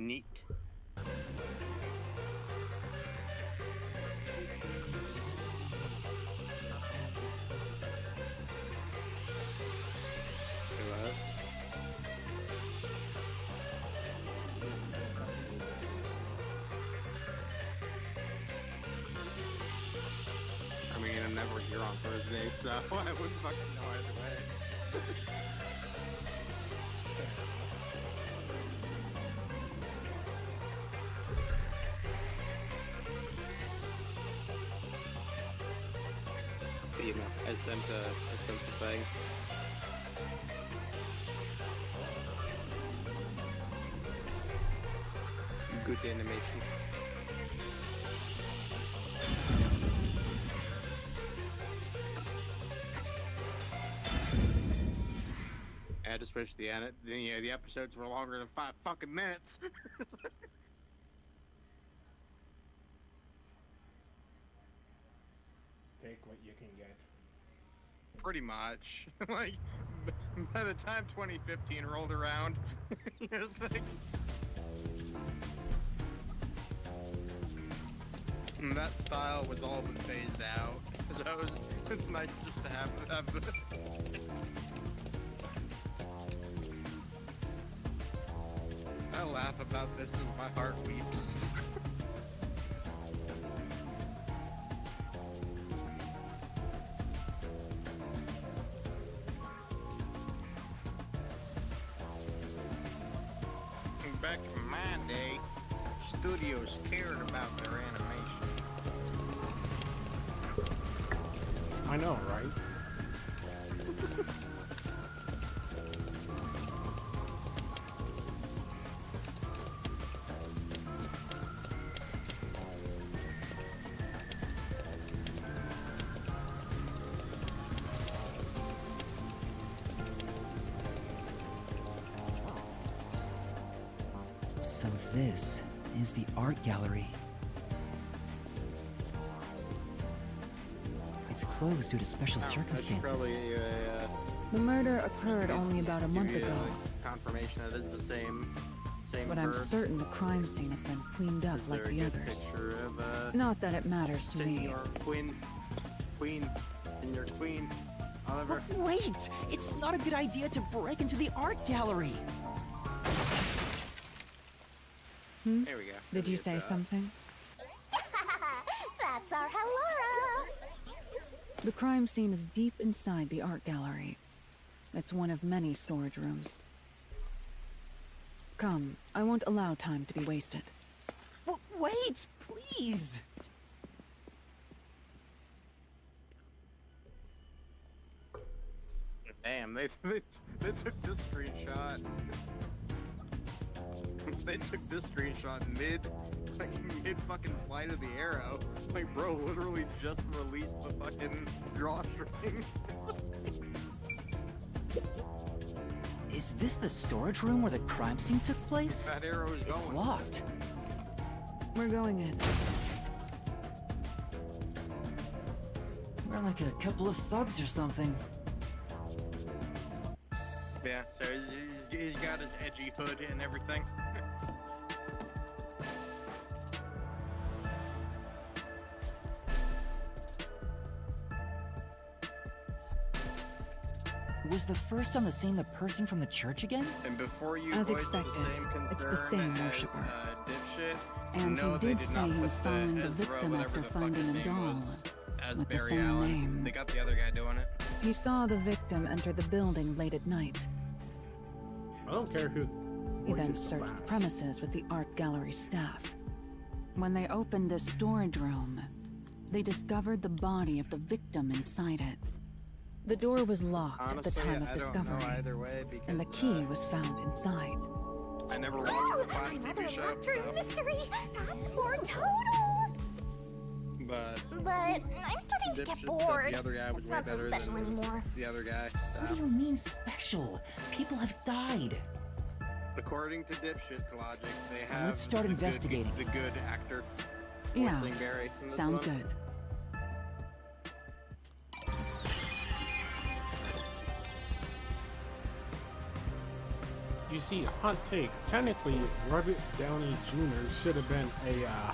Neat. I mean, I'm never here on Thursday, so I wouldn't fucking know either way. But, you know, I sent the thing. Good animation. I just wish the episodes were longer than 5 fucking minutes. Take what you can get. Pretty much. Like, by the time 2015 rolled around, it was like... that style was all but phased out. So it's nice just to have the... I laugh about this as my heart weeps. Back in my day, studios cared about their animation. I know, right? So this is the art gallery. It's closed due to special circumstances. Probably, The murder occurred only about a month ago, confirmation that it is the same but I'm birds. certain the crime scene has been cleaned up Is like there a the good others. picture of Not that it matters to me. Senor Queen, Senor Queen, Oliver? But wait! It's not a good idea to break into the art gallery! There we go. Did you say something? That's our Hellora! The crime scene is deep inside the art gallery. It's one of many storage rooms. Come, I won't allow time to be wasted. Wait, please! Damn, they took this screenshot. They took this screenshot mid fucking flight of the arrow. Like, bro, literally just released the fucking drawstring. Is this the storage room where the crime scene took place? That arrow is It's going. locked. We're going in. We're like a couple of thugs or something. Yeah, so he's got his edgy hood and everything. Was the first on the scene the person from the church again? And before you As voice expected, the same it's the concern same as, worshipper. Dipshit, And no, he they did did say not he was put following the Ezra, victim whatever after the fuck finding his a name doll was, as with the Barry same Allen. name. They got the other guy doing it. He saw the victim enter the building late at night. I don't care who He then voices the searched the flash. premises with the art gallery staff. When they opened the storage room, they discovered the body of the victim inside it. The door was locked Honestly, at the time of I discovery, don't know either way because and the key was found inside. I never watched the Flash Another TV show, locked-room so, mystery! That's more total! but But I'm starting to Dipshit get said bored. the other guy was It's way not so better special than anymore. the other guy. What do you mean special? People have died. According to Dipshit's logic, they have Let's start the investigating. the good actor Yeah, voicing Barry in this sounds one. good. You see, hot take. Technically, Robert Downey Jr. should have been a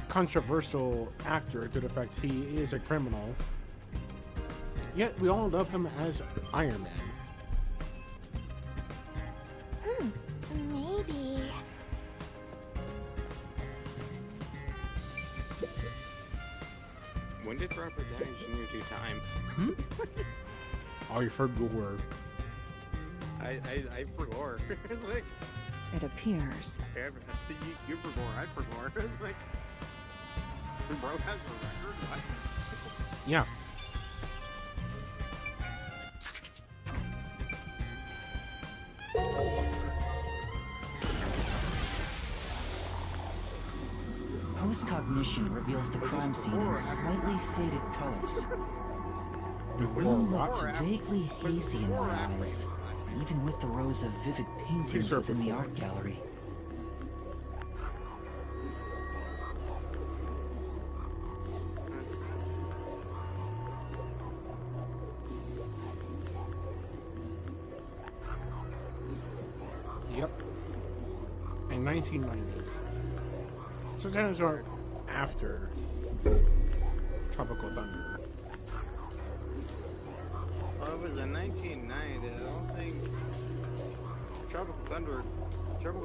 controversial actor to the fact he is a criminal. Yet we all love him as Iron Man. Maybe. When did Robert Downey Jr. do time? Oh, you for gore. I forgot. It's like, It appears you forgot, I forgot. It's like, bro has a record. What? Yeah. Post-cognition reveals the crime scene in slightly faded colors. The Before room what? looked vaguely hazy in my eyes, even with the rows of vivid paintings Sure, within the before. art gallery. That's- Yep. In 1990s. So those are after Tropical Thunder. Well, it was in 1990. I don't think Tropical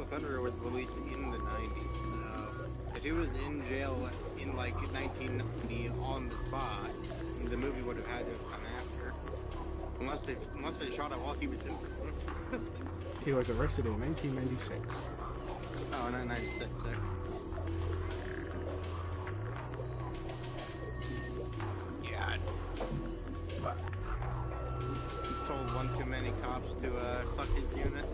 Thunder was released in the 90s. So if he was in jail in like 1990 on the spot, the movie would have had to have come after. Unless they shot it while he was in prison. He was arrested in 1996. Oh, not 96. Okay. Yeah. But Told one too many cops to suck his unit.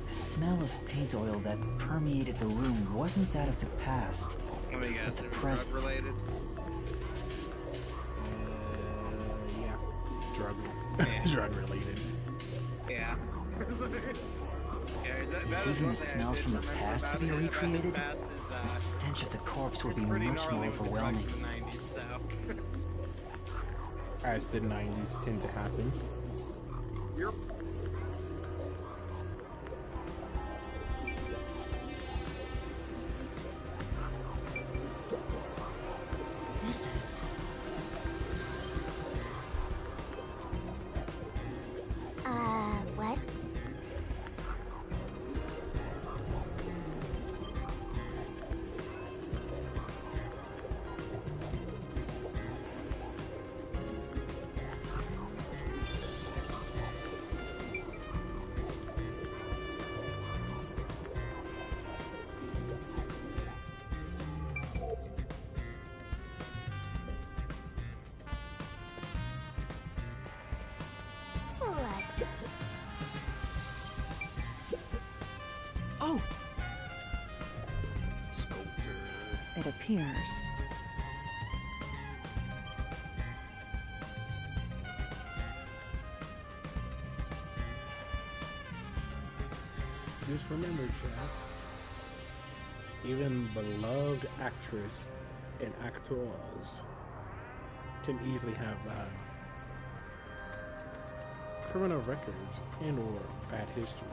The smell of paint oil that permeated the room wasn't that of the past, Let me guess, With the it was present. drug related. yeah. Drug. Yeah. Drug related. Yeah. If even the smells from the past could be recreated, the stench of the corpse would be much more overwhelming. As the 90s tend to happen. Yep. This is... What? What? Oh! it appears Just remember, Chaz, even beloved actress and actors can easily have criminal records and or bad history.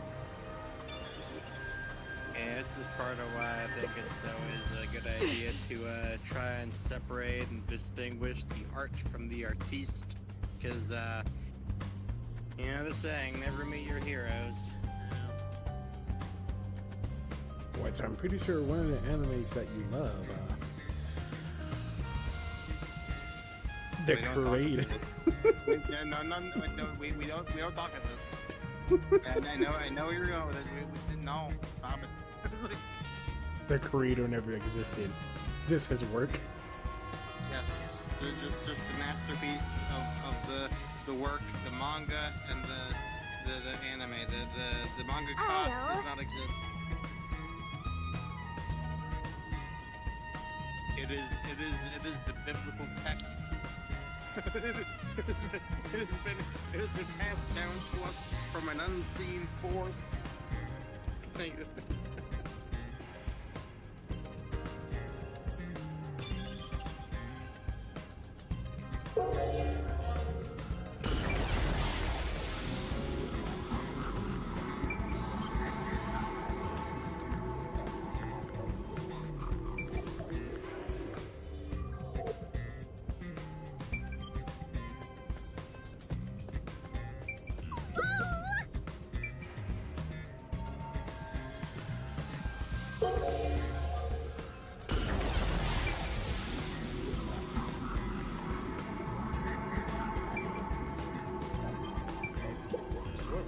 And this is part of why I think it's always a good idea to try and separate and distinguish the art from the artiste. Because, you know the saying, never meet your heroes. Which I'm pretty sure one of the animes that you love, the We don't talk creator. No, we don't talk at this. I know where you're going with this. No, stop it. It's like, The creator never existed. Just his work. yes, just the masterpiece of the work, the manga, and the anime. The manga Ayo. does not exist. It is the biblical text. It has been passed down to us from an unseen force. Thank you.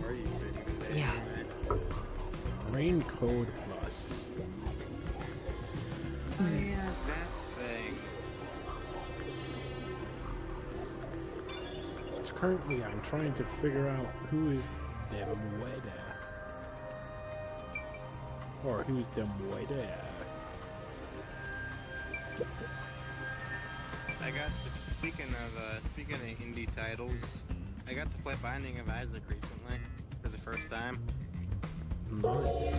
Where are you fitting today? Yeah. anyway? Rain Code Plus. Oh yeah, that thing. Currently, I'm trying to figure out who is the Mueda. Or who's the Mueda. I got to, speaking of indie titles, I got to play Binding of Isaac recently for the first time. Nice.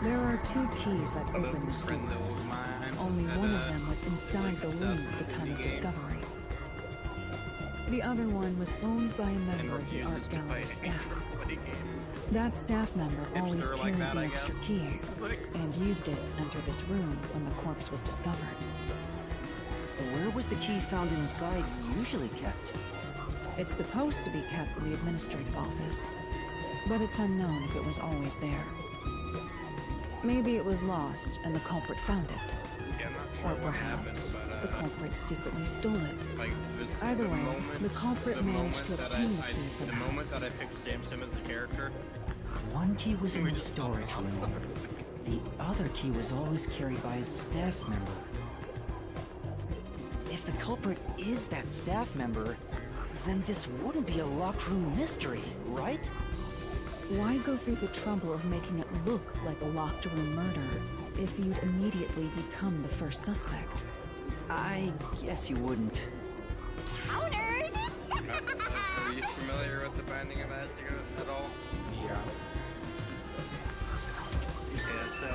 There are 2 keys that A open little the store. friend of mine. Only that, one of them was inside the room at the time of discovery. The other one was owned by a and member of the refuses art to gallery play staff. AAA games. That staff member always Hipster like carried that, the I extra guess. key It's like, and used it to enter this room when the corpse was discovered. Where was the key found inside usually kept? It's supposed to be kept in the administrative office, but it's unknown if it was always there. Maybe it was lost and the culprit found it. yeah, I'm not sure Or what happened, perhaps but the culprit secretly stole it. like this, Either the way, moment, the culprit the managed to moment that obtain the I- key the somehow. moment that I picked Samson as a character, One key was in we the just storage room. The other key was always carried by a staff member. If the culprit is that staff member, then this wouldn't be a locked room mystery, right? Why go through the trouble of making it look like a locked room murder if you'd immediately become the first suspect? I guess you wouldn't. Countered! are you familiar with the Binding of Isaac at all? Yeah. Yeah, so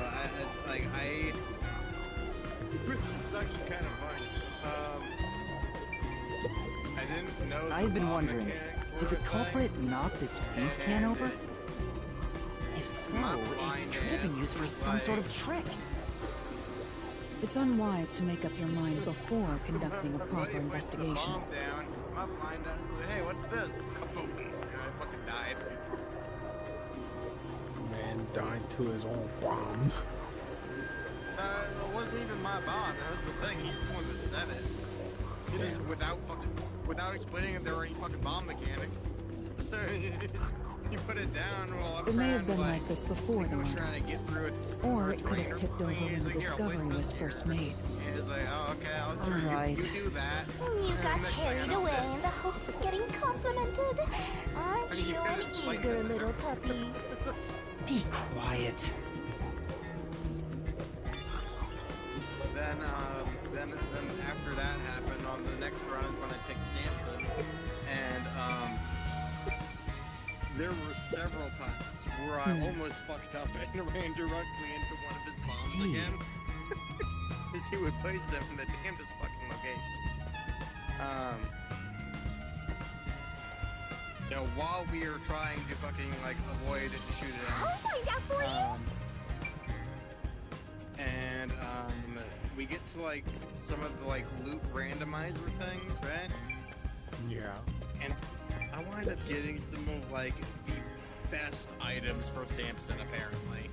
it's actually kind of funny. I didn't know. the I've been bomb wondering, mechanics were did the a thing. culprit knock this paint can over? If so, My it blind could have been ass used for was some sort of like- trick. It's unwise to make up your mind before conducting a But proper he placed investigation. The bomb down. My blind ass said, "Hey, what's this?" Kaboom! And I fucking died. Man died to his own bombs. It wasn't even my bomb. That was the thing. He's the one that said it. He just without explaining if there were any fucking bomb mechanics. So you put it down. Well, I'm It may trying have been to, like this before the I was murder, trying to get through it. or it could have tipped over when the discovery was first made. And it's like, oh, okay, I'll do Alright. you do that. You got And next thing I carried know, away dead. in the hopes of getting complimented. Aren't You you gotta an explain eager that. little puppy? Be quiet. Then after that happened, on the next run is when I picked Samson, and there were several times where I almost fucked up and ran directly into one of his bombs see. again, because he would place them in the damnedest fucking locations. You know, while we are trying to fucking like avoid shooting him. I'll find out for you. And we get to like some of the like loot randomizer things, right? Yeah. And I wind up getting some of like the best items for Samson apparently.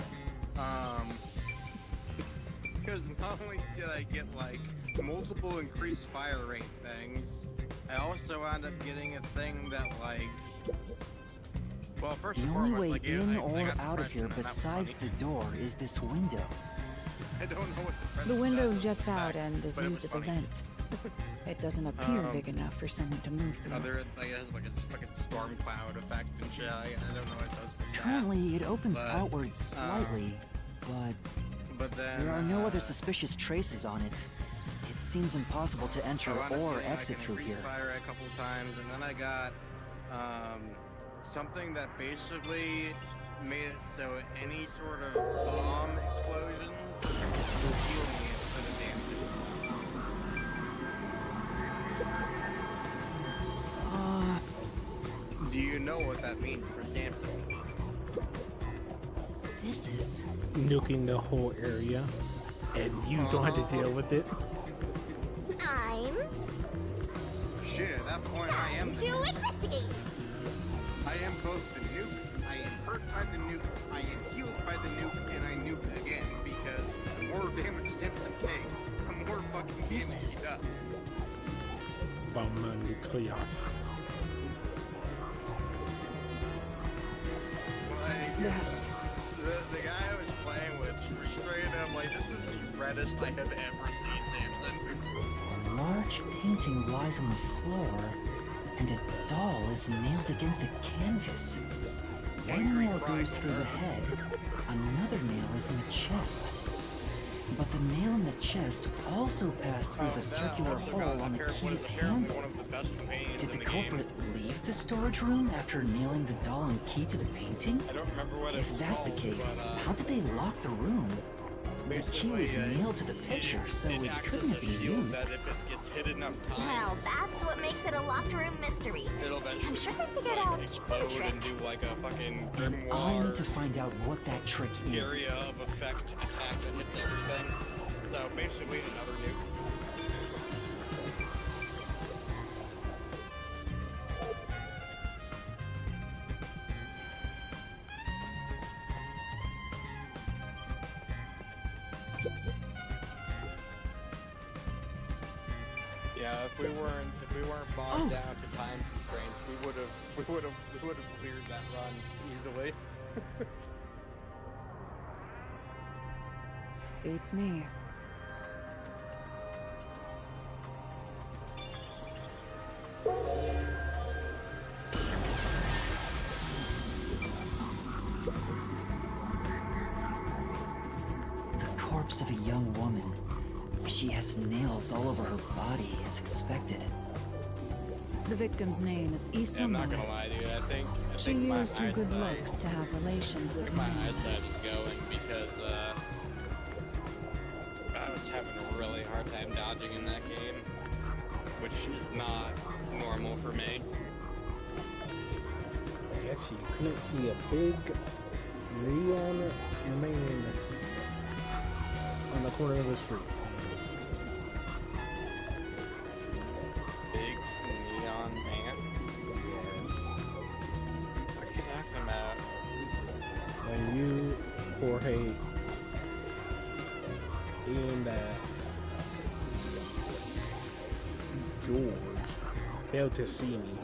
Because not only did I get like multiple increased fire rate things, I also wound up getting a thing that like, well, first The and only foremost, way like, in I or got out of depression, here and that was besides funny. the door is this window. I don't know what The window does, jets out but and is it used was as a funny. vent. It doesn't appear big enough for someone to move through. Other like it has like a fucking storm cloud effect and shit. I don't know what it does with that. Currently, it opens But, outwards slightly, But then there are no other suspicious traces on it. It seems impossible to enter I wound up or getting, exit like, an through increased here. fire a couple times, and then I got something that basically made it so any sort of bomb explosions will heal me instead of damage. Do you know what that means for Samson? This is... Nuking the whole area, and you don't have to deal with it. I'm Shit, at that point I am time the to nuke. investigate. I am both the nuke, I am hurt by the nuke, I am healed by the nuke, and I nuke again, because the more damage Simpson takes, the more fucking damage he does. chaos. Like, That's the guy I was playing with straight up, like, this is the reddest I have ever seen, Samson. A large painting lies on the floor, and a doll is nailed against the canvas. One Angry nail cry goes through the head, another nail is in the chest. But the nail in the chest also passed through the circular hole on the key's handle. One of the best paintings Did in the the game. culprit leave the storage room after nailing the doll and key to the painting? I don't remember what it If was that's the called, case, but, how did they lock the room? The key was nailed to the picture, so it acts couldn't as have a been shield used. That if it gets hit enough Well, times, that's what makes it a locked room mystery. it'll eventually I'm sure they figured like, out some explode trick. and do like a fucking And I grimoire need to find out what that trick is. area of effect attack that hits everything. So basically another nuke. Yeah, if we weren't bogged down to time constraints, we would have cleared that run easily. Beats me. The corpse of a young woman. She has nails all over her body, as expected. The victim's name is Yeah, I'm not Isuma. gonna lie to you. I She think my used her good eyesight- looks to have relations I with think my men. eyesight is going because I was having a really hard time dodging in that game, which is not normal for me. I guess you couldn't see a big neon man on the corner of the street. Big neon man. Yes. What are you talking about? When you, Jorge, and George failed to see me.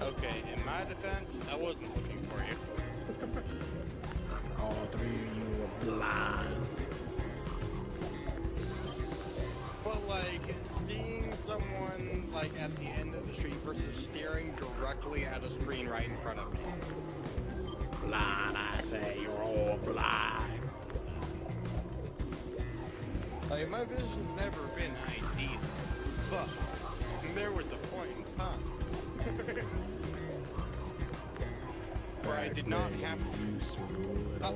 Okay, in my defense, I wasn't looking for you. All three of you were blind. But like seeing someone like at the end of the street versus staring directly at a screen right in front of me. Blind, I say, you're all blind. Like my vision's never been ideal, but there was a point in time where I did not have used to rule it all.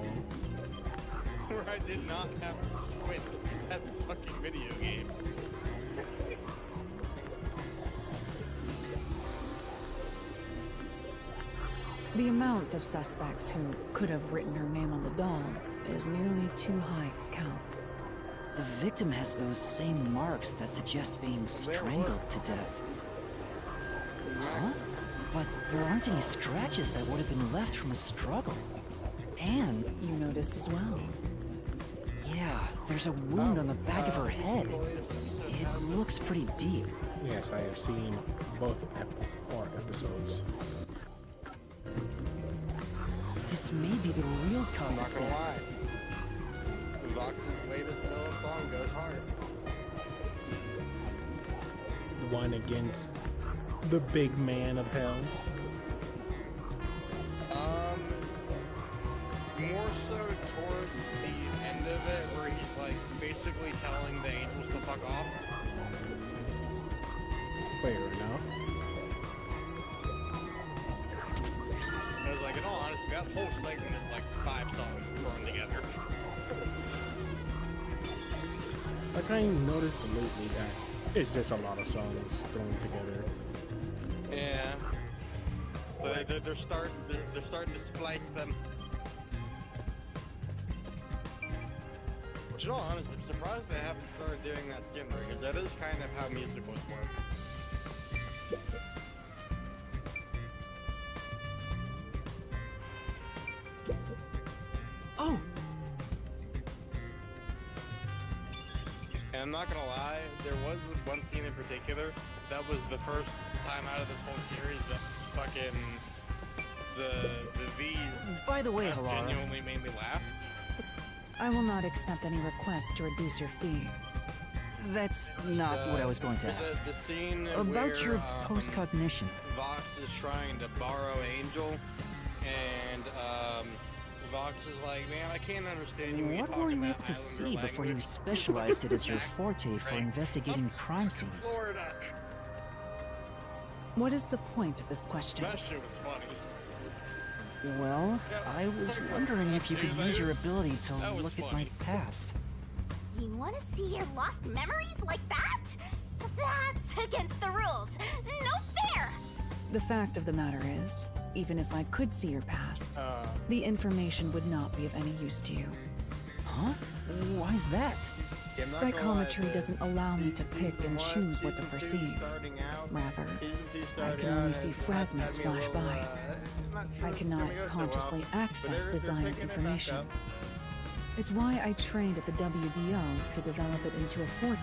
where I did not have to squint at fucking video games. The amount of suspects who could have written her name on the doll is nearly too high to count. The victim has those same marks that suggest being strangled to death. Huh? But there aren't any scratches that would have been left from a struggle. And, You noticed as well. yeah, there's a wound on the back of her head. It looks pretty deep. Yes, I have seen both episodes. This may be the real I'm cause not of gonna death. lie. Vox's latest villain song goes hard. The one against the big man of hell. More so towards the end of it, where he's like basically telling the angels to fuck off. Fair enough. I was like, in all honesty, that whole segment is like 5 songs thrown together. I kind of noticed lately that it's just a lot of songs thrown together. Yeah. They're starting to splice them. Which, in all honesty, I'm surprised they haven't started doing that sooner, because that is kind of how musicals work. Oh! I'm not gonna lie, there was one scene in particular that was the first time out of this whole series that fucking the V's By the way, have Halara, genuinely made me laugh. I will not accept any requests to reduce your fee. that's not what I was going to ask. The scene About where, your post-cognition. Vox is trying to borrow Angel, and Vox is like, man, I can't understand you when What you were talk you about able to Islander see before you language." specialized it as your forte for Right. investigating I'm crime from scenes? Florida. What is the point of this question? That shit was funny. Well, I was wondering if you could use your ability to That was look at my funny. past. You want to see your lost memories like that? That's against the rules. No fair! The fact of the matter is, even if I could see your past, the information would not be of any use to you. Huh? Why is that? Yeah, I'm not gonna Psychometry lie, doesn't allow me to pick season and one, choose what to season two perceive. starting out, Rather, season two I starting can only out, see had fragments me a flash little, by. not sure I it's cannot gonna go so well, consciously but access they're design picking it back information. up. It's why I trained at the WDO to develop it into a forte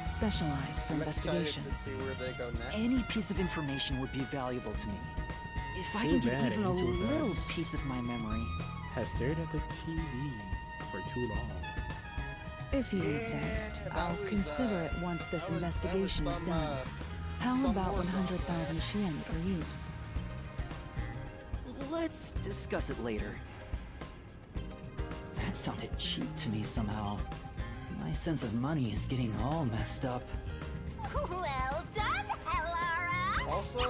specialized for I'm excited to investigations. see where they go next. Any piece of information would be valuable to me. If I Too can get bad even a Angel little Dust piece of my memory. has stared at the TV for too long. If you Yeah, insist, that I'll was, consider it once this that was investigation is some, done. How some about more 100,000 Shien for use? Let's discuss it later. That sounded cheap to me somehow. My sense of money is getting all messed up. Well done, Halara! Also, I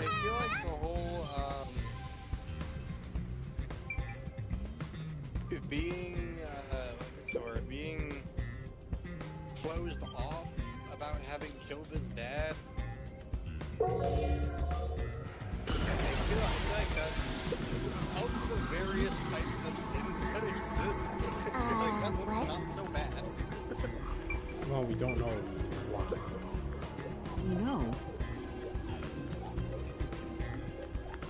feel like the whole being what's the word? Being closed off about having killed his dad. I feel like that of the various types of sins that exist, I feel like that one's what? not so bad. Well, we don't know why. You know,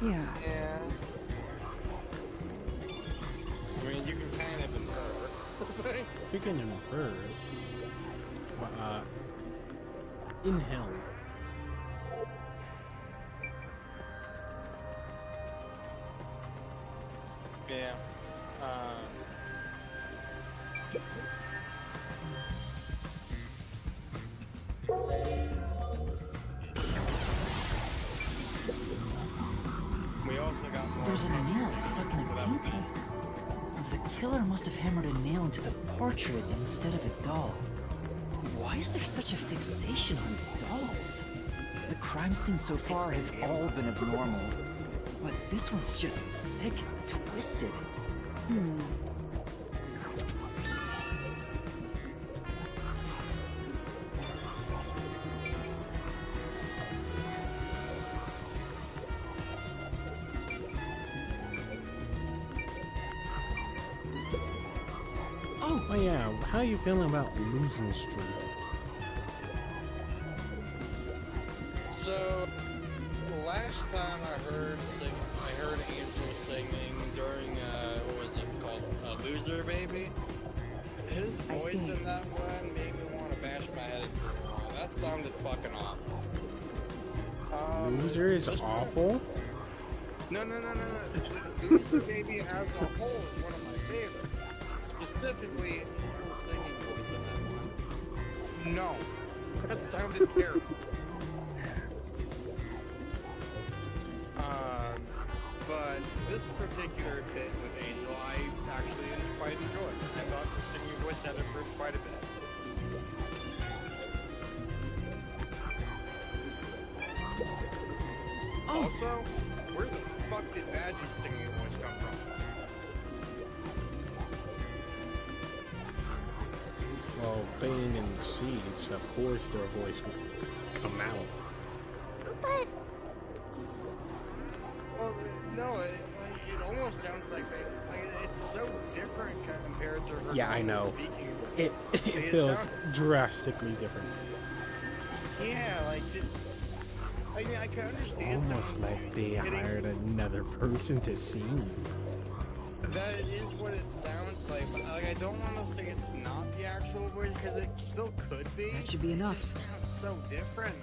Yeah. Yeah. I mean, you can kind of infer. We can infer. In hell. Yeah. We also got more. there's a nail stuck in a painting. The killer must have hammered a nail into the portrait instead of a doll. Why is there such a fixation on dolls? The crime scenes so far have all been abnormal, but this one's just sick and twisted. Oh yeah, how you feeling about losing streak? So, last time I heard Angel singing during what was it called? Loser Baby. His I voice see. in that one made me want to bash my head into the wall. That sounded fucking awful. Loser is this- awful? No. Loser Baby as a whole is one of my favorites. Specifically, Angel's singing voice in that one. No, that sounded terrible. But this particular bit with Angel, I actually quite enjoyed. I thought the singing voice had improved quite a bit. Also, where the fuck did Badgie's singing voice come from? Well, Bane and Seeds, of course their voice would come out. But Well, no, it almost sounds like they. It's so different compared to her. Yeah, I know. Speaking. It It feels sounds- drastically different. Yeah, like. I mean, I can It's understand. almost some like they getting- hired another person to sing. that is what it sounds like, but like I don't want to say it's not the actual voice because it still could be. That should be It enough. just sounds so different.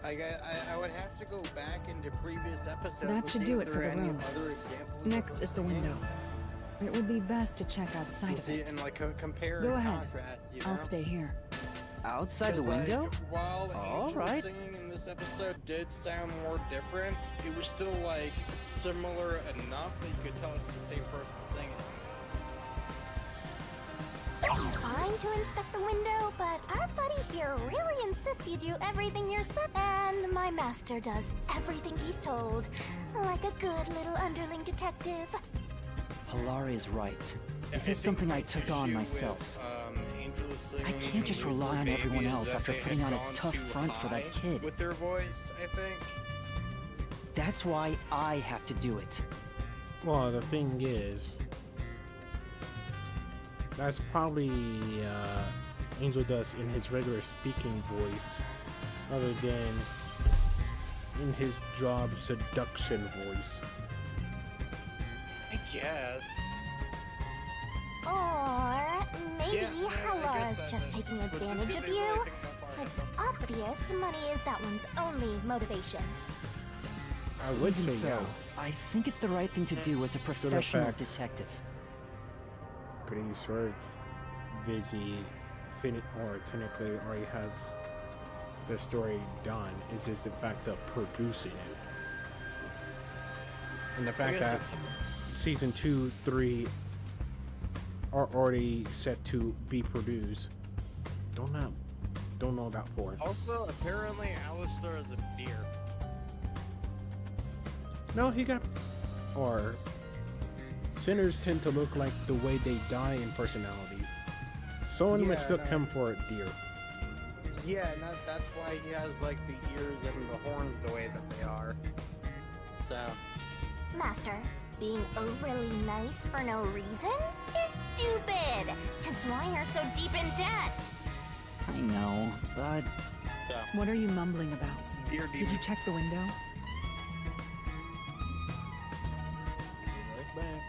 Like I would have to go back into previous episodes. That to should see do if it for there are the any room. other examples Next of is the thing. window. It would be best to check outside You of see, it. and like compare Go and ahead. contrast. You know? I'll stay here. Outside the 'Cause, like, window? while All Angel right. singing in this episode did sound more different, it was still like similar enough that you could tell it's the same person singing. It's fine to inspect the window, but our buddy here really insists you do everything you're said. And my master does everything he's told, like a good little underling detective. Hilari's right. This I is think something my I took on issue myself. With, Angel I singing can't just and rely Loser on Baby everyone is else that after they putting had on a gone tough too front for that high kid. with their voice, I think. That's why I have to do it. Well, the thing is, that's probably Angel does in his regular speaking voice, other than in his job seduction voice. I guess. Or maybe Yeah, I Hella guess is that- just taking but advantage did of they really you. think that far It's enough? obvious money is that one's only motivation. I would Even say so, yeah, I think it's the right thing to do as a professional facts. detective. but he's sort of busy, or technically already has the story done. It's just the fact of producing it, and the I fact guess that it's- season 2, 3 are already set to be produced. Don't know that for. Also, apparently, Alistair is a deer. No, he got. Or sinners tend to look like the way they die in personality. Someone Yeah, mistook no. him for a deer. Yeah, and that's why he has like the ears and the horns the way that they are. So, Master, being overly nice for no reason is stupid. Hence why you're so deep in debt. I know, but What are you mumbling about? deer Did you check the window? Right back.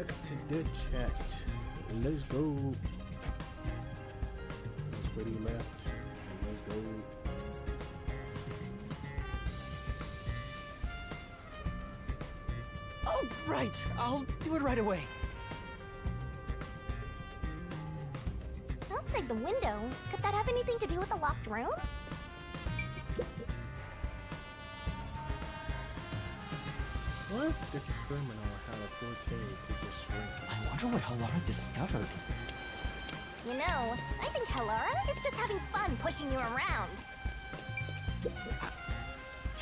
Back to the chat. Let's go. Nobody left. Let's go. Oh, right. I'll do it right away. Outside the window? Could that have anything to do with the locked room? What if the criminal had a forte to just shrink? I wonder what Halara discovered. You know, I think Halara is just having fun pushing you around.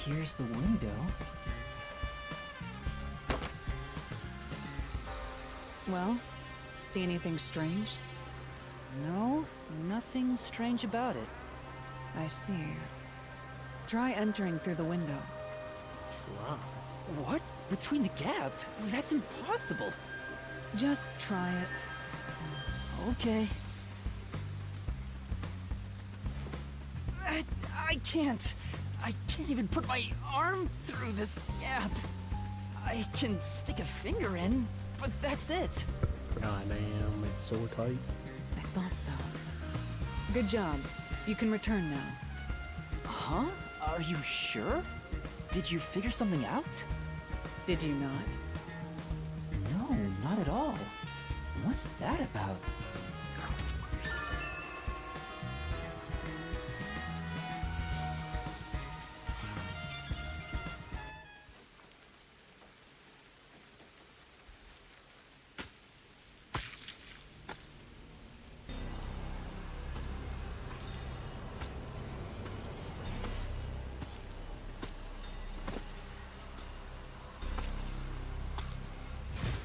Here's the window. Well, see anything strange? No, nothing strange about it. I see. Try entering through the window. Wow. What? Between the gap? That's impossible. Just try it. Okay. I can't. I can't even put my arm through this gap. I can stick a finger in, but that's it. God damn, it's so tight. I thought so. Good job. You can return now. Huh? Are you sure? Did you figure something out? Did you not? No, not at all. What's that about?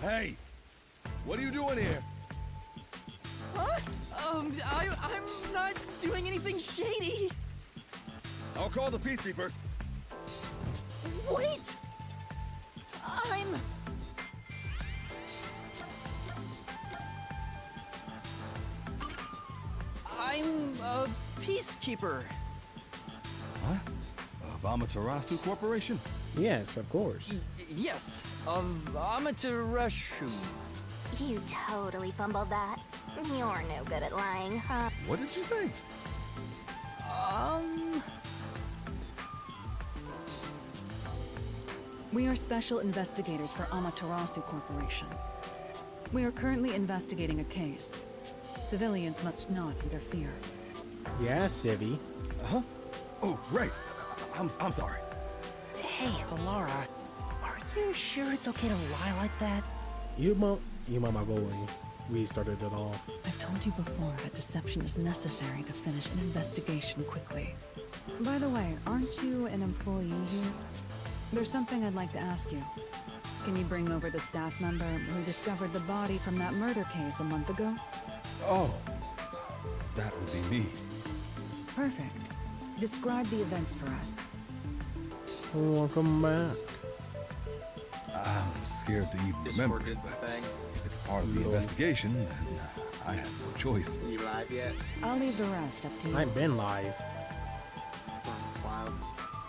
Hey! What are you doing here? Huh? I'm not doing anything shady. I'll call the peacekeepers. Wait! I'm a peacekeeper. Huh? Of Amaterasu Corporation? Yes, of course. Yes, of Amaterasu. You totally fumbled that. You're no good at lying, huh? What did you say? We are special investigators for Amaterasu Corporation. We are currently investigating a case. Civilians must not interfere. Yeah, Civvy. Huh? Oh, right. I'm sorry. Hey, Halara, are you sure it's okay to lie like that? You mama going. We started it off. I've told you before that deception is necessary to finish an investigation quickly. By the way, aren't you an employee here? There's something I'd like to ask you. Can you bring over the staff member who discovered the body from that murder case a month ago? Oh, that would be me. Perfect. Describe the events for us. Welcome back. I'm scared to even remember Discord it, did the but thing. it's part of the investigation, and I had no choice. You live yet? I'll leave the rest up to you. I've been live. Wow.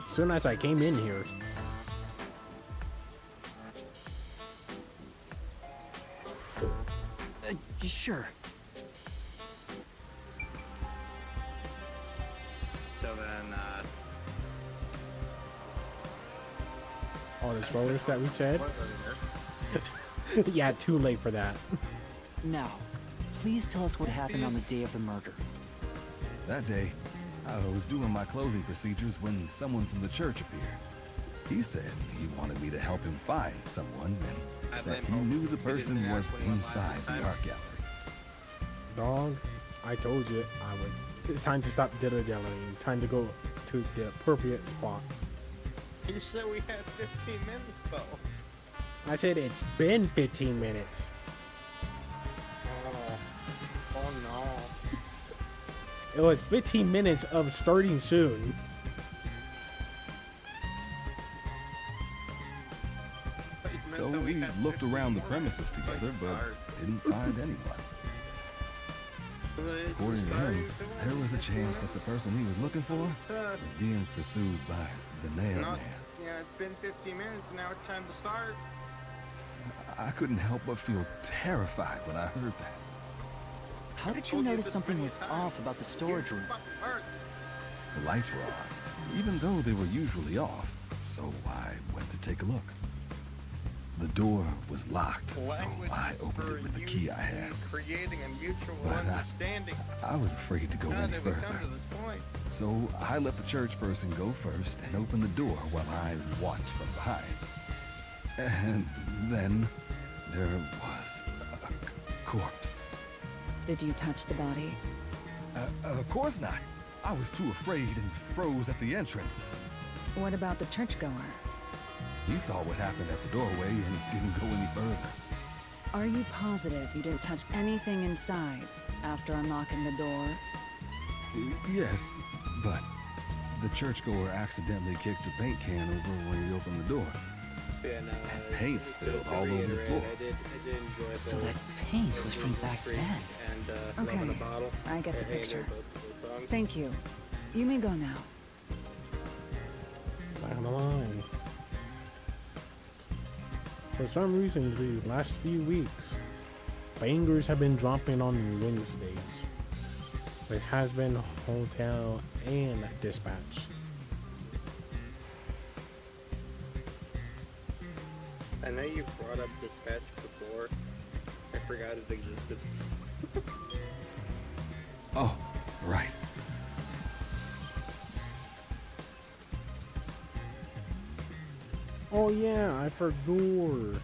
As soon as I came in here. Sure. So then, All the spoilers that we said. what was there? Yeah, too late for that. Now, please tell us what happened on the day of the murder. That day, I was doing my closing procedures when someone from the church appeared. He said he wanted me to help him find someone, and that he knew the person was inside the art gallery. Dog, I told you I would. It's time to stop dilly-dallying. Time to go to the appropriate spot. You said we had 15 minutes though. I said it's been 15 minutes. Oh no. It was 15 minutes of starting soon. So we looked around the premises together, but didn't find anyone. According to him, there was a chance that the person he was looking for was being pursued by the Nail Man. Yeah, it's been 15 minutes and now it's time to start. I couldn't help but feel terrified when I heard that. How did you Told you notice this something many was times. off about the storage room? The lights were on, even though they were usually off, so I went to take a look. The door was locked, so I opened it with the key I had. Creating a mutual But understanding. I was afraid to go How any did we come further. to this point? So I let the church person go first and open the door while I watched from behind. And then there was a corpse. Did you touch the body? Of course not. I was too afraid and froze at the entrance. What about the churchgoer? He saw what happened at the doorway and didn't go any further. Are you positive you didn't touch anything inside after unlocking the door? Yes, but the churchgoer accidentally kicked a paint can over when he opened the door. Yeah, no, And paint spilled all over the floor. I did enjoy So both that paint was from back then. and Love in a Okay, Bottle. I get the enjoyed picture. both of those songs. Thank you. You may go now. Back on the line. For some reason, the last few weeks, bangers have been dropping on Wednesdays. It has been Hotel and Dispatch. I know you brought up Dispatch before. I forgot it existed. Oh, right. Oh yeah, I forgot.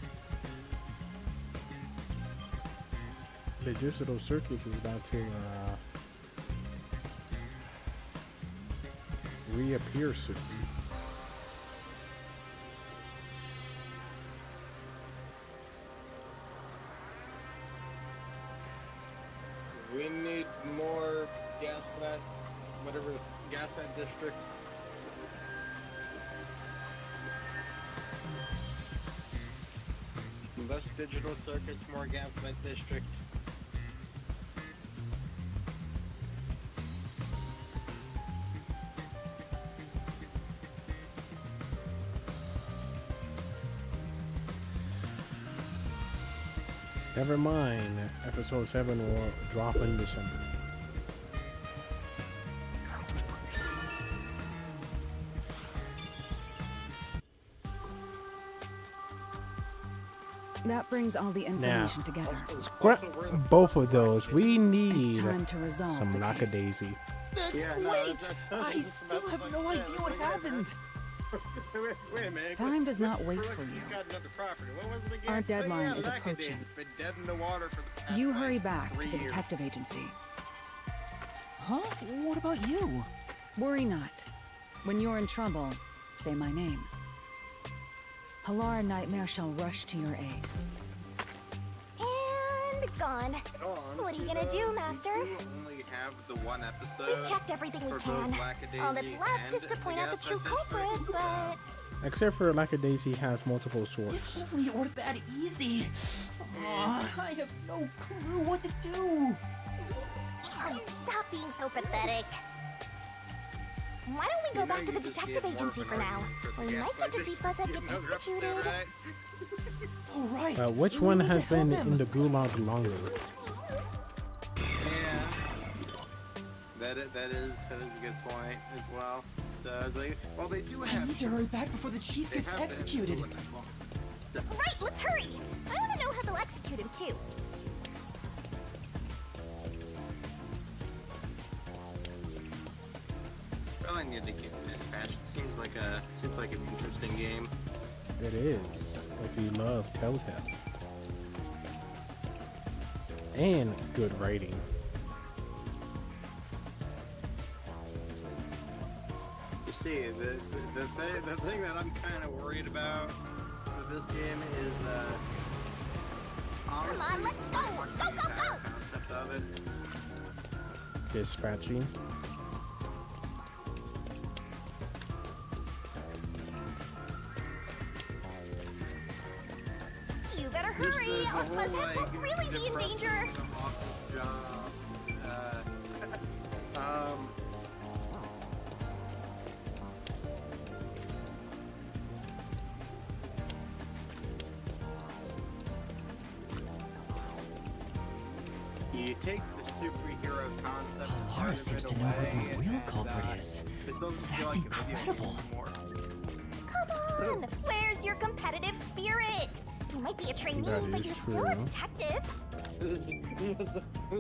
The Digital Circus is about to reappear soon. We need more Gasnet, whatever, Gasnet district. Less Digital Circus, more Gasnet district. Never mind, episode 7 will drop in December. That brings all the information together. Scrap both of those. We It's need time to resolve some the case. lackadaisy. Yeah, no, Wait! that's I still have no idea what happened. Wait a minute. Time does not wait Looks for like he's you. got another property. What was it again? Our Oh, deadline yeah, is Lackadaisy. approaching. It's been dead in the water for the past, You like, hurry back 3 to the years. detective agency. Huh? What about you? Worry not. When you're in trouble, say my name. Halara Nightmare shall rush to your aid. And gone. Oh, What are you honestly, gonna though, do, Master? We do only have the one episode. We've checked everything we for can. both Lackadaisy All that's left is and to point the out the true Gaslight culprit, District, but... Except for Lackadaisy has multiple sources. If only it were that easy. I have no clue what to do. Stop being so pathetic. Why don't we go back to the detective agency for now? We might get to see Fuzzhead get executed. All right. Which we one need to has help been him. in the gulag longer? Yeah. That is a good point as well. So I was like, well, they do I have. need to hurry back before the chief they gets have been executed. doing that long. Right, let's hurry! I want to know how they'll execute him, too. Well, I need to get Dispatch. It seems like an interesting game. It is, if you love Telltale. And good writing. You see, the thing that I'm kind of worried about with this game is, Come on, let's go! Go, go, go! concept of it. Dispatching. You better Just hurry, the or whole, Fuzzhead will like, really be in depressing danger. office job. take the superhero concept Laura out seems of to it know who away, the real and, culprit is. this doesn't feel That's like a video game incredible. anymore. Come on! Where's your competitive spirit? You might be a trainee, That but is you're still a true. detective.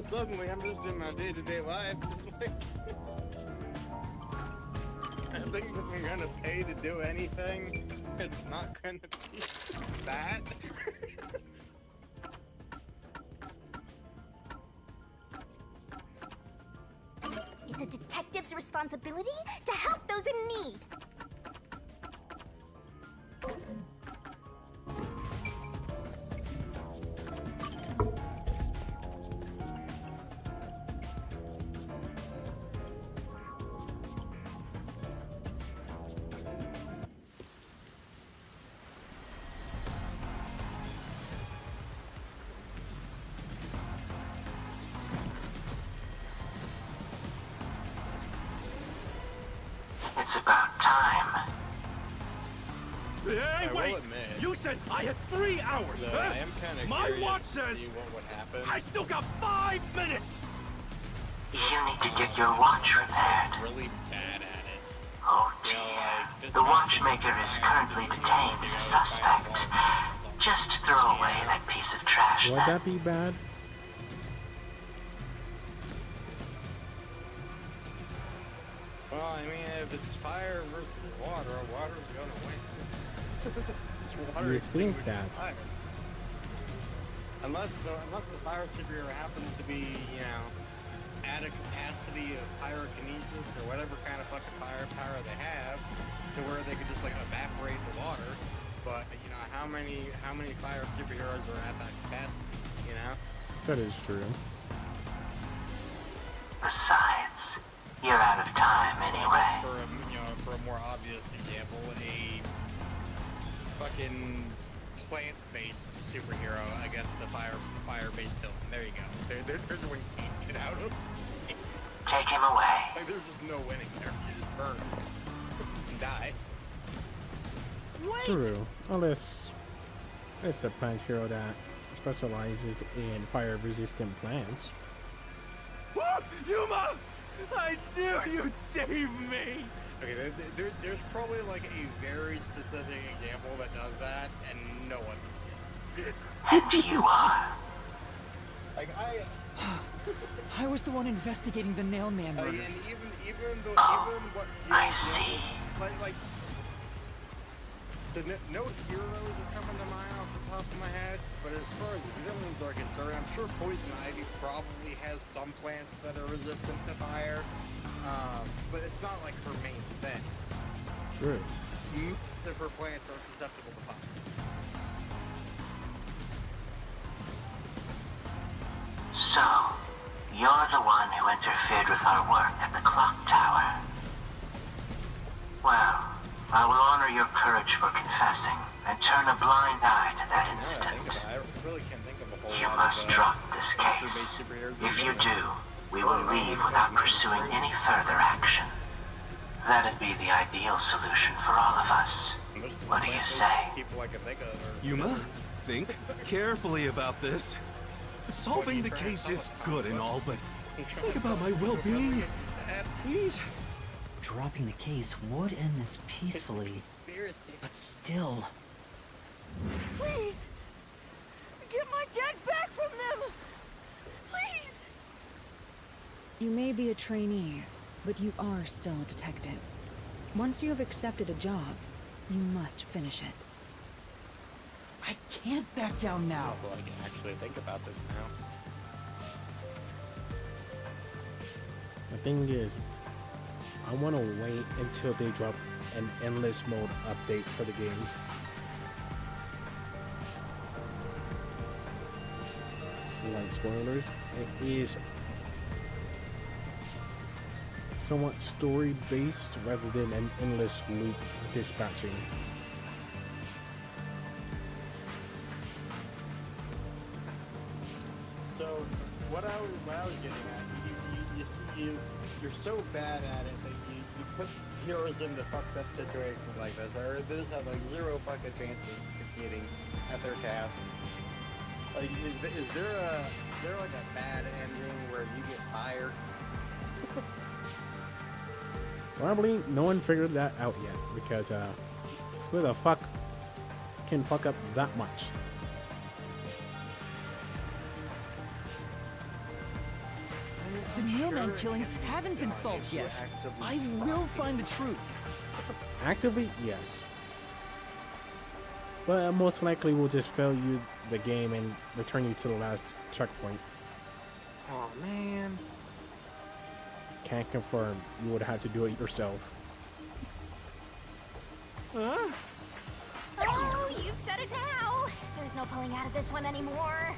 Suddenly, I'm just in my day-to-day life. Just like, I think if I'm gonna pay to do anything, it's not gonna be that. It's a detective's responsibility to help those in need. It's about time. Hey, I will wait! admit, You said I had 3 hours, though, huh? I am kind of My curious watch to says see what would happen. I still got 5 minutes! You need to get your watch repaired. Really bad at it. Oh You know, dear. like, this The has to watchmaker be is fire currently superhero, detained as a suspect. Just throw away that piece of trash Would that be bad? Well, I mean, if it's fire versus water, water's gonna win. It's water You think extinguishes that? fire. Unless the fire superhero happens to be, you know, at a capacity of pyrokinesis or whatever kind of fucking firepower they have, to where they could just like evaporate the water. But you know, how many fire superheroes are at that capacity? You know. That is true. Besides, you're out of time anyway. For a more obvious example, a fucking plant-based superhero against the fire-based villain. There you go. There's one you can't get out of. Take him away. Like, there's just no winning there. You just burn and die. True. Unless it's the plant hero that specializes in fire-resistant plants. Whoop! Yuma! I knew you'd save me! Okay, there's probably like a very specific example that does that, and no one does it. And you are. Like, I was the one investigating the Nailman and murders. even Oh, what I see. like so no heroes are coming to mind off the top of my head, but as far as villains are concerned, I'm sure Poison Ivy probably has some plants that are resistant to fire, but it's not like her main thing. True. Most of her plants are susceptible to fire. So, you're the one who interfered with our work at the clock tower. Well, I will honor your courage for confessing and turn a blind eye to that incident. I really can't think of a whole You lot must of drop this monster-based case. superheroes. If you do, we will leave without pursuing any further action. That'd be the ideal solution for all of us. Most of the What do you plant-based say? People I can think of are Yuma, think carefully about this. Solving the case is good and all, but think about my well-being. Please? Dropping the case would end this peacefully, Conspiracy. but still. Please! Get my dad back from them! Please! You may be a trainee, but you are still a detective. Once you have accepted a job, you must finish it. I can't back down now. Well, I can actually think about this now. The thing is, I want to wait until they drop an endless mode update for the game. Slight spoilers. It is somewhat story based rather than an endless loop dispatching. So, what I was getting at, you're so bad at it that you put heroes into fucked up situations like this, or they just have like zero fucking chance of succeeding at their task. Like, is there like a bad ending where you get fired? Probably no one figured that out yet because who the fuck can fuck up that much? The Mailman killings haven't been solved yet. I will find the truth. Actively, yes. But most likely we'll just fail you the game and return you to the last checkpoint. Oh man. Can't confirm. You would have to do it yourself. Oh, you've said it now. There's no pulling out of this one anymore.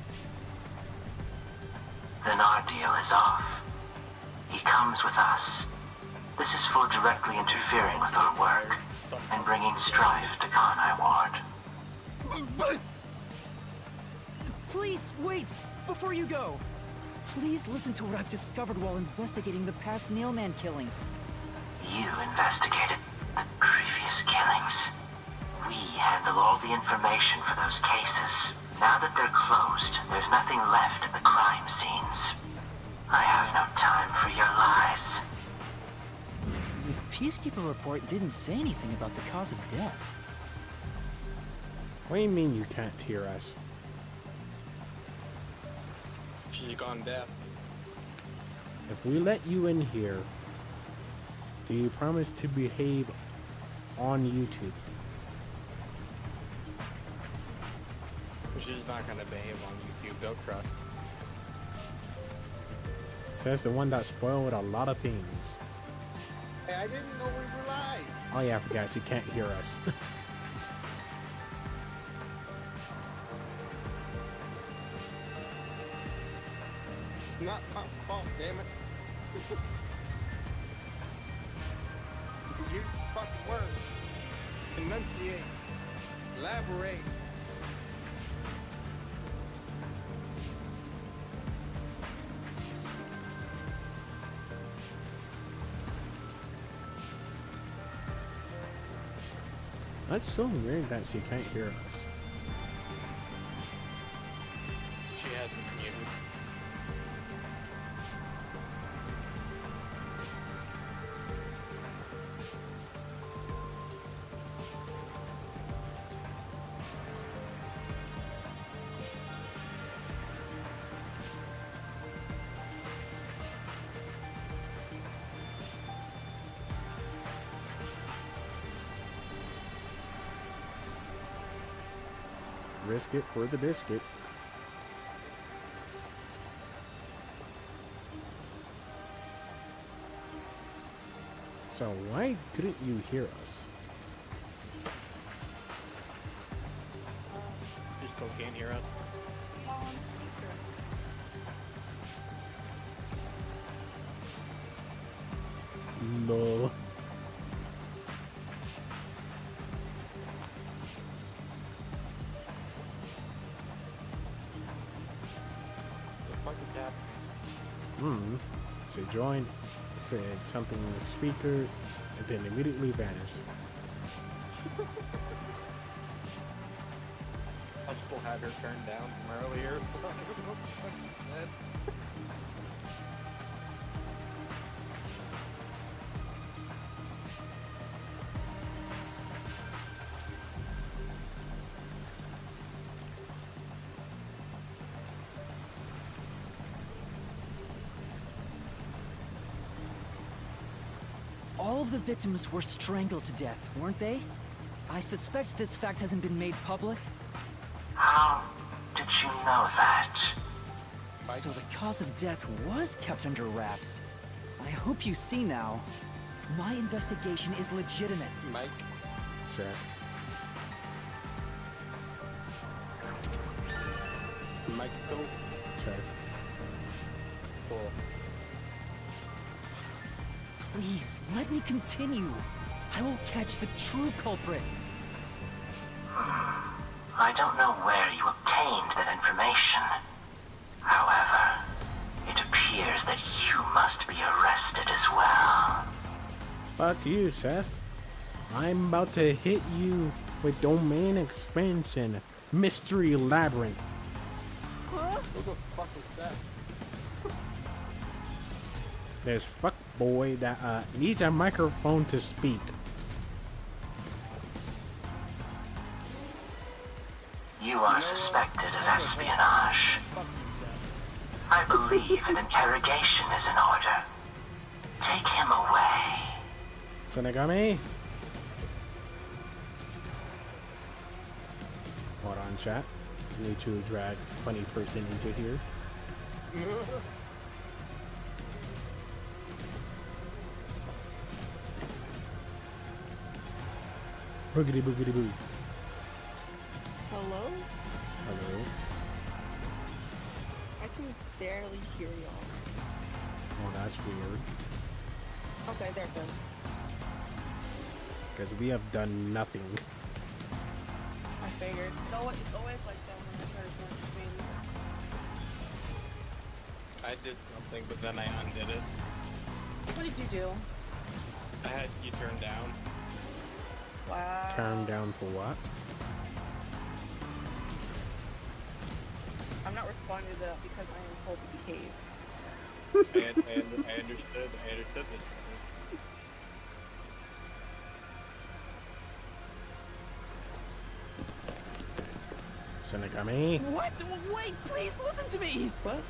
Then our deal is off. He comes with us. This is for directly interfering with our work and bringing strife to Conai Ward. But... Please, wait! Before you go! Please listen to what I've discovered while investigating the past Nailman killings. You investigated the previous killings. We handle all the information for those cases. Now that they're closed, there's nothing left at the crime scenes. I have no time for your lies. The Peacekeeper report didn't say anything about the cause of death. What do you mean you can't hear us? She's gone deaf. If we let you in here, do you promise to behave on YouTube? She's not gonna behave on YouTube, don't trust. Says the one that spoiled a lot of things. Hey, I didn't know we were live. Oh yeah, I forgot, she can't hear us. It's not my fault, damn it. Use fucking words. Enunciate. Elaborate. That's so weird that she can't hear us. She has us muted. Risk it for the biscuit. So why couldn't you hear us? You still can't hear us. No. So joined, said something in the speaker, and then immediately vanished. I still had her turned down from earlier, so I don't know what the fuck she said. All of the victims were strangled to death, weren't they? I suspect this fact hasn't been made public. How did you know that? So the cause of death was kept under wraps. I hope you see now. My investigation is legitimate. Mike? Check. Mike still? Check. Cool. Please, let me continue. I will catch the true culprit. I don't know where you obtained that information. However, it appears that you must be arrested as well. Fuck you, Seth. I'm about to hit you with domain expansion, mystery labyrinth. Who the fuck is Seth? This fuck boy that needs a microphone to speak. You are suspected of espionage. I believe an interrogation is in order. Take him away. Sonagami? Hold on, chat. Need to drag funny person into here. Boogity boogity boo. Hello? Hello. I can barely hear y'all. Oh, that's weird. Okay, there it goes. Because we have done nothing. I figured. It's always like that when I try to join the stream. I did something, but then I undid it. What did you do? I had you turned down. Wow. Turn down for what? I'm not responding to that because I am told to behave. I understood this. Sonagami? What? Wait, please listen to me! What?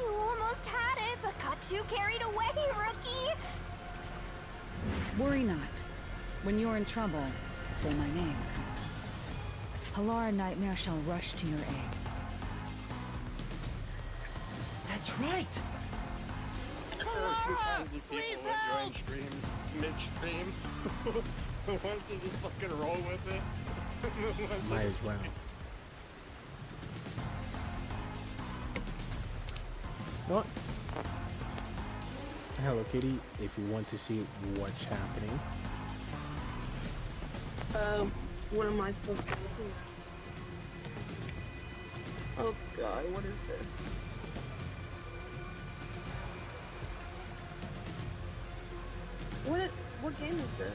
You almost had it, but got too carried away, rookie. Worry not. When you're in trouble, say my name. Halara Nightmare shall rush to your aid. That's right! Halara, please help! Join streams mid-stream. Who wants to just fucking roll with it? Might as well. What? Hello Kitty, if you want to see what's happening. What am I supposed to do? Oh god, what is this? What game is this?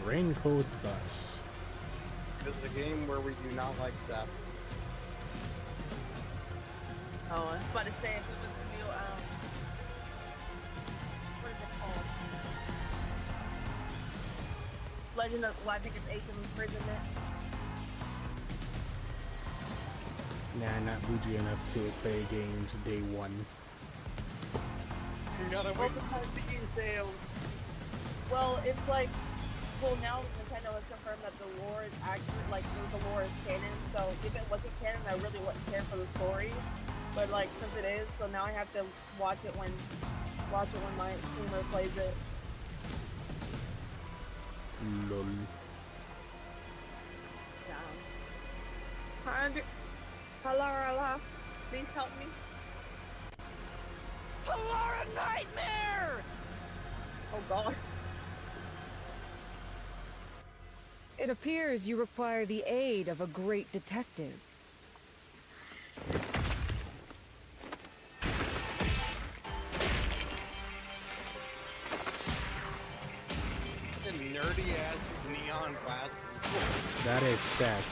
Raincoat Bus. This is a game where we do not like that. Oh, I was about to say if it was the new, what is it called? Legend of, well, I think it's Age of Imprisonment. Nah, not bougie enough to play games day one. You gotta Well, wait. because the game sales. Well, it's like, well, now Nintendo has confirmed that the lore is actually, like, the lore is canon, so if it wasn't canon, I really wouldn't care for the story. But, like, since it is, so now I have to watch it when my streamer plays it. Lol. Halara, please help me. Halara Nightmare! Oh god. It appears you require the aid of a great detective. Nerdy ass neon glasses. That is sad.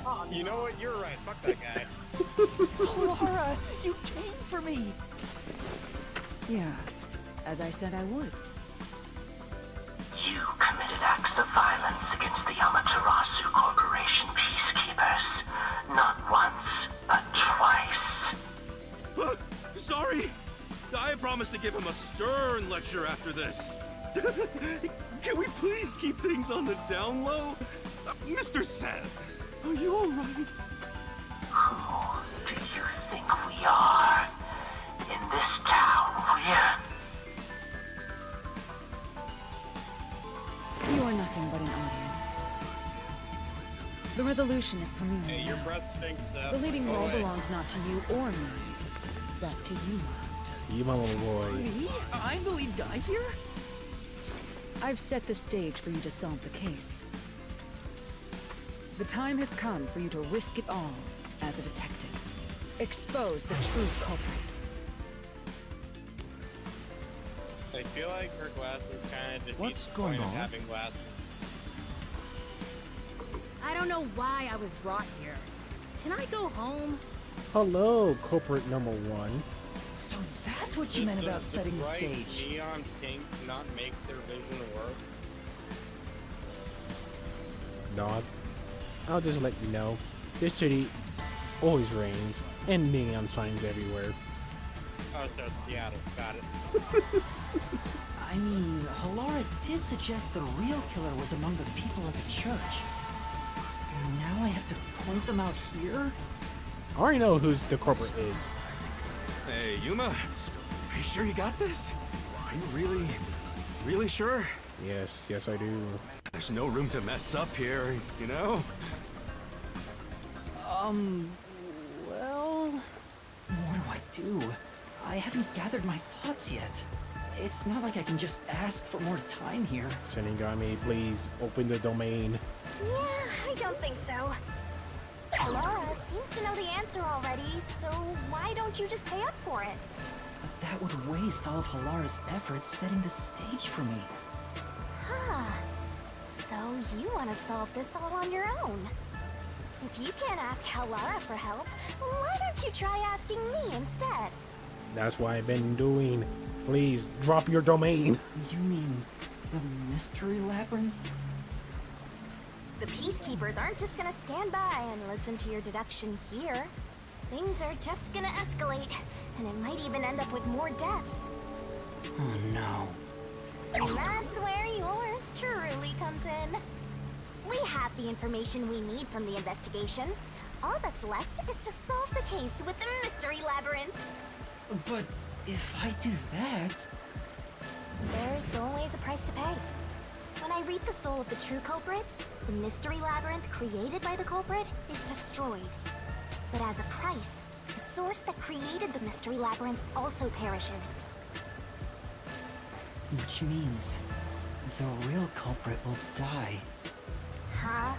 Oh, You know what? You're right. Fuck that guy. Halara, you came for me! Yeah, as I said I would. You committed acts of violence against the Amaterasu Corporation peacekeepers. Not once, but twice. Sorry! I promised to give him a stern lecture after this. Can we please keep things on the down low? Mr. Seth, are you alright? Who do you think we are? In this town, You are nothing but an audience. The resolution is preliminary. Hey, your breath stinks, Seth. The leading Go role away. belongs not to you or me, but to you. You my little boy. Me? I'm the lead guy here? I've set the stage for you to solve the case. The time has come for you to risk it all as a detective. Expose the true culprit. I feel like her glasses kind of defeat What's the going point of on? having glasses. I don't know why I was brought here. Can I go home? Hello, culprit number one. So that's what you meant about setting the bright stage. neon pink not make their vision work? Dog, I'll just let you know, this city always rains and neon signs everywhere. Oh, so it's Seattle. Got it. I mean, Halara did suggest the real killer was among the people at the church. Now I have to point them out here? I already know who's the culprit is. Hey, Yuma, are you sure you got this? Are you really sure? Yes, yes I do. There's no room to mess up here, you know? Well... What do? I haven't gathered my thoughts yet. It's not like I can just ask for more time here. Shinigami, please open the domain. Yeah, I don't think so. Laura seems to know the answer already, so why don't you just pay up for it? But that would waste all of Halara's efforts setting the stage for me. Huh. So you want to solve this all on your own? If you can't ask Halara for help, why don't you try asking me instead? That's what I've been doing. Please, drop your domain. You mean the mystery labyrinth? The Peacekeepers aren't just gonna stand by and listen to your deduction here. Things are just gonna escalate, and it might even end up with more deaths. Oh no. And that's where yours truly comes in. We have the information we need from the investigation. All that's left is to solve the case with the mystery labyrinth. But if I do that... There's always a price to pay. When I reap the soul of the true culprit, the mystery labyrinth created by the culprit is destroyed. But as a price, the source that created the mystery labyrinth also perishes. Which means the real culprit will die. Huh?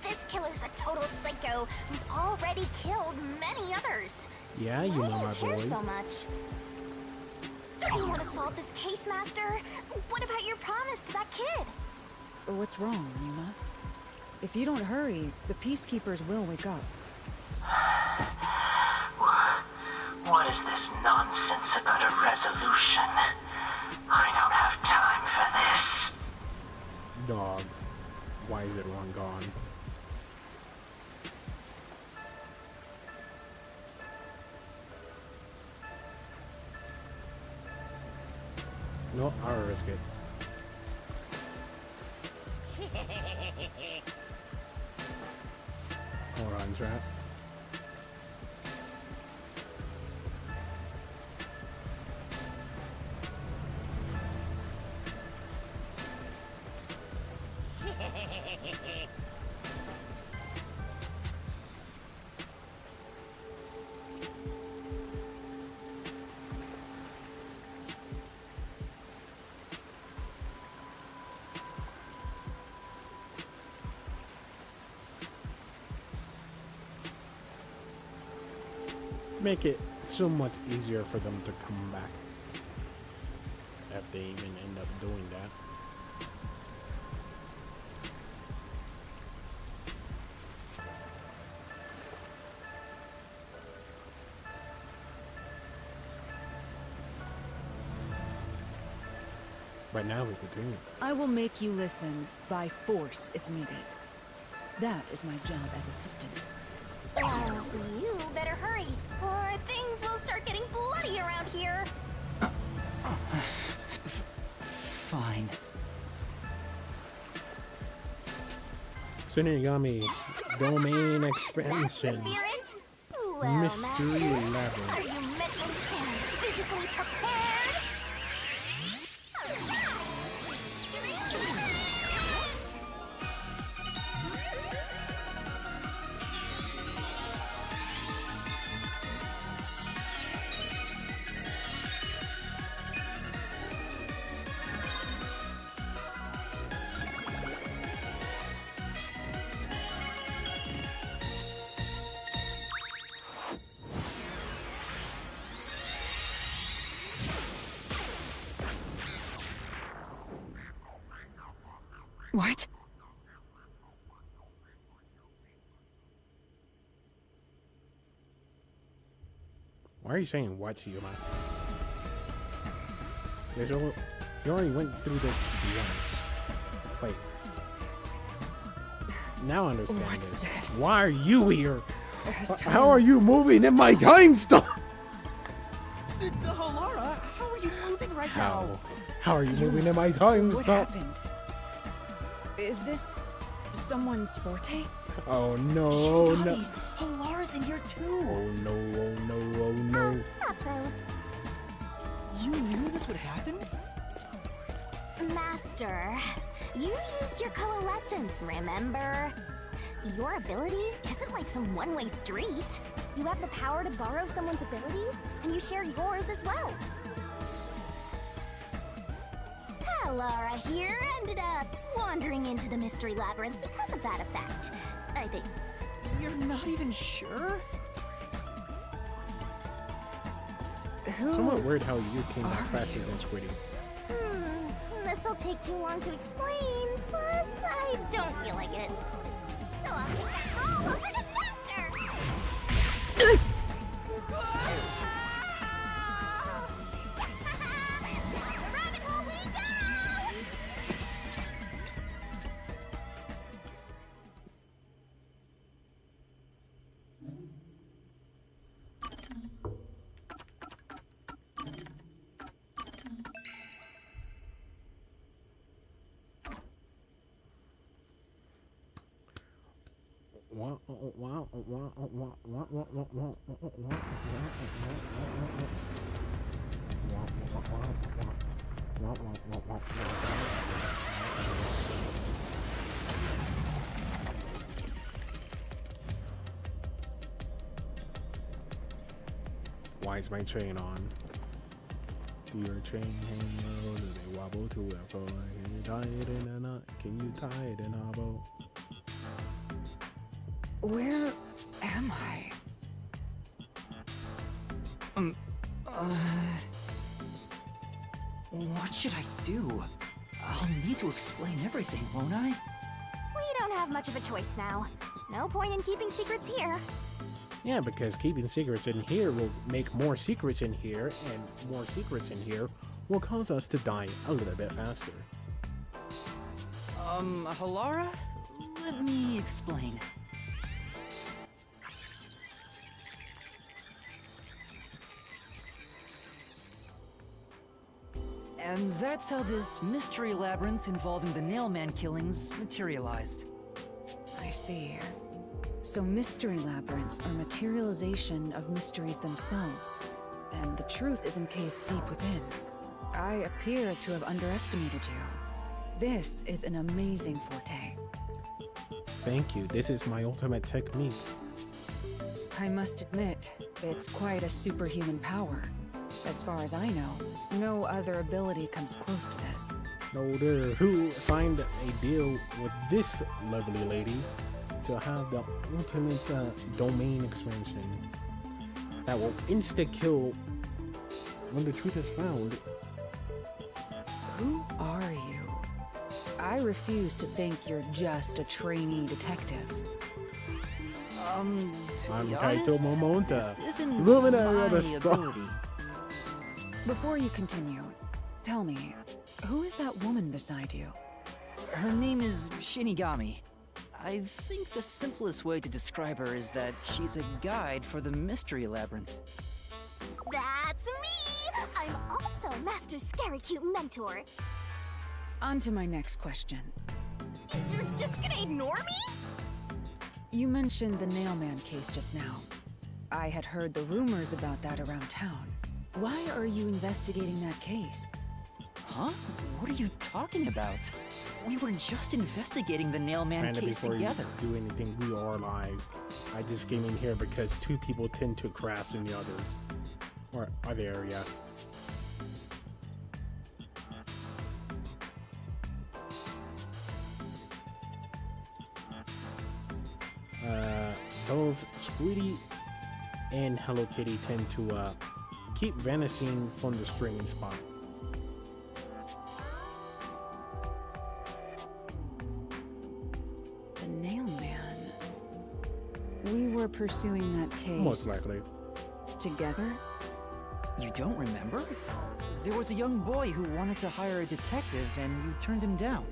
This killer's a total psycho who's already killed many others. Yeah, you know Why my do you care boy. so much? Don't you want to solve this case, Master? What about your promise to that kid? What's wrong, Yuma? If you don't hurry, the Peacekeepers will wake up. What is this nonsense about a resolution? I don't have time for this. Dog, why is everyone gone? No, I'll risk it. Hold on, chat. Make it so much easier for them to come back if they even end up doing that. Right now we continue. I will make you listen by force if needed. That is my job as assistant. Well, you better hurry, or things will start getting bloody around here. Fine. Shinigami domain That's the expansion. spirit? Well, Mystery Master, Labyrinth. are you mentally and physically prepared? What? are you saying what to your mouth? You already went through this once. Wait. Now I understand What's this? Why are you here? Time. How are you moving in my time stop? The Halara, how are you moving right now? How are you moving in my time What stop? happened? Is this someone's forte? Oh no, Shinigami, no. Halara's in here too. Oh no, oh no, oh no. Not so. You knew this would happen? Master, you used your coalescence, remember? Your ability isn't like some one-way street. You have the power to borrow someone's abilities, and you share yours as well. Laura here ended up wandering into the mystery labyrinth because of that effect, I think. You're not even sure? Somewhat weird how you came back faster than Squiddy. This'll take too long to explain, plus I don't feel like it. So I'll make that roll over the master! Rabbit hole we go! Why is my chain on? Do your chain hang low? Do they wobble to and fro? Can you tie it in a knot? Can you tie it in a bow? Where am I? What should I do? I'll need to explain everything, won't I? We don't have much of a choice now. No point in keeping secrets here. Yeah, because keeping secrets in here will make more secrets in here, and more secrets in here will cause us to die a little bit faster. Halara? Let me explain. And that's how this mystery labyrinth involving the Nailman killings materialized. I see. So mystery labyrinths are materialization of mysteries themselves, and the truth is encased deep within. I appear to have underestimated you. This is an amazing forte. Thank you. This is my ultimate technique. I must admit, it's quite a superhuman power. As far as I know, no other ability comes close to this. No, there. Who signed a deal with this lovely lady to have the ultimate domain expansion that will insta-kill when the truth is found? Who are you? I refuse to think you're just a trainee detective. I'm be Kaito honest, Momonta, this isn't luminary of the my star. ability. Before you continue, tell me, who is that woman beside you? Her name is Shinigami. I think the simplest way to describe her is that she's a guide for the Mystery Labyrinth. That's me! I'm also Master Scary Cute Mentor. On to my next question. You're just gonna ignore me? You mentioned the Nailman case just now. I had heard the rumors about that around town. Why are you investigating that case? Huh? What are you talking about? We were just investigating the Nailman Panda, case before together. you do anything, we are live. I just came in here because two people tend to crash in the others. Or other area. Both Squiddy and Hello Kitty tend to keep vanishing from the streaming spot. The Nailman. We were pursuing that case. Most likely. Together? You don't remember? There was a young boy who wanted to hire a detective, and you turned him down.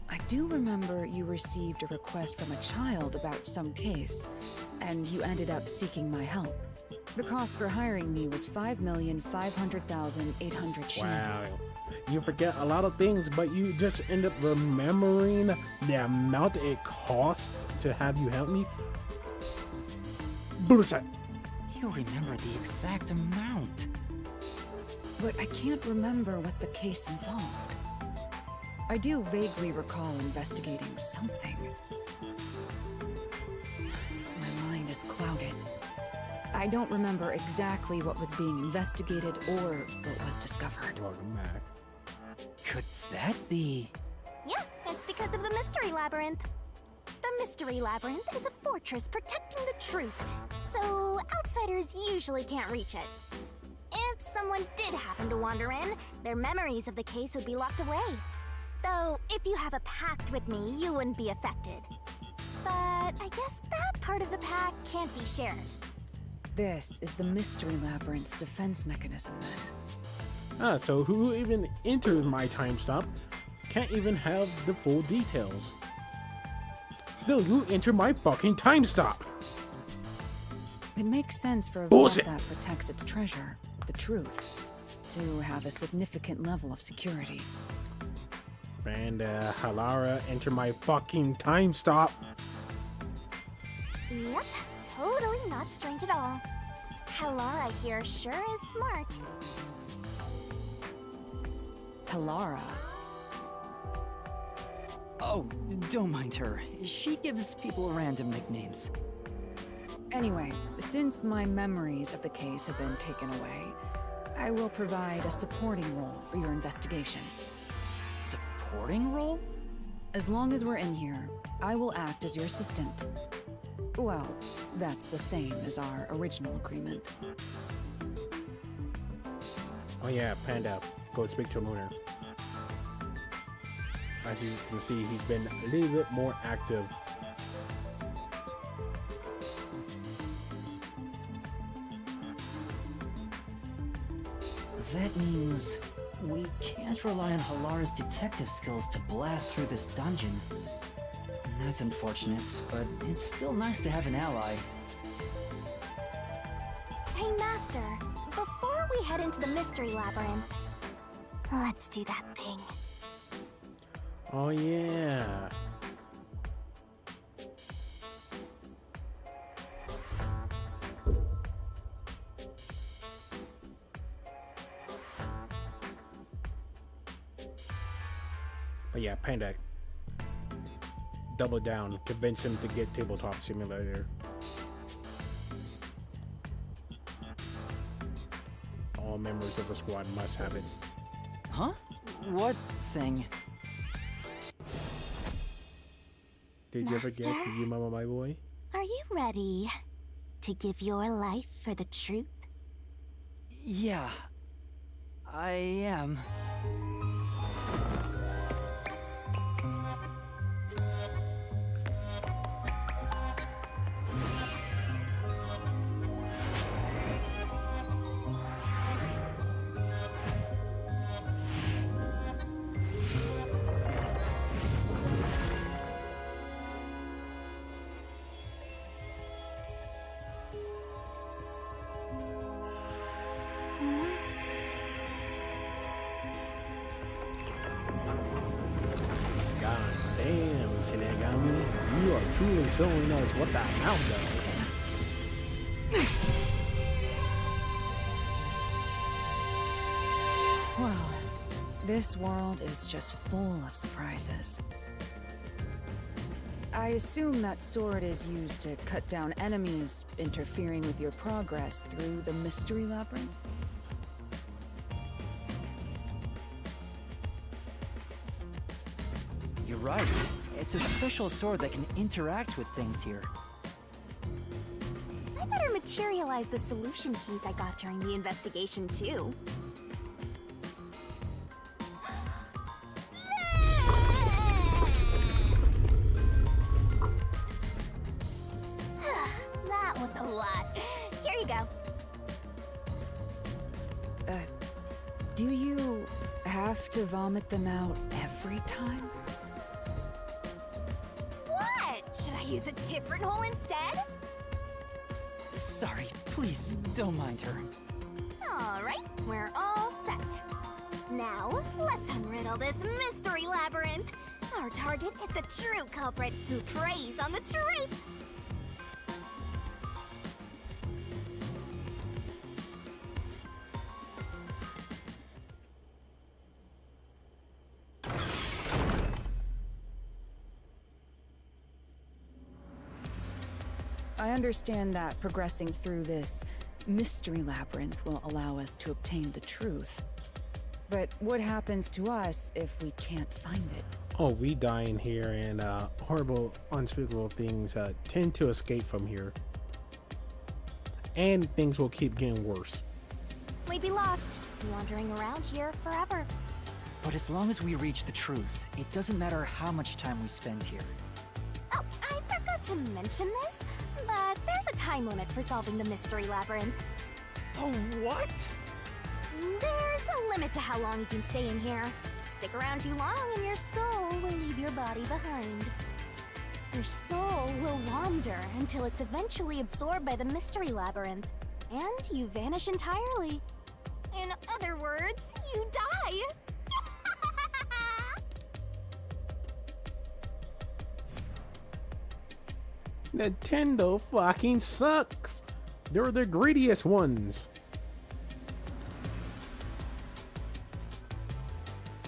I do remember you received a request from a child about some case, and you ended up seeking my help. The cost for hiring me was 5,500,800 yen. Wow. You forget a lot of things, but you just end up remembering the amount it costs to have you help me? Bullshit. You remember the exact amount. But I can't remember what the case involved. I do vaguely recall investigating something. My mind is clouded. I don't remember exactly what was being investigated or what was discovered. Welcome back. Could that be? Yeah, it's because of the Mystery Labyrinth. The Mystery Labyrinth is a fortress protecting the truth, so outsiders usually can't reach it. If someone did happen to wander in, their memories of the case would be locked away. Though, if you have a pact with me, you wouldn't be affected. But I guess that part of the pact can't be shared. This is the Mystery Labyrinth's defense mechanism, then. Ah, so who even entered my time stop can't even have the full details. Still, you enter my fucking time stop. It makes sense for a Bullshit. vault that protects its treasure, the truth, to have a significant level of security. And Halara enter my fucking time stop. Yep, totally not strange at all. Halara here sure is smart. Halara. Oh, don't mind her. She gives people random nicknames. Anyway, since my memories of the case have been taken away, I will provide a supporting role for your investigation. Supporting role? As long as we're in here, I will act as your assistant. Well, that's the same as our original agreement. Oh yeah, Panda, go speak to Lunar. As you can see, he's been a little bit more active. That means we can't rely on Halara's detective skills to blast through this dungeon. That's unfortunate, but it's still nice to have an ally. Hey, Master, before we head into the Mystery Labyrinth, let's do that thing. Oh yeah. But yeah, Panda. Double down. Convince him to get Tabletop Simulator. All members of the squad must have it. Huh? What thing? Did you ever get to Master? You Mama My Boy? Are you ready to give your life for the truth? Yeah. I am. God damn, Shinigami. You are truly showing us what that mouth does. Well, this world is just full of surprises. I assume that sword is used to cut down enemies interfering with your progress through the Mystery Labyrinth. You're right. It's a special sword that can interact with things here. I better materialize the solution keys I got during the investigation, too. That was a lot. Here you go. Do you have to vomit them out every time? What? Should I use a different hole instead? Sorry, please don't mind her. Alright, we're all set. Now, let's unriddle this mystery labyrinth. Our target is the true culprit who preys on the truth. I understand that progressing through this mystery labyrinth will allow us to obtain the truth. But what happens to us if we can't find it? Oh, we die in here, and horrible, unspeakable things tend to escape from here. And things will keep getting worse. We'd be lost, wandering around here forever. But as long as we reach the truth, it doesn't matter how much time we spend here. Oh, I forgot to mention this, but there's a time limit for solving the mystery labyrinth. Oh, what? There's a limit to how long you can stay in here. Stick around too long and your soul will leave your body behind. Your soul will wander until it's eventually absorbed by the mystery labyrinth, and you vanish entirely. In other words, you die. Nintendo fucking sucks. They're the greediest ones.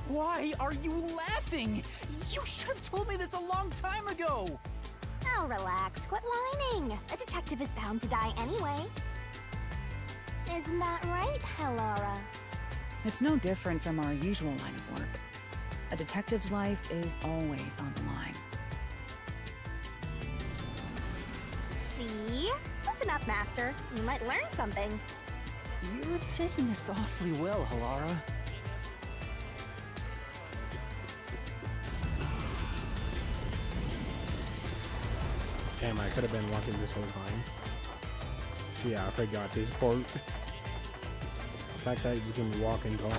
Why are you laughing? You should have told me this a long time ago! Oh, relax. Quit whining. A detective is bound to die anyway. Isn't that right, Helora? It's no different from our usual line of work. A detective's life is always on the line. See? Listen up, Master. You might learn something. You're taking this awfully well, Halara. Damn, I could have been walking this whole time. See, I forgot this part. The fact that you can walk and talk.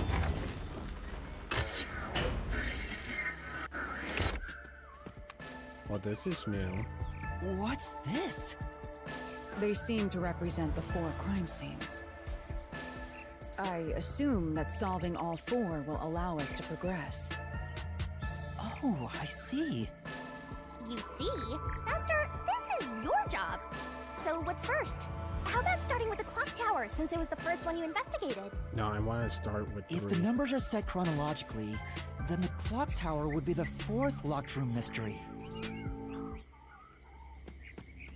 Well, this is new. What's this? They seem to represent the 4 crime scenes. I assume that solving all 4 will allow us to progress. Oh, I see. You see? Master, this is your job. So what's first? How about starting with the clock tower, since it was the first one you investigated? No, I want to start with 3. If the numbers are set chronologically, then the clock tower would be the 4th locked room mystery.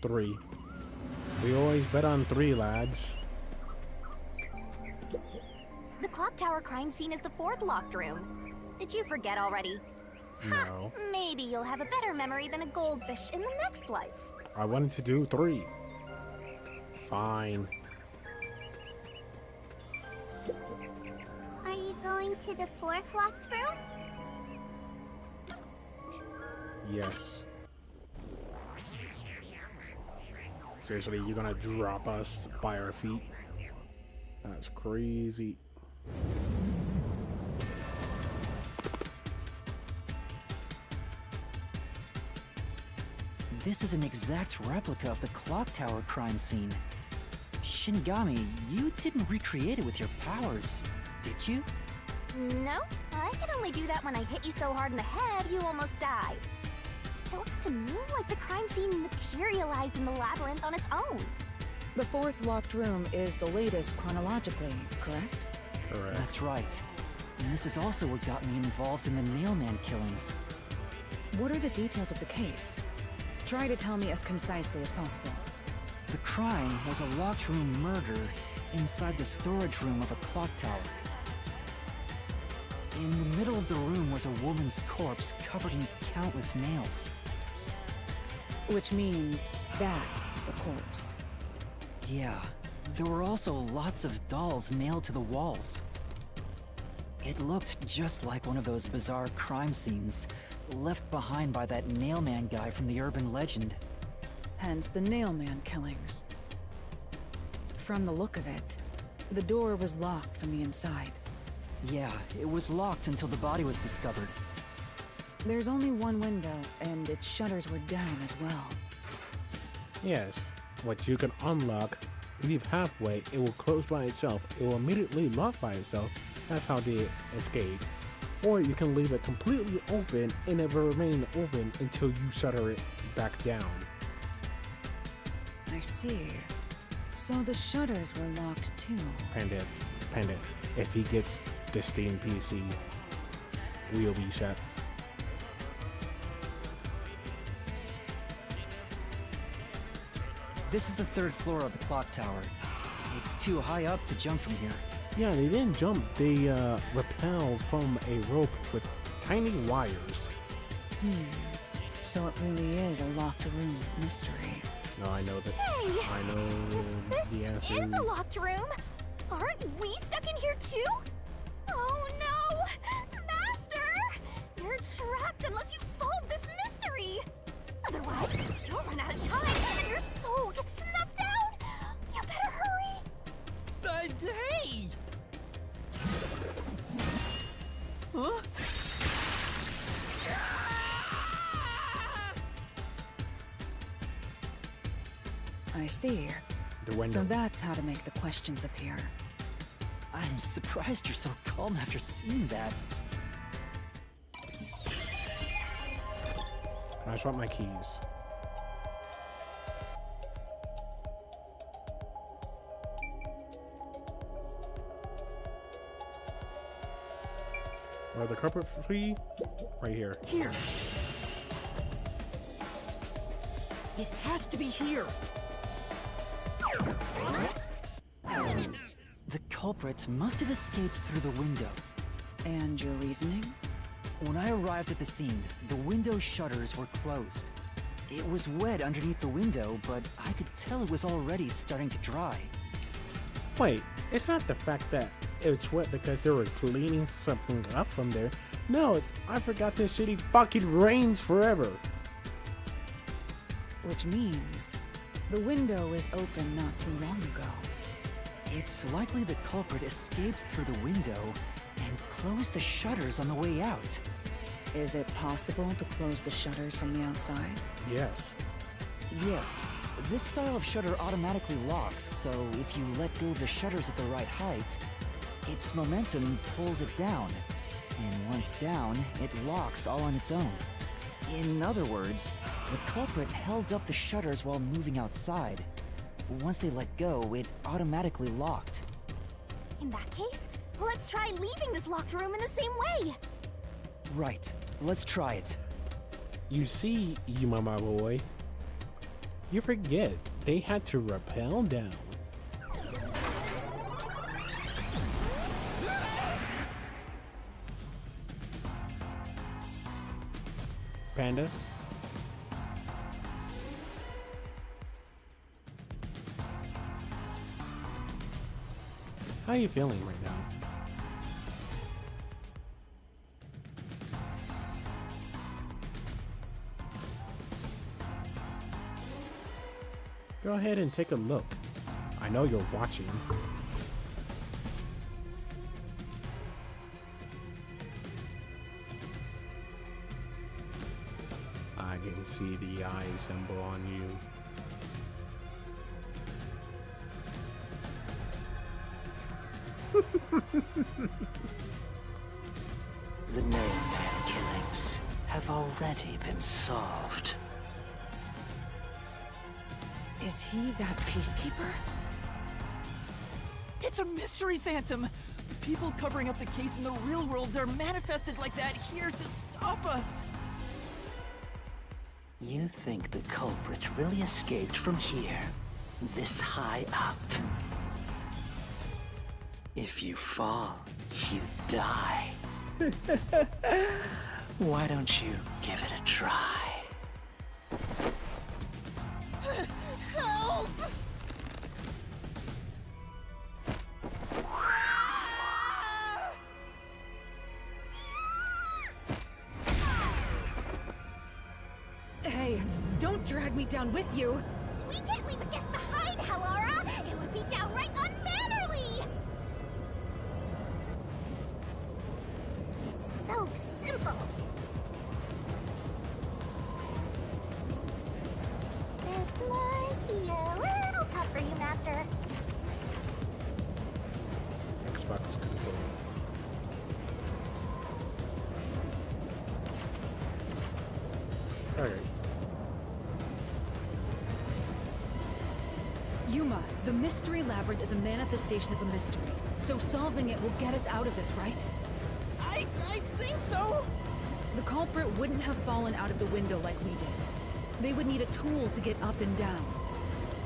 3. We always bet on 3, lads. The clock tower crime scene is the 4th locked room. Did you forget already? No. Maybe you'll have a better memory than a goldfish in the next life. I wanted to do 3. Fine. Are you going to the 4th locked room? Yes. Seriously, you're gonna drop us by our feet? That's crazy. This is an exact replica of the clock tower crime scene. Shinigami, you didn't recreate it with your powers, did you? No, I could only do that when I hit you so hard in the head you almost died. It looks to me like the crime scene materialized in the labyrinth on its own. The 4th locked room is the latest chronologically, correct? Correct. That's right. And this is also what got me involved in the Nailman killings. What are the details of the case? Try to tell me as concisely as possible. The crime was a locked room murder inside the storage room of a clock tower. In the middle of the room was a woman's corpse covered in countless nails. Which means that's the corpse. Yeah, there were also lots of dolls nailed to the walls. It looked just like one of those bizarre crime scenes left behind by that Nailman guy from the urban legend. Hence the Nailman killings. From the look of it, The door was locked from the inside. Yeah, it was locked until the body was discovered. There's only one window, and its shutters were down as well. Yes, what you can unlock, leave halfway, it will close by itself. It will immediately lock by itself. That's how they escape. Or you can leave it completely open and it will remain open until you shutter it back down. I see. So the shutters were locked too. Panda, if he gets the Steam PC, we'll be shut. This is the 3rd floor of the clock tower. It's too high up to jump from here. Yeah, they didn't jump. They rappelled from a rope with tiny wires. So it really is a locked room mystery. No, I know that. Hey! I know This the answer. is a locked room. Aren't we stuck in here too? Oh no! Master! You're trapped unless you solve this mystery. Otherwise, you'll run out of time and your soul gets snuffed out. You better hurry. Hey! Huh? I see. The window. So that's how to make the questions appear. I'm surprised you're so calm after seeing that. I dropped my keys. Where the carpet free? Right here. Here. It has to be here. The culprit must have escaped through the window. And your reasoning? When I arrived at the scene, the window shutters were closed. It was wet underneath the window, but I could tell it was already starting to dry. Wait, it's not the fact that it's wet because they were cleaning something up from there. No, it's I forgot this shitty fucking rains forever. Which means the window was open not too long ago. It's likely the culprit escaped through the window and closed the shutters on the way out. Is it possible to close the shutters from the outside? Yes. Yes, this style of shutter automatically locks, so if you let go of the shutters at the right height, its momentum pulls it down. And once down, it locks all on its own. In other words, the culprit held up the shutters while moving outside. Once they let go, it automatically locked. In that case, let's try leaving this locked room in the same way. Right, let's try it. You see, you my boy. You forget, they had to rappel down. Panda? How are you feeling right now? Go ahead and take a look. I know you're watching. I can see the eye symbol on you. The Nailman killings have already been solved. Is he that peacekeeper? It's a mystery phantom! The people covering up the case in the real world are manifested like that here to stop us! You think the culprit really escaped from here, this high up? If you fall, you die. Why don't you give it a try? Help! Hey, don't drag me down with you! We can't leave a guest behind, Hallara! It would be downright unmannerly! Xbox controller. Alright. Yuma, the mystery labyrinth is a manifestation of a mystery. So solving it will get us out of this, right? I think so. The culprit wouldn't have fallen out of the window like we did. They would need a tool to get up and down.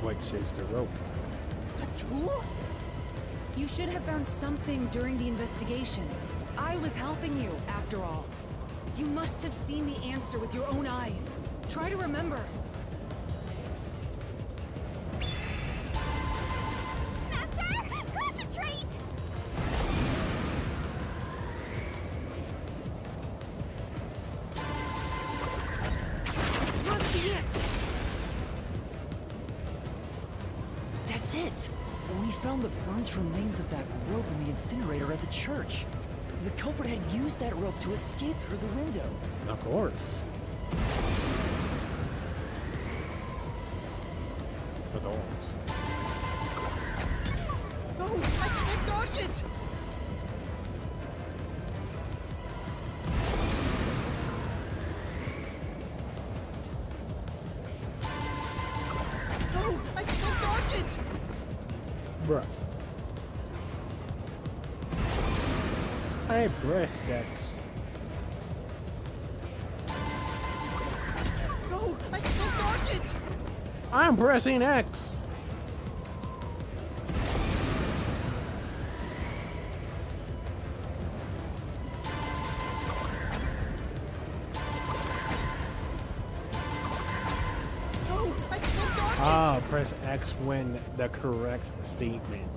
Which is the rope. A tool? You should have found something during the investigation. I was helping you, after all. You must have seen the answer with your own eyes. Try to remember. Master, concentrate! This must be it. That's it. We found the burnt remains of that rope in the incinerator at the church. The culprit had used that rope to escape through the window. Of course. The doors. No, I can't dodge it! No, I can't dodge it! Bruh. I pressed X. No, I can't dodge it! I'm pressing X. No, I can't dodge it! Ah, press X when the correct statement.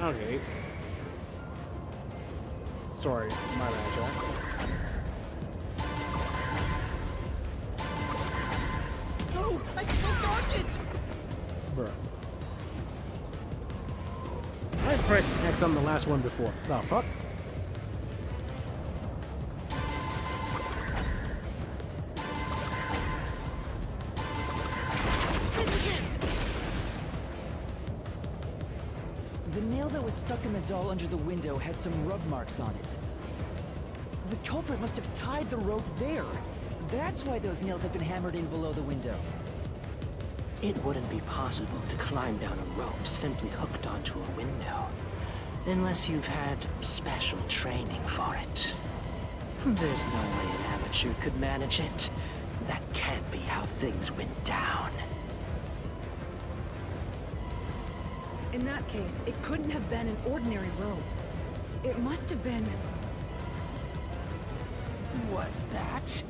Okay. Sorry, my bad, Jack. No, I can't dodge it! Bruh. I pressed X on the last one before. The fuck? This is it! The nail that was stuck in the doll under the window had some rub marks on it. The culprit must have tied the rope there. That's why those nails have been hammered in below the window. It wouldn't be possible to climb down a rope simply hooked onto a window. Unless you've had special training for it. There's no way an amateur could manage it. That can't be how things went down. In that case, it couldn't have been an ordinary rope. It must have been... What's that?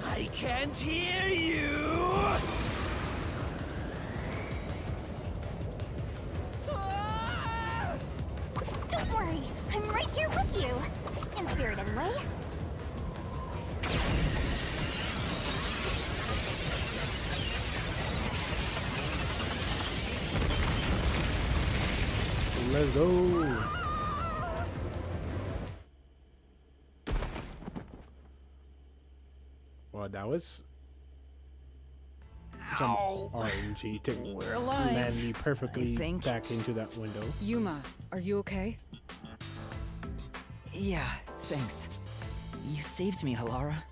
I can't hear you! Don't worry, I'm right here with you. In spirit, anyway. Let's go. Well, that was some RNG to We're alive, land me perfectly I think. back into that window. Yuma, are you okay? Yeah, thanks. You saved me, Halara.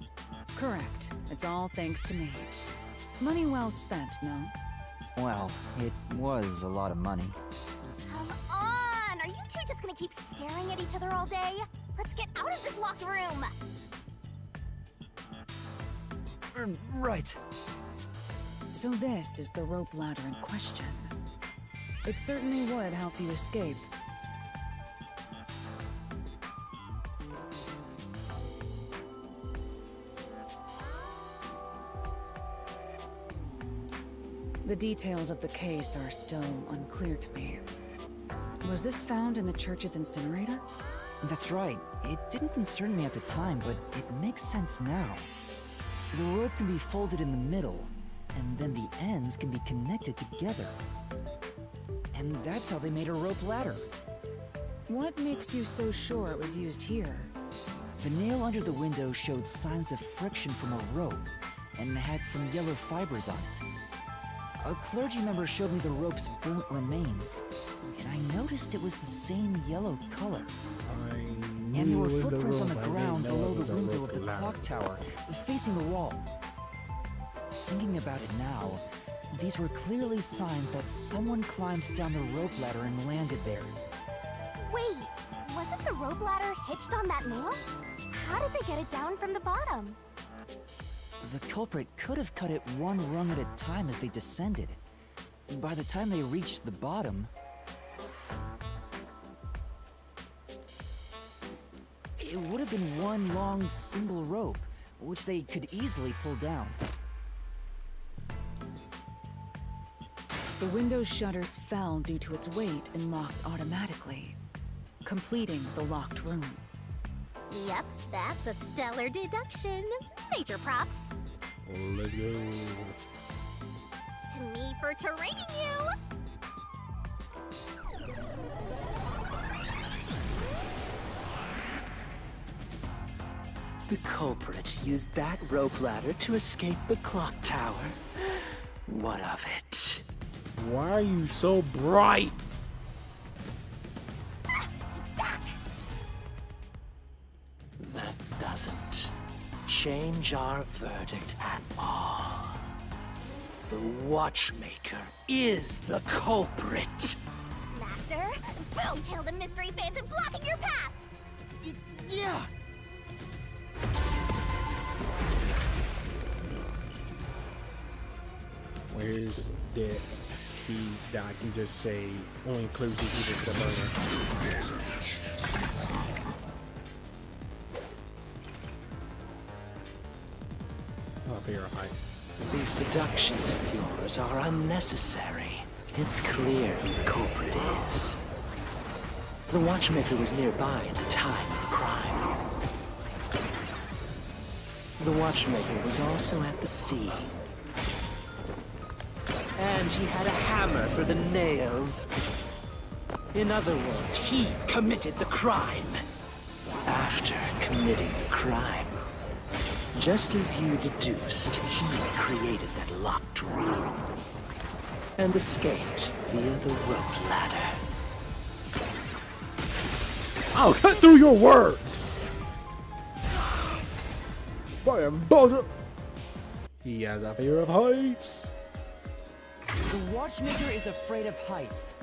Correct. It's all thanks to me. Money well spent, no? Well, it was a lot of money. Come on! Are you two just gonna keep staring at each other all day? Let's get out of this locked room! Right. So this is the rope ladder in question. It certainly would help you escape. The details of the case are still unclear to me. Was this found in the church's incinerator? That's right. It didn't concern me at the time, but it makes sense now. The rope can be folded in the middle, and then the ends can be connected together. And that's how they made a rope ladder. What makes you so sure it was used here? The nail under the window showed signs of friction from a rope, and had some yellow fibers on it. A clergy member showed me the rope's burnt remains, and I noticed it was the same yellow color. And there were footprints on the ground below the window of the clock tower, facing the wall. Thinking about it now, these were clearly signs that someone climbed down the rope ladder and landed there. Wait, wasn't the rope ladder hitched on that nail? How did they get it down from the bottom? The culprit could have cut it one rung at a time as they descended. By the time they reached the bottom, it would have been one long single rope, which they could easily pull down. The window's shutters fell due to its weight and locked automatically, completing the locked room. Yep, that's a stellar deduction. Major props. Let's go. To me for training you. The culprit used that rope ladder to escape the clock tower. What of it? Why are you so bright? He's back. That doesn't change our verdict at all. The watchmaker is the culprit. Master, boom, kill the mystery phantom blocking your path. Yeah! Where's the key that I can just say only includes the burner? Up here, high. These deductions of yours are unnecessary. It's clear who the culprit is. The watchmaker was nearby at the time of the crime. The watchmaker was also at the scene. And he had a hammer for the nails. In other words, he committed the crime. After committing the crime, just as you deduced, he created that locked room and escaped via the rope ladder. I'll cut through your words! Fire buzzer! He has a fear of heights. The watchmaker is afraid of heights.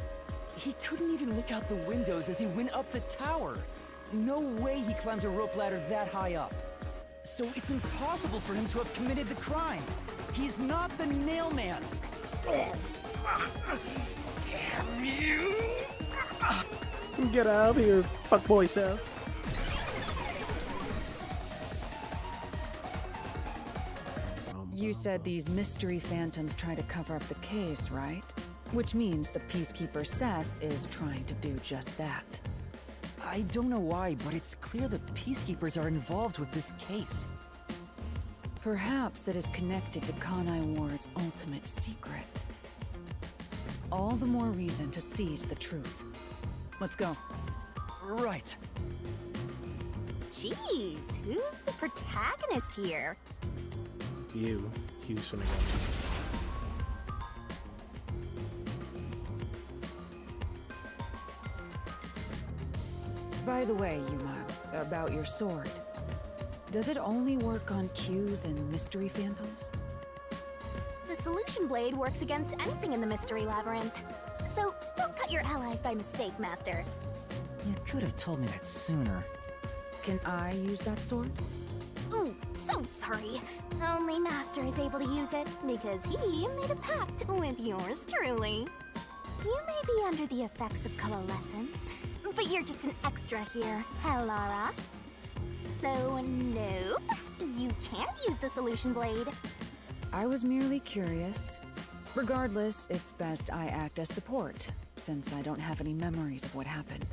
He couldn't even look out the windows as he went up the tower. No way he climbed a rope ladder that high up. So it's impossible for him to have committed the crime. He's not the nail man. Damn you! Get out of here, fuckboy Seth. You said these mystery phantoms try to cover up the case, right? Which means the Peacekeeper Seth is trying to do just that. I don't know why, but it's clear the Peacekeepers are involved with this case. Perhaps it is connected to Kanai Ward's ultimate secret. All the more reason to seize the truth. Let's go. Right. Jeez, who's the protagonist here? You, Houston again. By the way, Yuma, about your sword. Does it only work on cues and mystery phantoms? The solution blade works against anything in the mystery labyrinth. So don't cut your allies by mistake, Master. You could have told me that sooner. Can I use that sword? Ooh, so sorry. Only Master is able to use it because he made a pact with yours truly. You may be under the effects of coalescence, but you're just an extra here, Hellara. So, nope, you can't use the solution blade. I was merely curious. Regardless, it's best I act as support, since I don't have any memories of what happened.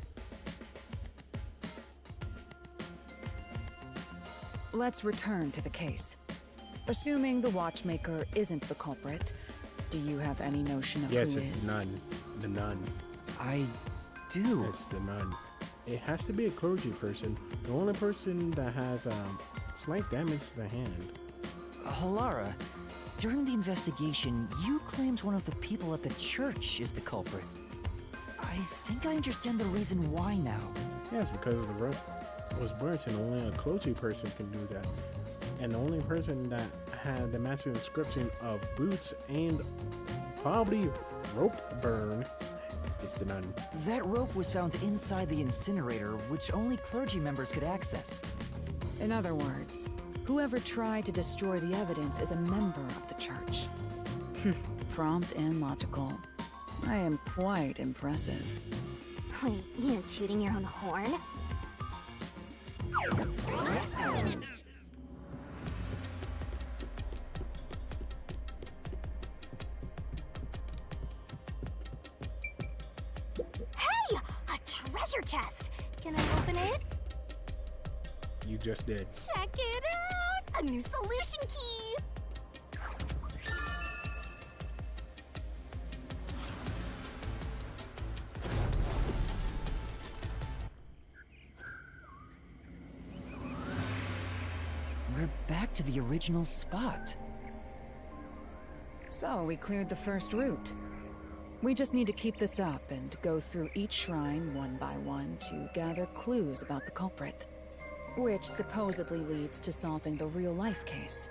Let's return to the case. Assuming the watchmaker isn't the culprit, do you have any notion of Yes, who it's is? the nun. The nun. I do. It's the nun. It has to be a clergy person. The only person that has slight damage to the hand. Halara, During the investigation, you claimed one of the people at the church is the culprit. I think I understand the reason why now. Yes, because the rope was burnt and only a clergy person can do that. And the only person that had the massive inscription of boots and probably rope burn is the nun. That rope was found inside the incinerator, which only clergy members could access. In other words, whoever tried to destroy the evidence is a member of the church. Prompt and logical. I am quite impressive. Wait, you're tooting your own horn? Hey! A treasure chest! Can I open it? You just did. Check it out! A new solution key! We're back to the original spot. So, we cleared the first route. We just need to keep this up and go through each shrine one by one to gather clues about the culprit, which supposedly leads to solving the real-life case.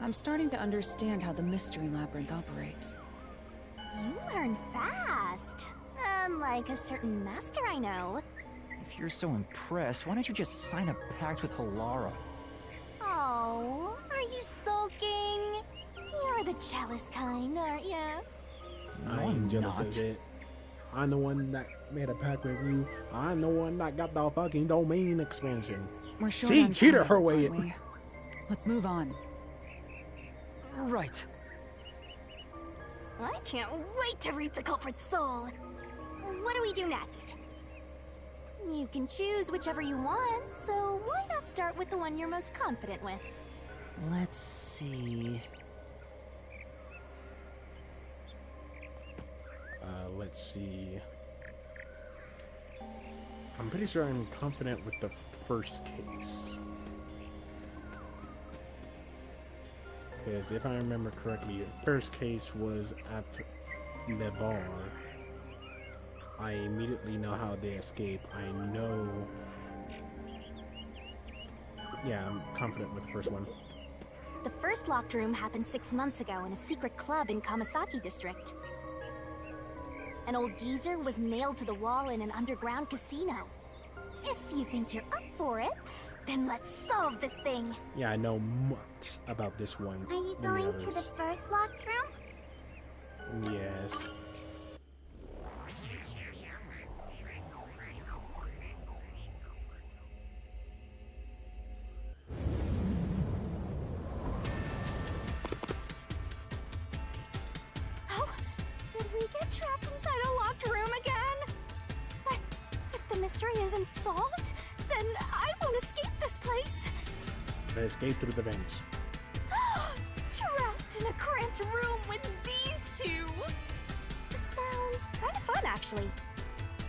I'm starting to understand how the mystery labyrinth operates. You learn fast. Unlike a certain master I know. If you're so impressed, why don't you just sign a pact with Halara? Oh, are you sulking? You're the jealous kind, aren't you? I ain't jealous of it. I'm the one that made a pact with you. I'm the one that got the fucking domain expansion. We're short She on cheated time, her way aren't in. we? Let's move on. Right. I can't wait to reap the culprit's soul. What do we do next? You can choose whichever you want, so why not start with the one you're most confident with? Let's see. Let's see. I'm pretty sure I'm confident with the first case. Because if I remember correctly, the first case was at the bar. I immediately know how they escape. I know. Yeah, I'm confident with the first one. The first locked room happened 6 months ago in a secret club in Kamasaki district. An old geezer was nailed to the wall in an underground casino. If you think you're up for it, then let's solve this thing. Yeah, I know much about this one. Are you than going to the others. first locked room? Yes. Oh, did we get trapped inside a locked room again? But if the mystery isn't solved, then I won't escape this place. They escape through the vents. Trapped in a cramped room with these two. Sounds kind of fun, actually.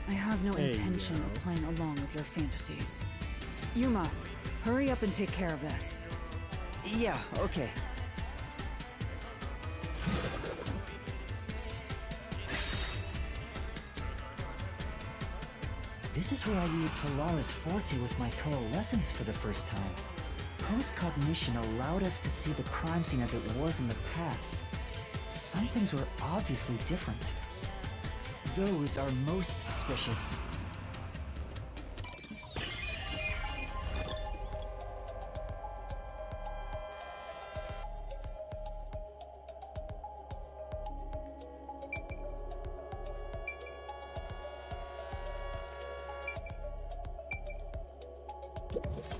I have no There you intention go. of playing along with your fantasies. Yuma, hurry up and take care of this. Yeah, okay. This is where I used Halara's forte with my coalescence for the first time. Post-cognition allowed us to see the crime scene as it was in the past. Some things were obviously different. Those are most suspicious.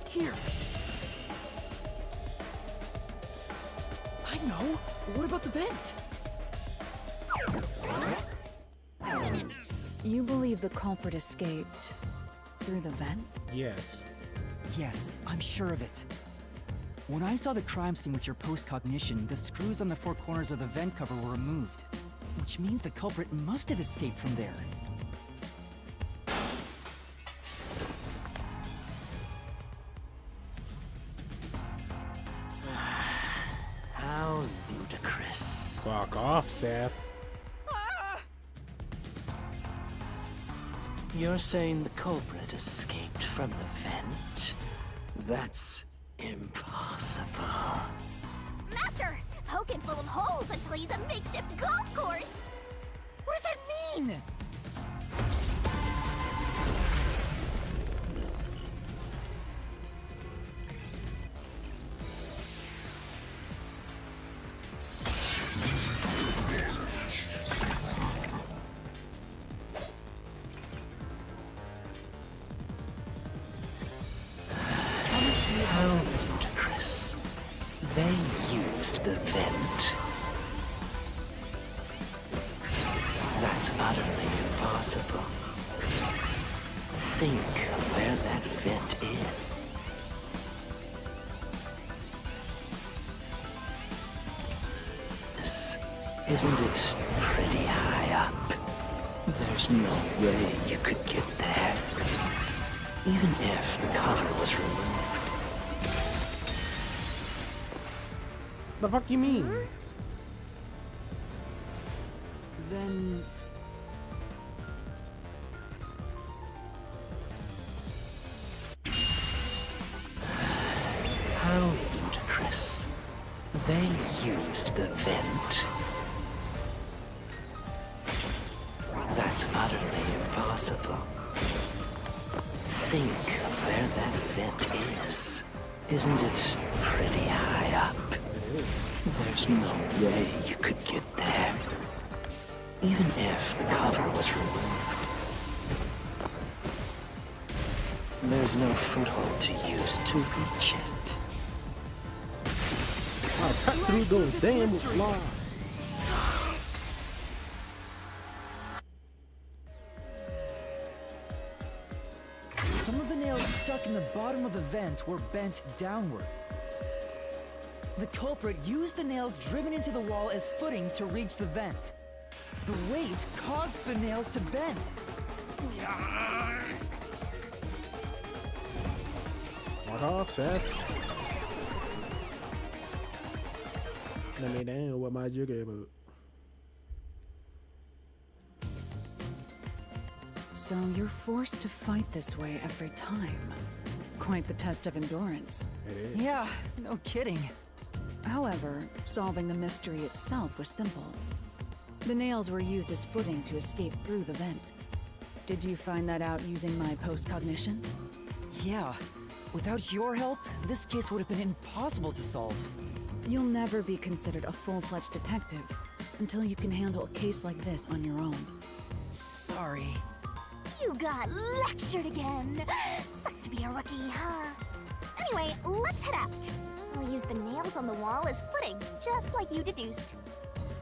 Here. I know. What about the vent? You believe the culprit escaped through the vent? Yes. Yes, I'm sure of it. When I saw the crime scene with your post-cognition, the screws on the four corners of the vent cover were removed. Which means the culprit must have escaped from there. How ludicrous. Fuck off, Seth. You're saying the culprit escaped from the vent? That's impossible. Master! Hogan full of holes until he's a makeshift golf course! What does that mean? How ludicrous. They used the vent. That's utterly impossible. Think of where that vent is. Isn't it pretty high up? There's no way you could get there. Even if the cover was removed. The fuck you mean? Then... How ludicrous. They used the vent. That's utterly impossible. Think of where that vent is. Isn't it pretty high up? There's no way you could get there. Even if the cover was removed. There's no foothold to use to reach it. I'll cut through those damn flies. Some of the nails stuck in the bottom of the vent were bent downward. The culprit used the nails driven into the wall as footing to reach the vent. The weight caused the nails to bend. Fuck off, Seth. Let me down with my jigger boot. So you're forced to fight this way every time. Quite the test of endurance. It is. Yeah, no kidding. However, solving the mystery itself was simple. The nails were used as footing to escape through the vent. Did you find that out using my post-cognition? Yeah, without your help, this case would have been impossible to solve. You'll never be considered a full-fledged detective until you can handle a case like this on your own. Sorry. You got lectured again. Sucks to be a rookie, huh? Anyway, let's head out. We'll use the nails on the wall as footing, just like you deduced.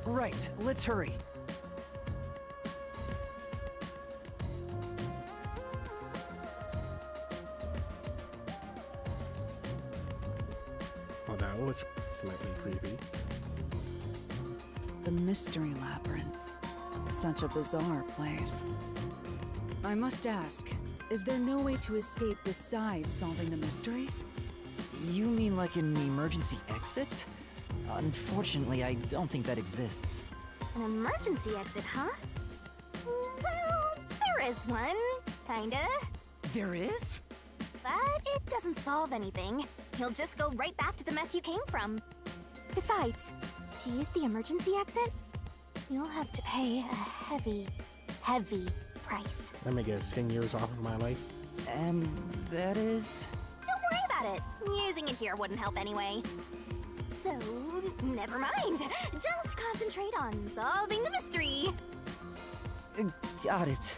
Right, let's hurry. Oh, that was slightly creepy. The Mystery Labyrinth. Such a bizarre place. I must ask, is there no way to escape besides solving the mysteries? You mean like an emergency exit? Unfortunately, I don't think that exists. An emergency exit, huh? Well, there is one, kinda. There is? But it doesn't solve anything. You'll just go right back to the mess you came from. Besides, to use the emergency exit, you'll have to pay a heavy, heavy price. Let me guess, 10 years off of my life? And that is? Don't worry about it. Using it here wouldn't help anyway. So, never mind. Just concentrate on solving the mystery. Got it.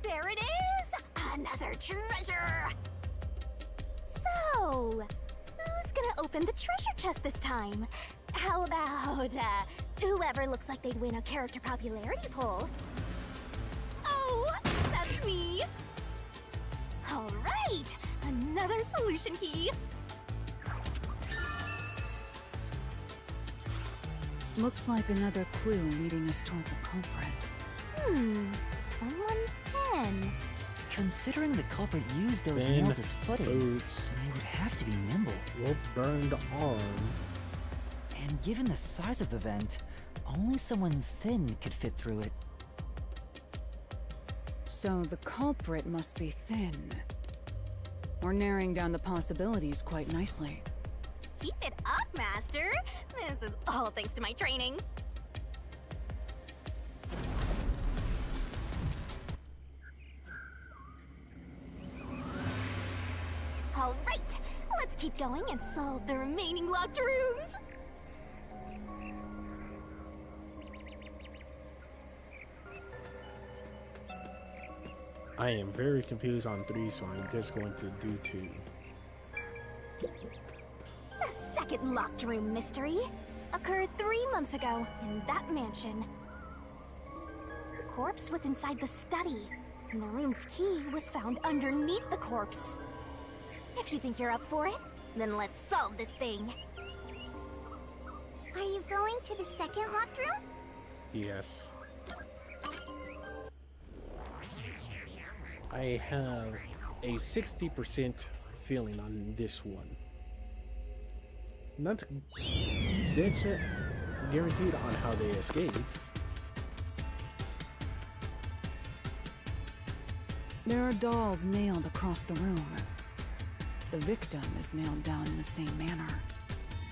There it is! Another treasure! So, who's gonna open the treasure chest this time? How about, whoever looks like they'd win a character popularity poll? Oh, that's me! Alright, another solution key! Looks like another clue leading us toward the culprit. someone can. Considering the culprit used those Thin nails as footing, boots, they would have to be nimble. rope burned arm. And given the size of the vent, only someone thin could fit through it. So the culprit must be thin. We're narrowing down the possibilities quite nicely. Keep it up, Master. This is all thanks to my training. All right, let's keep going and solve the remaining locked rooms. I am very confused on 3, so I'm just going to do 2. The second locked room mystery occurred 3 months ago in that mansion. The corpse was inside the study, and the room's key was found underneath the corpse. If you think you're up for it, then let's solve this thing. Are you going to the second locked room? Yes. I have a 60% feeling on this one. Not dead set guaranteed on how they escaped. There are dolls nailed across the room. The victim is nailed down in the same manner.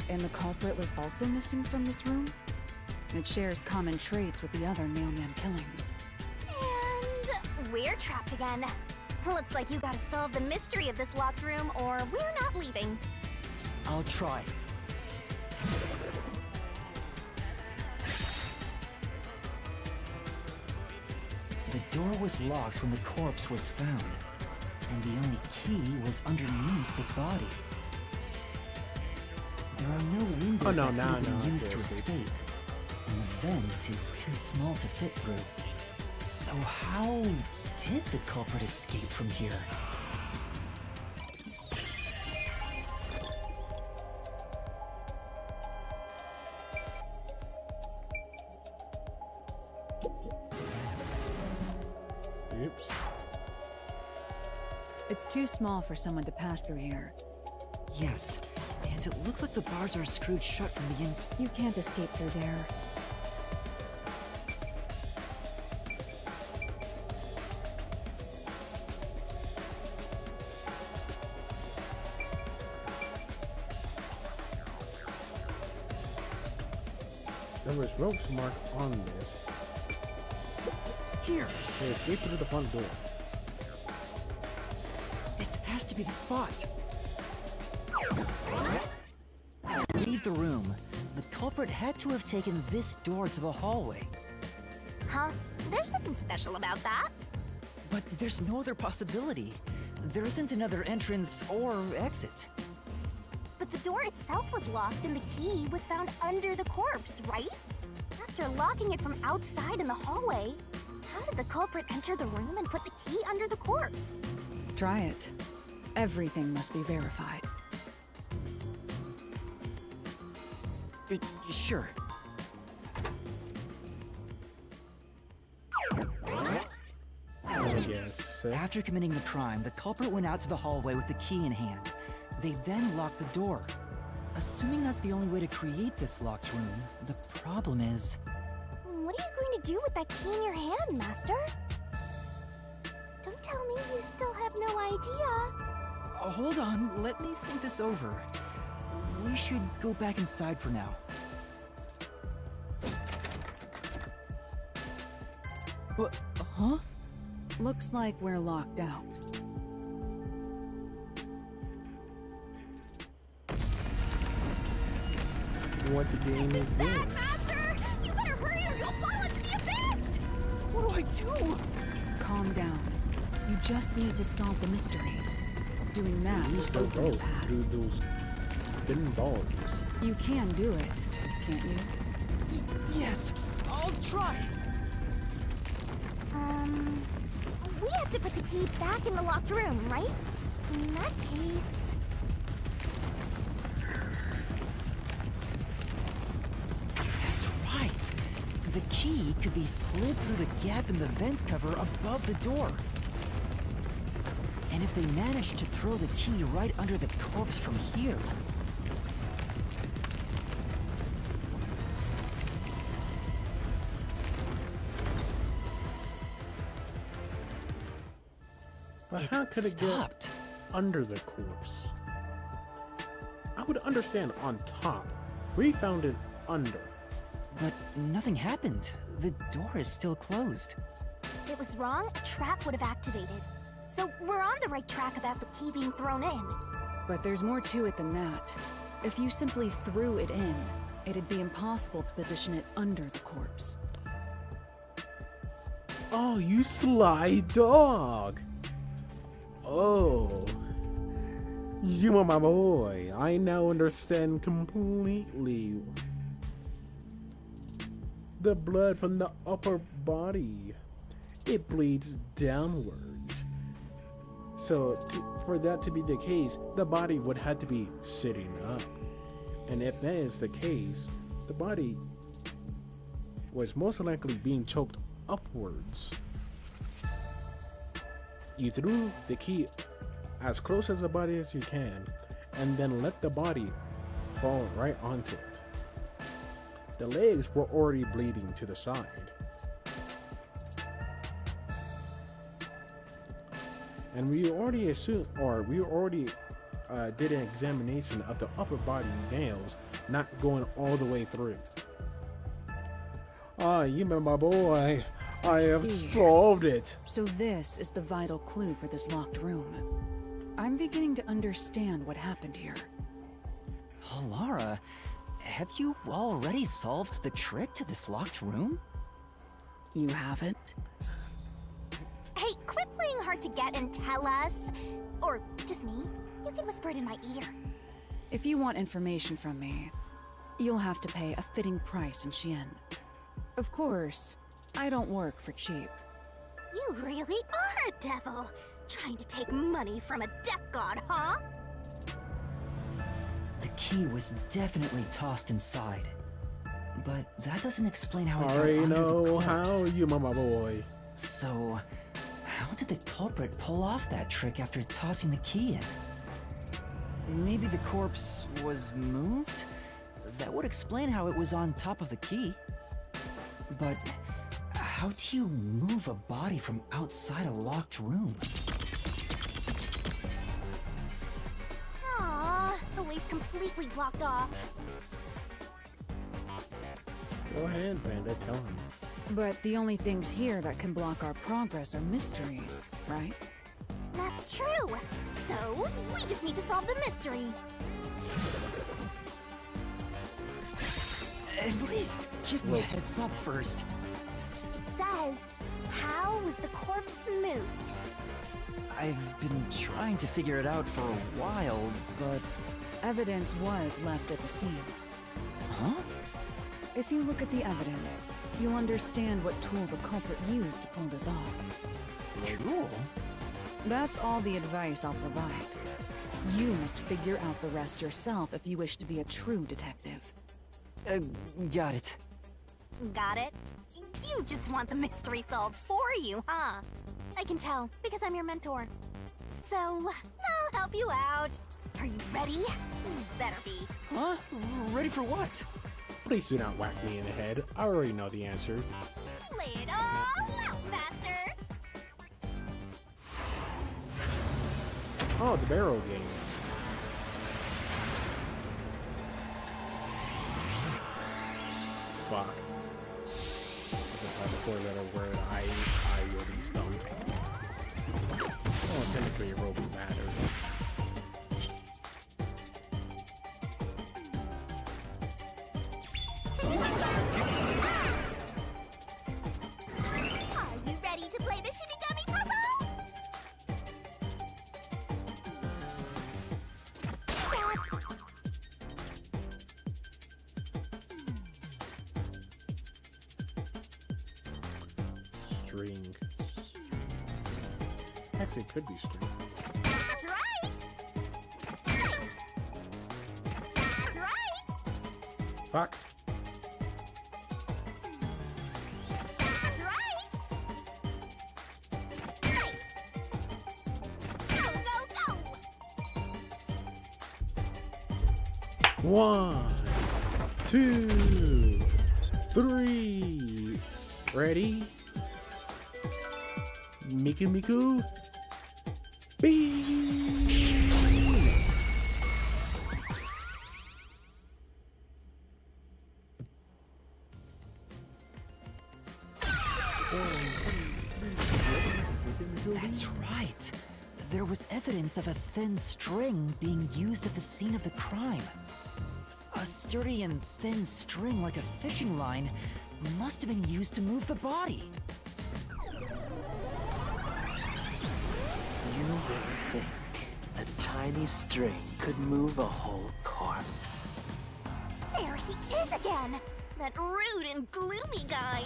And the culprit was also missing from this room? It shares common traits with the other mailman killings. And we're trapped again. Looks like you gotta solve the mystery of this locked room or we're not leaving. I'll try. The door was locked when the corpse was found, and the only key was underneath the body. There are no windows that could have been used to escape, and the vent is too small to fit through. So how did the culprit escape from here? Oops. It's too small for someone to pass through here. Yes, and it looks like the bars are screwed shut from the inside. You can't escape through there. There was ropes marked on this. Here! They escaped through the front door. This has to be the spot. To leave the room, the culprit had to have taken this door to the hallway. Huh? There's nothing special about that. But there's no other possibility. There isn't another entrance or exit. But the door itself was locked and the key was found under the corpse, right? After locking it from outside in the hallway, how did the culprit enter the room and put the key under the corpse? Try it. Everything must be verified. Sure. Yes. After committing the crime, the culprit went out to the hallway with the key in hand. They then locked the door. Assuming that's the only way to create this locked room, the problem is... What are you going to do with that key in your hand, Master? Don't tell me you still have no idea. Hold on, let me think this over. We should go back inside for now. What? Huh? Looks like we're locked out. What game is this? Master! You better hurry or you'll fall into the abyss! What do I do? Calm down. You just need to solve the mystery. Doing that Use will the open the rope path. through those thin balls. You can do it, can't you? Yes, I'll try. We have to put the key back in the locked room, right? In that case... That's right. The key could be slid through the gap in the vent cover above the door. And if they managed to throw the key right under the corpse from here... But how could it get under the corpse? I would understand on top. We found it under. But nothing happened. The door is still closed. If it was wrong, a trap would have activated. So we're on the right track about the key being thrown in. But there's more to it than that. If you simply threw it in, it'd be impossible to position it under the corpse. Oh, you sly dog! Oh, you are my boy. I now understand completely. The blood from the upper body, it bleeds downwards. So for that to be the case, the body would have to be sitting up. And if that is the case, the body was most likely being choked upwards. You threw the key as close as the body as you can, and then let the body fall right onto it. The legs were already bleeding to the side. And we already assumed, or we already did an examination of the upper body nails not going all the way through. Ah, you are my boy. I have solved it. So this is the vital clue for this locked room. I'm beginning to understand what happened here. Oh, Lara, have you already solved the trick to this locked room? You haven't? Hey, quit playing hard to get and tell us. Or just me. You can whisper it in my ear. If you want information from me, you'll have to pay a fitting price in Xian. Of course, I don't work for cheap. You really are a devil, trying to take money from a death god, huh? The key was definitely tossed inside. But that doesn't explain how it got already under the know corpse. how, you mama boy. So, how did the culprit pull off that trick after tossing the key in? Maybe the corpse was moved? That would explain how it was on top of the key. But how do you move a body from outside a locked room? Aww, the way's completely blocked off. Go ahead, Panda, tell him. But the only things here that can block our progress are mysteries, right? That's true. So, we just need to solve the mystery. At least give me a heads up first. It says, how was the corpse moved? I've been trying to figure it out for a while, but... Evidence was left at the scene. Huh? If you look at the evidence, you'll understand what tool the culprit used to pull this off. Tool? That's all the advice I'll provide. You must figure out the rest yourself if you wish to be a true detective. Got it. Got it? You just want the mystery solved for you, huh? I can tell, because I'm your mentor. So, I'll help you out. Are you ready? Better be. Huh? Ready for what? Please do not whack me in the head. I already know the answer. Lay it all out, Master! Oh, the barrel game. Fuck. That's like a four-letter word. I really stumped. Oh, technically it will be matter. Are you ready to play the Shinigami puzzle? String. Actually, it could be string. That's right! Nice! That's right! Fuck. 1, 2, 3. Ready? Miku. Beam! That's right. There was evidence of a thin string being used at the scene of the crime. A sturdy and thin string like a fishing line must have been used to move the body. You really think a tiny string could move a whole corpse? There he is again! That rude and gloomy guy!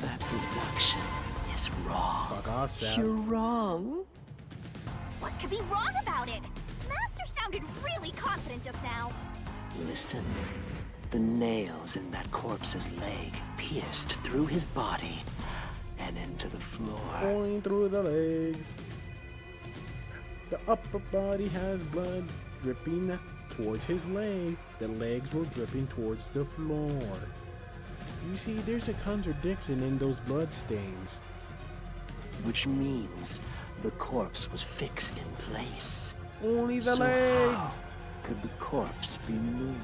That deduction is wrong. Fuck off, Seth. You're wrong. What could be wrong about it? Master sounded really confident just now. Listen. The nails in that corpse's leg pierced through his body and into the floor. Going through the legs. The upper body has blood dripping towards his leg. The legs were dripping towards the floor. You see, there's a contradiction in those blood stains. Which means the corpse was fixed in place. Only the So legs! how could the corpse be moved?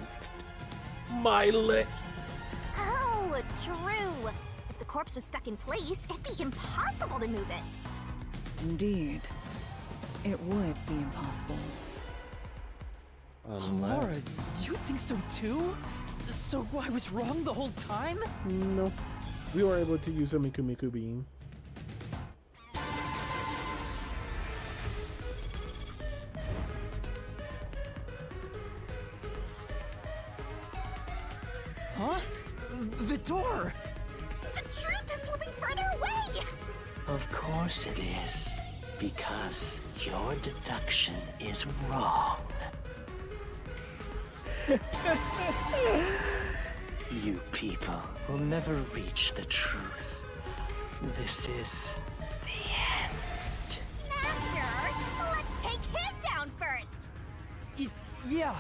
My leg! Oh, true. If the corpse was stuck in place, it'd be impossible to move it. Indeed. It would be impossible. Laura, you think so too? So I was wrong the whole time? No. We were able to use a Miku beam. Huh? The door! The truth is slipping further away! Of course it is. Because your deduction is wrong. You people will never reach the truth. This is the end. Master, let's take him down first! Yeah.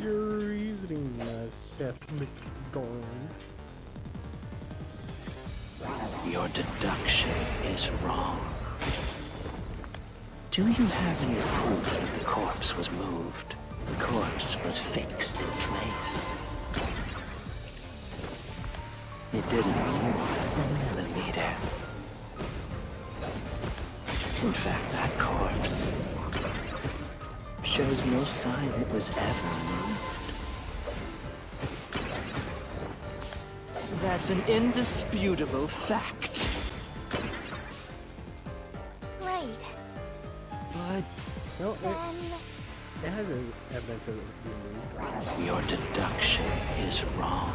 Your reasoning, Seth McGorn. Your deduction is wrong. Do you have any proof that the corpse was moved? The corpse was fixed in place. It didn't move a millimeter. In fact, that corpse shows no sign it was ever moved. That's an indisputable fact. Right. But... No, it has evidence of it being moved. Your deduction is wrong.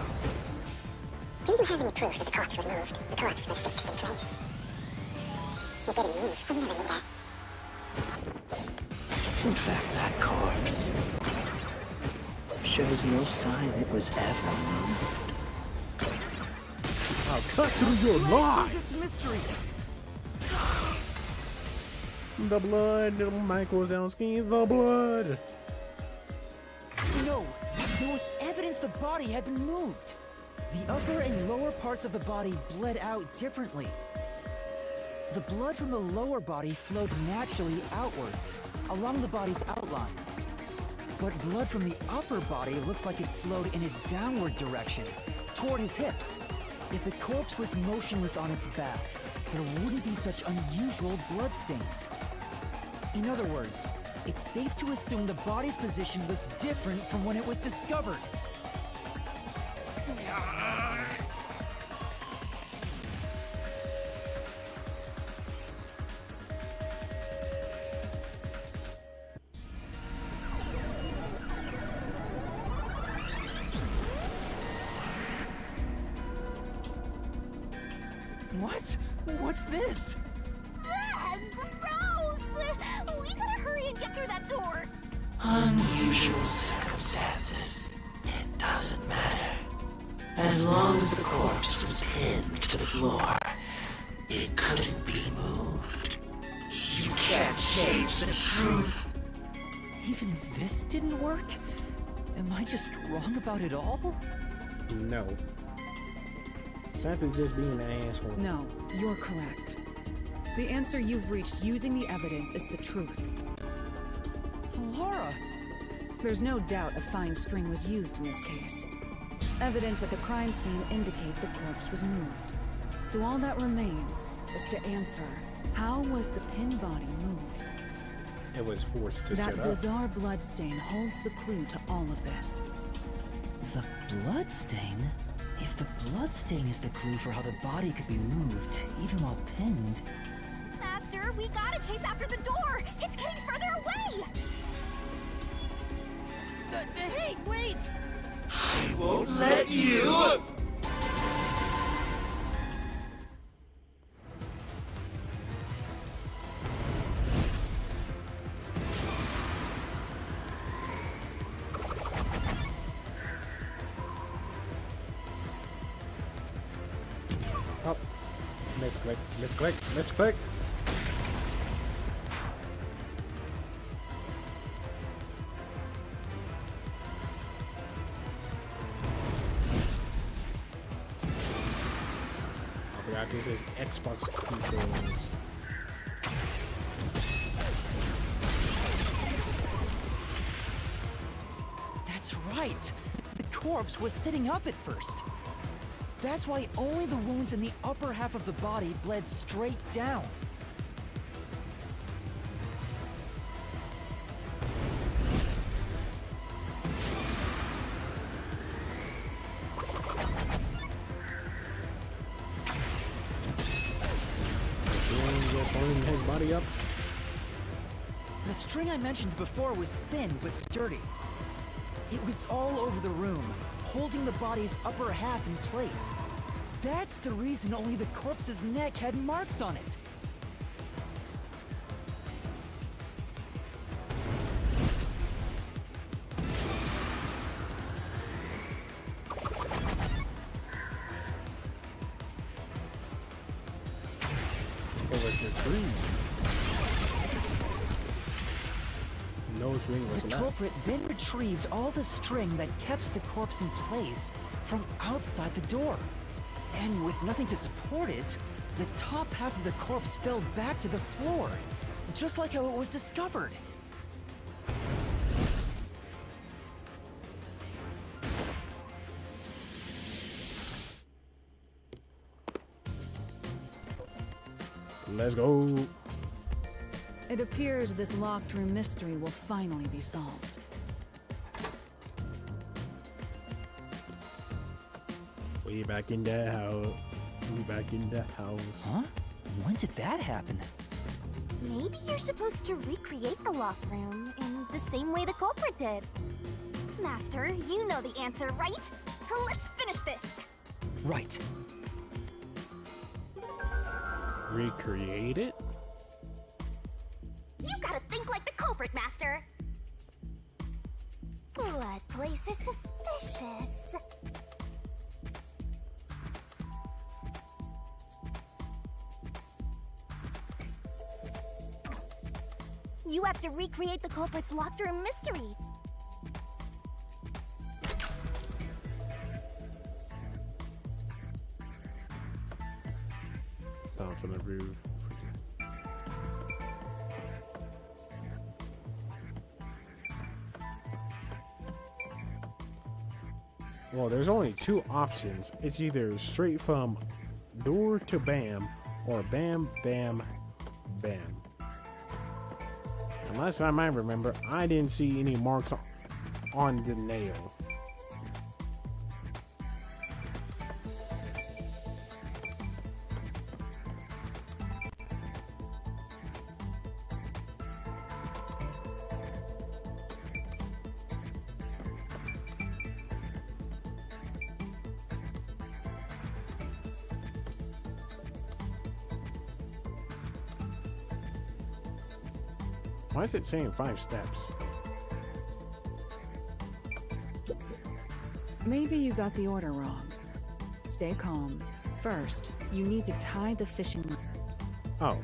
Do you have any proof that the corpse was moved? The corpse was fixed in place. It didn't move a millimeter. In fact, that corpse shows no sign it was ever moved. I'll cut through your lies! This mystery. The blood, Mike Wazowski, the blood! No, there was evidence the body had been moved. The upper and lower parts of the body bled out differently. The blood from the lower body flowed naturally outwards, along the body's outline. But blood from the upper body looks like it flowed in a downward direction, toward his hips. If the corpse was motionless on its back, there wouldn't be such unusual blood stains. In other words, it's safe to assume the body's position was different from when it was discovered. What? What's this? Ah, gross! We gotta hurry and get through that door. Unusual circumstances. circumstances, it doesn't matter. As long as the corpse was pinned to the floor, it couldn't be moved. You can't change the truth. Even this didn't work? Am I just wrong about it all? No. Seth is just being an asshole. No, you're correct. The answer you've reached using the evidence is the truth. Laura! There's no doubt a fine string was used in this case. Evidence at the crime scene indicate the corpse was moved. So all that remains is to answer, how was the pinned body moved? It was forced to sit up. That bizarre bloodstain holds the clue to all of this. The bloodstain? If the bloodstain is the clue for how the body could be moved, even while pinned... Master, we gotta chase after the door! It's getting further away! Hey, wait! I won't let you! Oh, misclick, misclick, misclick. I forgot this is Xbox controls. That's right! The corpse was sitting up at first. That's why only the wounds in the upper half of the body bled straight down. Just holding his body up. The string I mentioned before was thin but sturdy. It was all over the room, holding the body's upper half in place. That's the reason only the corpse's neck had marks on it. It was retrieved. No string was The left. culprit then retrieved all the string that kept the corpse in place from outside the door. And with nothing to support it, the top half of the corpse fell back to the floor, just like how it was discovered. Let's go. It appears this locked room mystery will finally be solved. We back in the house. We back in the house. Huh? When did that happen? Maybe you're supposed to recreate the locked room in the same way the culprit did. Master, you know the answer, right? Let's finish this! Right. Recreate it? You gotta think like the culprit, Master! Blood place is suspicious. You have to recreate the culprit's locked room mystery. Stop for the roof. Well, there's only two options. It's either straight from door to bam or bam, bam, bam. And last time I remember, I didn't see any marks on the nail. Why is it saying 5 steps? Maybe you got the order wrong. Stay calm. First, you need to tie the fishing line. Oh.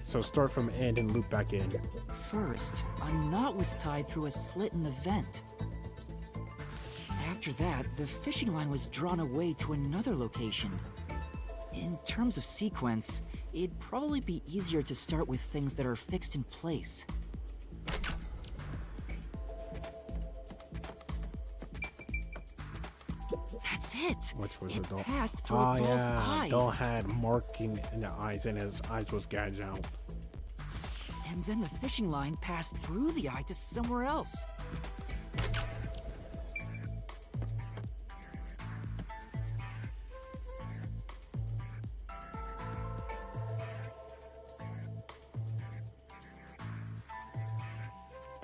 So start from end and loop back in. First, a knot was tied through a slit in the vent. After that, the fishing line was drawn away to another location. In terms of sequence, it'd probably be easier to start with things that are fixed in place. That's it! Which was it the doll? passed through Oh a doll's yeah, eye. doll had marking in the eyes and his eyes was gouged out. And then the fishing line passed through the eye to somewhere else.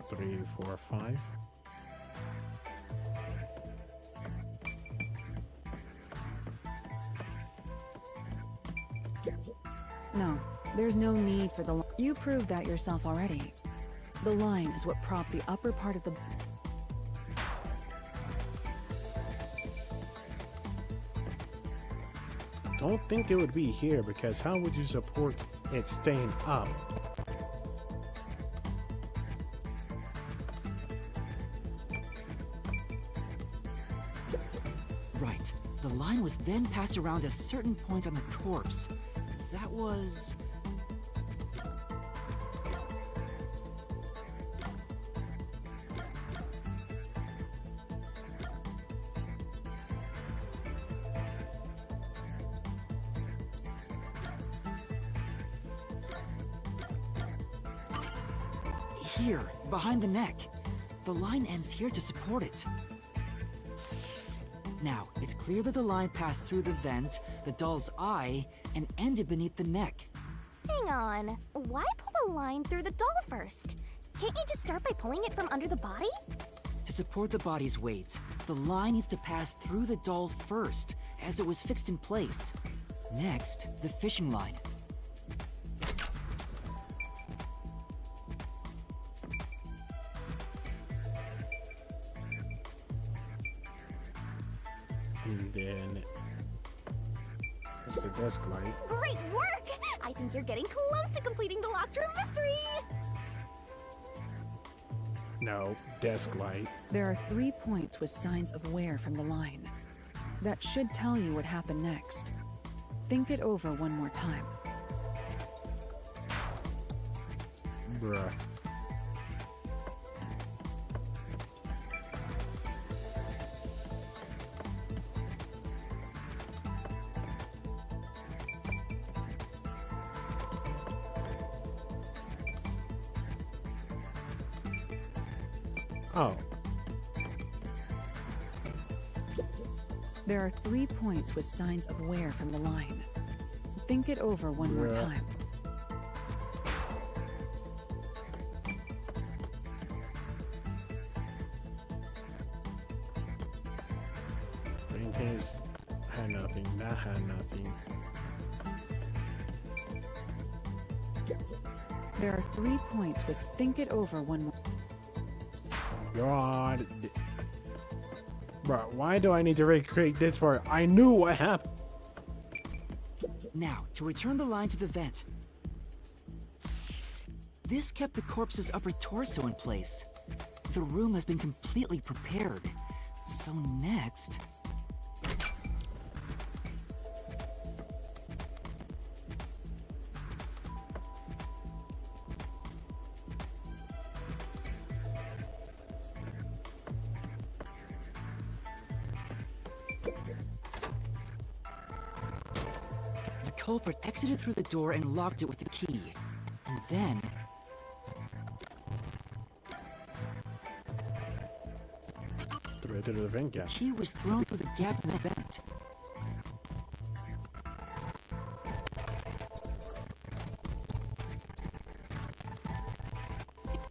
Three, 4, 5. No, there's no need for the. You proved that yourself already. The line is what propped the upper part of the. Don't think it would be here because how would you support it staying up? Right. The line was then passed around a certain point on the corpse. That was... here, behind the neck. The line ends here to support it. Now, it's clear that the line passed through the vent, the doll's eye, and ended beneath the neck. Hang on. Why pull the line through the doll first? Can't you just start by pulling it from under the body? To support the body's weight, the line needs to pass through the doll first, as it was fixed in place. Next, the fishing line. And then there's the desk light. Great work! I think you're getting close to completing the locked room mystery! No, desk light. There are 3 points with signs of wear from the line. That should tell you what happened next. Think it over one more time. Bruh. Oh. There are 3 points with signs of wear from the line. Think it over one more Yeah. time. Brain case had nothing. That had nothing. There are 3 points with think it over one more. God. Bro, why do I need to recreate this part? I knew what happened. Now, to return the line to the vent. This kept the corpse's upper torso in place. The room has been completely prepared. So next... The culprit exited through the door and locked it with the key. And then... Threw it through the vent gap. The key was thrown through the gap in the vent.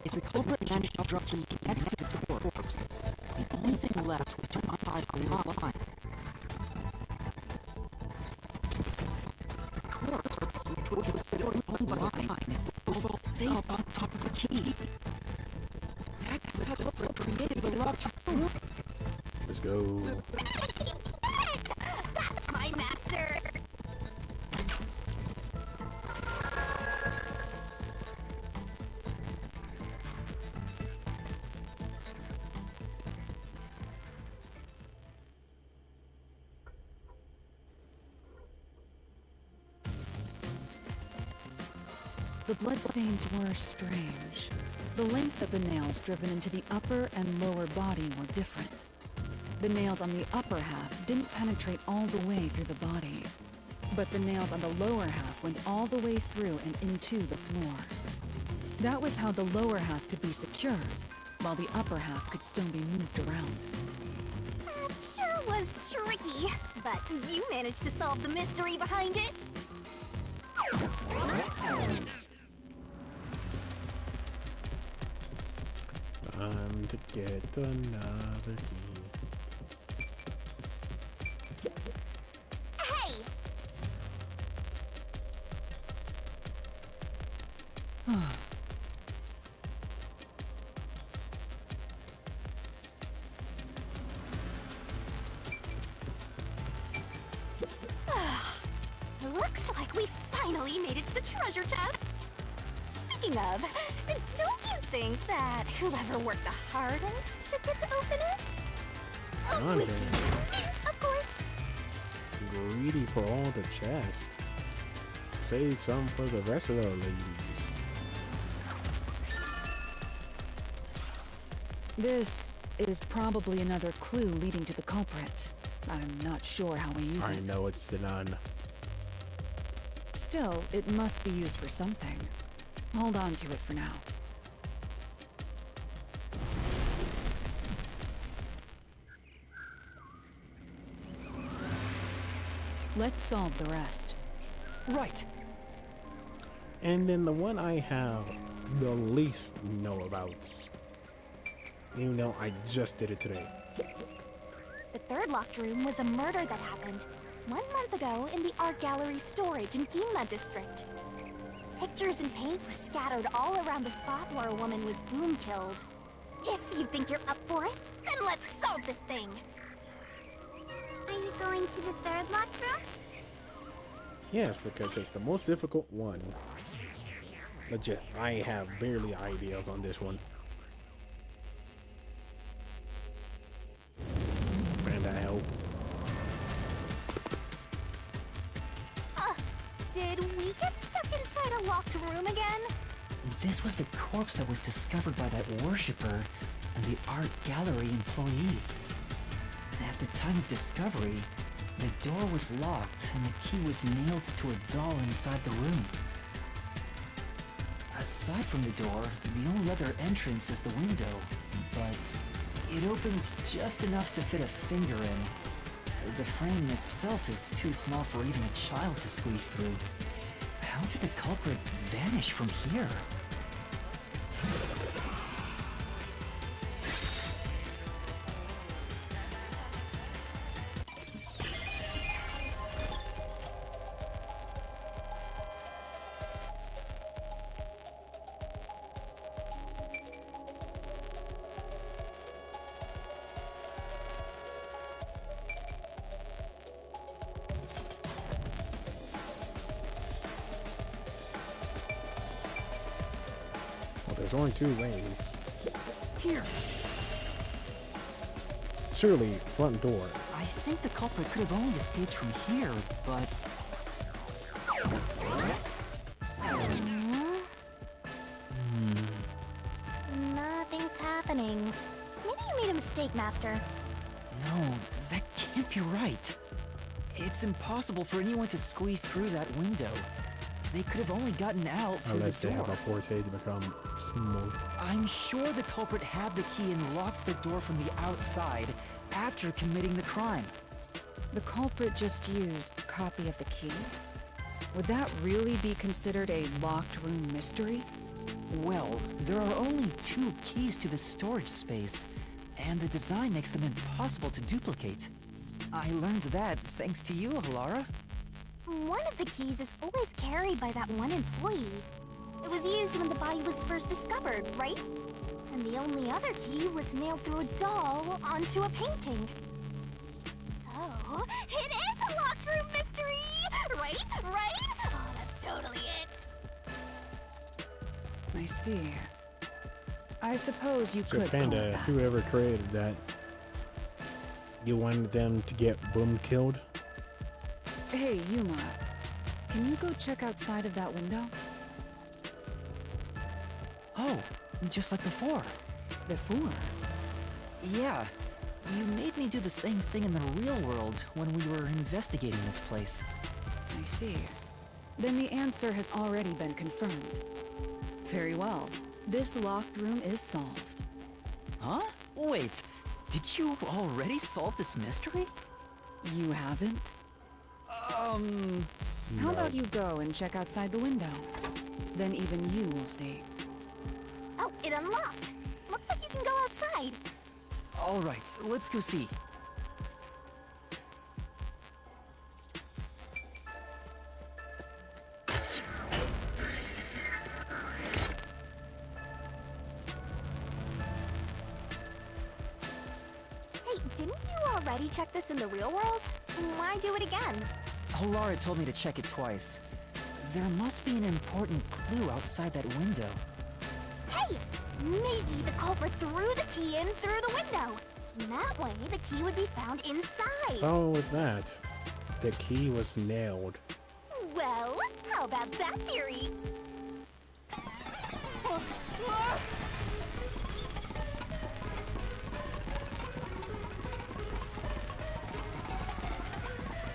If the culprit managed to drop the key next to the corpse, the only thing left was to untie the line. The corpse, which was supported only by the line, overall stays on top of the key. That was how the culprit created the locked room. Let's go. That's my master! The bloodstains were strange. The length of the nails driven into the upper and lower body were different. The nails on the upper half didn't penetrate all the way through the body, but the nails on the lower half went all the way through and into the floor. That was how the lower half could be secured, while the upper half could still be moved around. That sure was tricky, but you managed to solve the mystery behind it. Time to get another key. Hey! Looks like we finally made it to the treasure chest. Speaking of, don't you think that whoever worked the hardest should get to open it? Which is me, of course. Greedy for all the chest. Save some for the rest of the ladies. This is probably another clue leading to the culprit. I'm not sure how we use it. I know it's the nun. Still, it must be used for something. Hold on to it for now. Let's solve the rest. Right. And then the one I have the least know about. Even though I just did it today. The third locked room was a murder that happened 1 month ago in the art gallery storage in Ginla district. Pictures and paint were scattered all around the spot where a woman was boom killed. If you think you're up for it, then let's solve this thing! Are you going to the third locked room? Yes, because it's the most difficult one. Legit, I have barely ideas on this one. And I help. Did we get stuck inside a locked room again? This was the corpse that was discovered by that worshipper and the art gallery employee. At the time of discovery, the door was locked and the key was nailed to a doll inside the room. Aside from the door, the only other entrance is the window, but it opens just enough to fit a finger in. The frame itself is too small for even a child to squeeze through. How did the culprit vanish from here? There's only two ways. Here. Surely, front door. I think the culprit could have only escaped from here, but... Nothing's happening. Maybe you made a mistake, Master. No, that can't be right. It's impossible for anyone to squeeze through that window. They could have only gotten out through Unless the they door. have a forte to become smooth. I'm sure the culprit had the key and locked the door from the outside after committing the crime. The culprit just used a copy of the key? Would that really be considered a locked room mystery? Well, there are only 2 keys to the storage space, and the design makes them impossible to duplicate. I learned that thanks to you, Halara. One of the keys is always carried by that one employee. It was used when the body was first discovered, right? And the only other key was nailed through a doll onto a painting. So, it is a locked room mystery! Right? Right? Oh, that's totally it. I see. I suppose you So could call it Panda, that. whoever created that, you wanted them to get boom killed? Hey, Yuma. Can you go check outside of that window? Oh, just like before. Before? Yeah. You made me do the same thing in the real world when we were investigating this place. I see. Then the answer has already been confirmed. Very well. This locked room is solved. Huh? Wait, did you already solve this mystery? You haven't? How about you go and check outside the window? Then even you will see. Oh, it unlocked. Looks like you can go outside. All right, let's go see. Hey, didn't you already check this in the real world? Why do it again? Lara told me to check it twice. There must be an important clue outside that window. Hey! Maybe the culprit threw the key in through the window. That way, the key would be found inside. Oh, with that, the key was nailed. Well, how about that theory?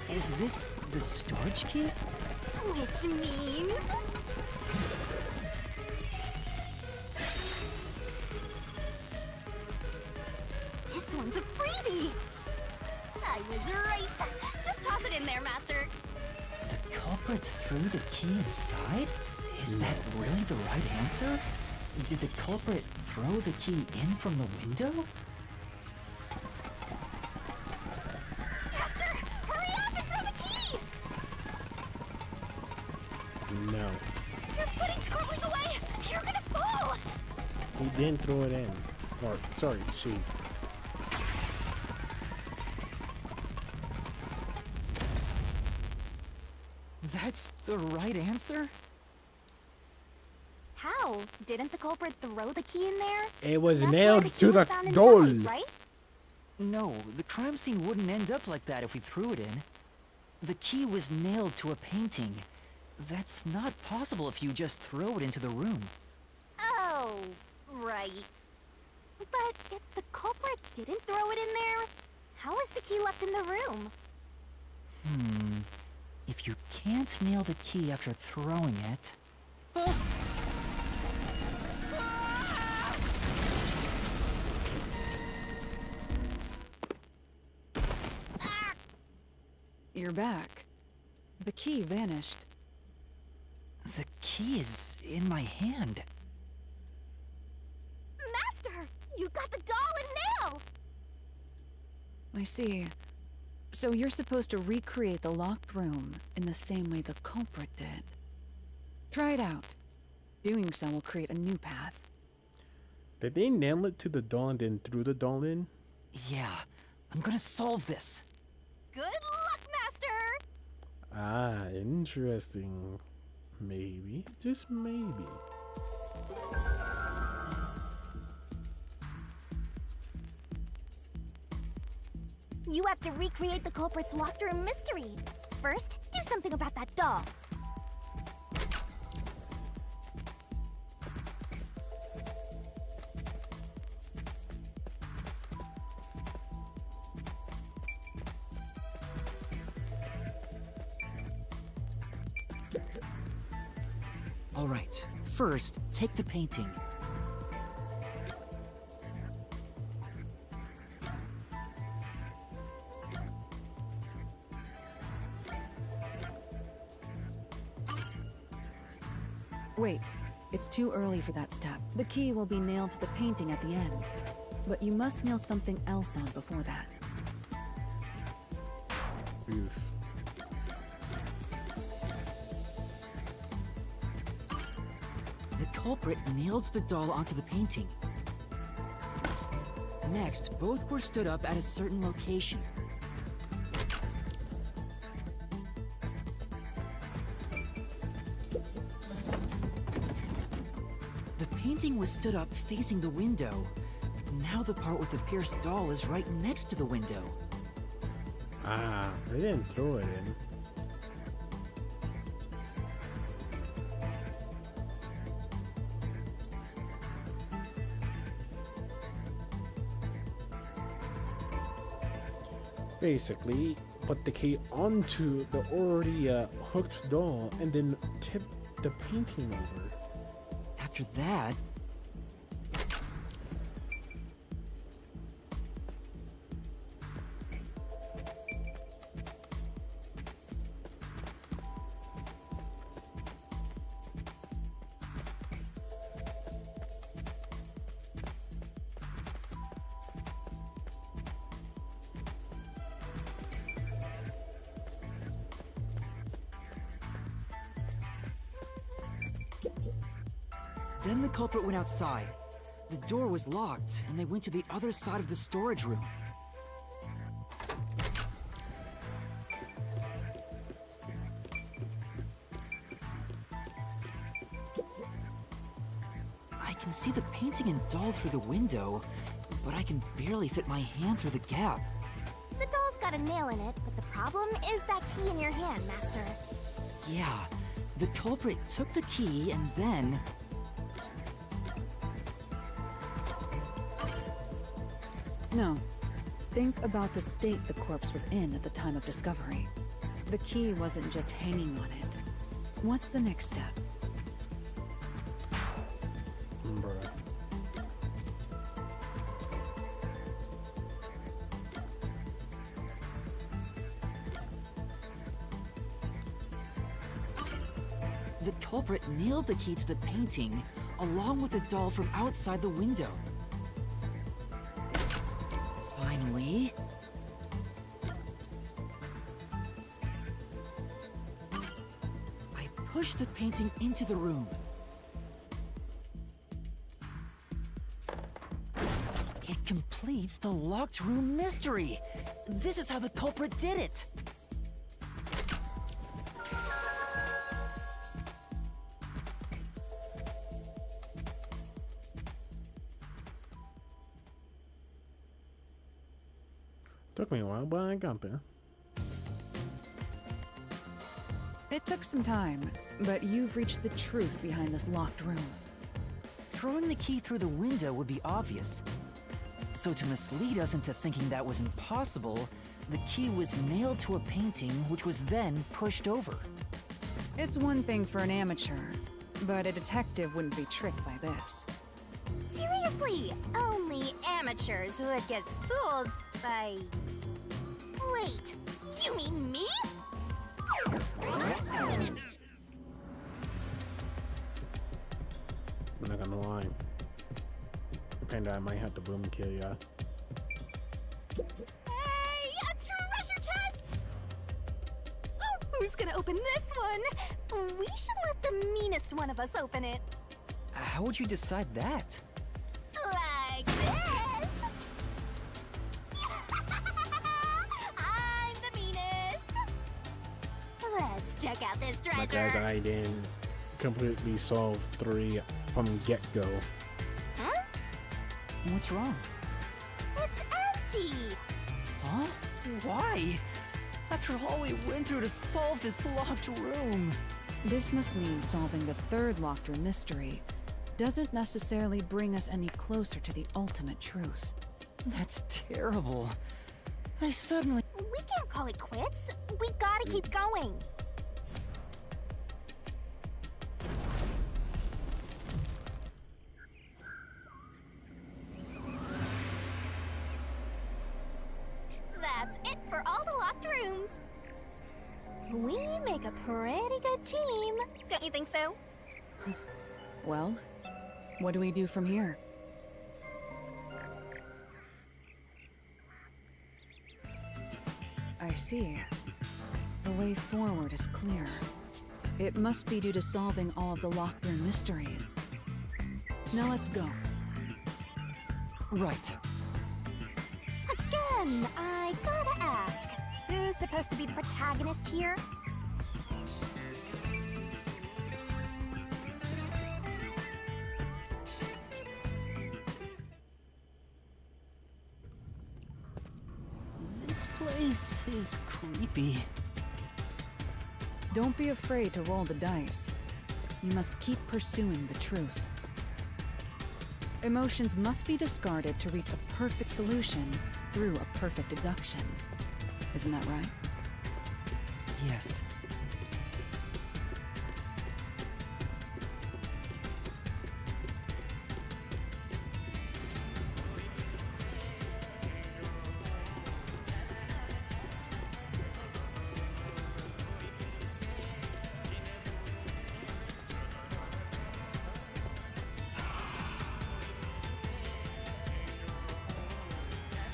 Is this the storage key? Which means... this one's a freebie! I was right! Just toss it in there, Master! The culprit threw the key inside? Is that really the right answer? Did the culprit throw the key in from the window? Master! Hurry up and throw the key! No, Your footing's crumbling away! You're gonna fall! he didn't throw it in. Or, sorry, she. That's the right answer? How? Didn't the culprit throw the key in there? It was That's why nailed the key to was the found door. inside, right? No, the crime scene wouldn't end up like that if we threw it in. The key was nailed to a painting. That's not possible if you just throw it into the room. Oh, right. But if the culprit didn't throw it in there, how was the key left in the room? If you can't nail the key after throwing it... You're back. The key vanished. The key is in my hand. Master! You got the doll and nail! I see. So you're supposed to recreate the locked room in the same way the culprit did. Try it out. Doing so will create a new path. Did they nail it to the doll and then threw the doll in? Yeah, I'm gonna solve this. Good luck, Master! Ah, interesting. Maybe, just maybe. You have to recreate the culprit's locked room mystery. First, do something about that doll. All right, first, take the painting. Wait, it's too early for that step. The key will be nailed to the painting at the end. But you must nail something else on before that. Oof. The culprit nailed the doll onto the painting. Next, both were stood up at a certain location. The painting was stood up facing the window. Now the part with the pierced doll is right next to the window. Ah, they didn't throw it in. Basically, put the key onto the already hooked doll and then tip the painting over. After that, then the culprit went outside. The door was locked, and they went to the other side of the storage room. I can see the painting and doll through the window, but I can barely fit my hand through the gap. The doll's got a nail in it, but the problem is that key in your hand, Master. Yeah, the culprit took the key and then... No. Think about the state the corpse was in at the time of discovery. The key wasn't just hanging on it. What's the next step? Bruh. The culprit nailed the key to the painting, along with the doll from outside the window. Finally... I pushed the painting into the room. It completes the locked room mystery! This is how the culprit did it! Took me a while, but I got there. It took some time, but you've reached the truth behind this locked room. Throwing the key through the window would be obvious. So to mislead us into thinking that was impossible, the key was nailed to a painting which was then pushed over. It's one thing for an amateur, but a detective wouldn't be tricked by this. Seriously, only amateurs would get fooled by... Wait, you mean me? I'm not gonna lie. Kinda, I might have to boom kill ya. Hey, a treasure chest! Who's gonna open this one? We should let the meanest one of us open it. How would you decide that? Like this! I'm the meanest! Let's check out this treasure! But as I didn't completely solve 3 from get-go. Huh? What's wrong? It's empty! Huh? Why? After all we went through to solve this locked room. This must mean solving the third locked room mystery doesn't necessarily bring us any closer to the ultimate truth. That's terrible. I suddenly... We can't call it quits. We gotta keep going. That's it for all the locked rooms. We make a pretty good team. Don't you think so? Well, what do we do from here? I see. The way forward is clear. It must be due to solving all of the locked room mysteries. Now let's go. Right. Nun, I gotta ask, who's supposed to be the protagonist here? This place is creepy. Don't be afraid to roll the dice. You must keep pursuing the truth. Emotions must be discarded to reach a perfect solution through a perfect deduction. Isn't that right? Yes.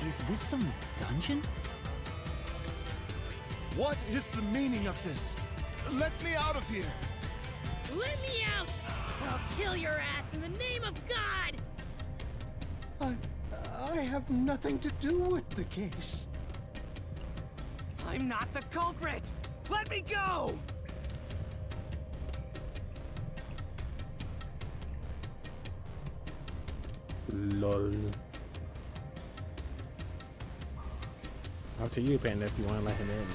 Is this some dungeon? What is the meaning of this? Let me out of here! Let me out! I'll kill your ass in the name of God! I have nothing to do with the case. I'm not the culprit! Let me go! Lol. Up to you, Panda, if you want to let him in.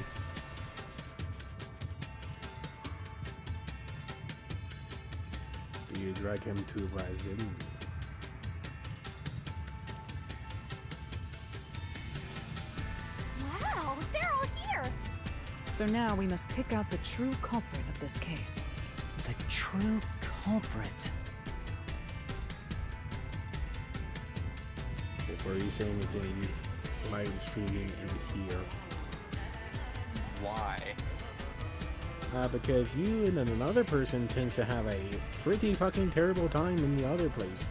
Do you drag him to Brazil? Wow, they're all here! So now we must pick out the true culprit of this case. The true culprit. Before you say anything, live streaming in here. Why? Because you and another person tends to have a pretty fucking terrible time in the other place.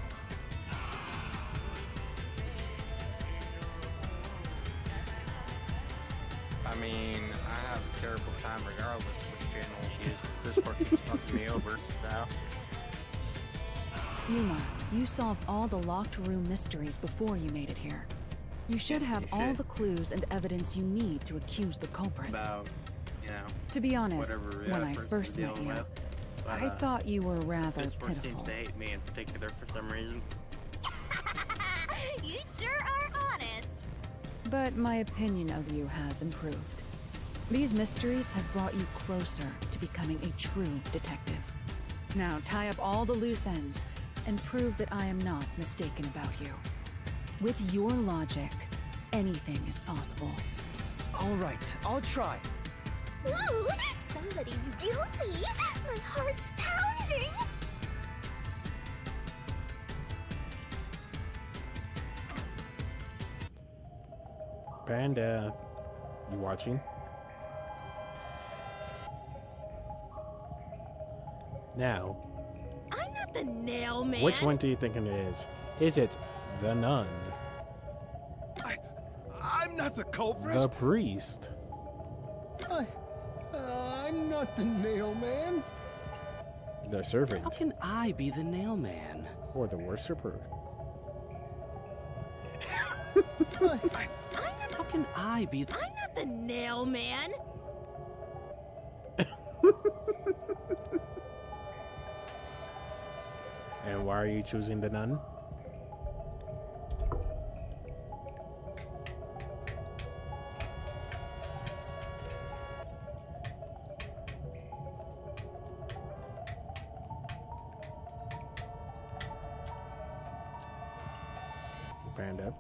I mean, I have a terrible time regardless which channel it is. This part keeps fucking me over, so. Yuma, you solved all the locked room mysteries before you made it here. You should have all the clues and evidence you need to accuse the culprit. About, you know, To be honest, whatever when I person's first met dealing you, with. But, I thought you were rather this one seems pitiful. to hate me in particular for some reason. You sure are honest. But my opinion of you has improved. These mysteries have brought you closer to becoming a true detective. Now tie up all the loose ends and prove that I am not mistaken about you. With your logic, anything is possible. All right, I'll try. Ooh, somebody's guilty. My heart's pounding. Panda, you watching? Now, I'm not the nail man. which one do you think it is? Is it the nun? I'm not the culprit! The priest? I'm not the nail man. The servant? How can I be the nail man? Or the worshiper? How can I be I'm not the nail man. And why are you choosing the nun? Panda.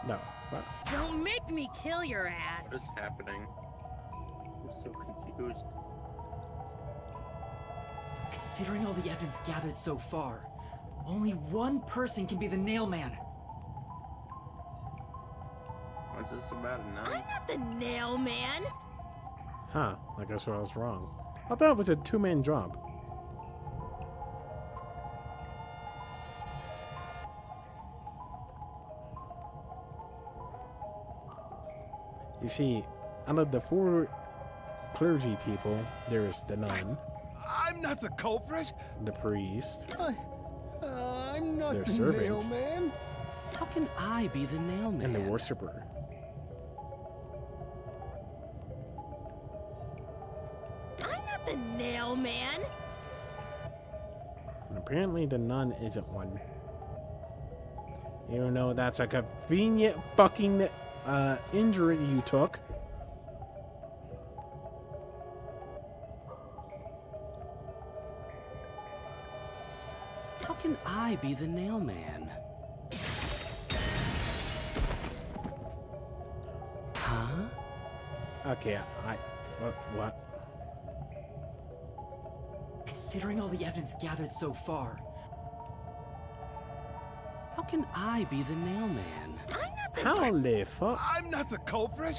No. Fuck. Don't make me kill your ass. What is happening? I'm so confused. Considering all the evidence gathered so far, only one person can be the nail man. What's this about a nun? I'm not the nail man. Huh. I guess I was wrong. I thought it was a two-man job. You see, out of the 4 clergy people, there is the nun, I'm not the culprit. the priest, I'm not their the servant, nailman. How can I be the nailman? and the worshiper. I'm not the nail man. And apparently the nun isn't one. Even though that's a convenient fucking injury you took. How can I be the nailman? Huh? Okay, what? Considering all the evidence gathered so far, How can I be the nailman? How the fuck? I'm not the culprit.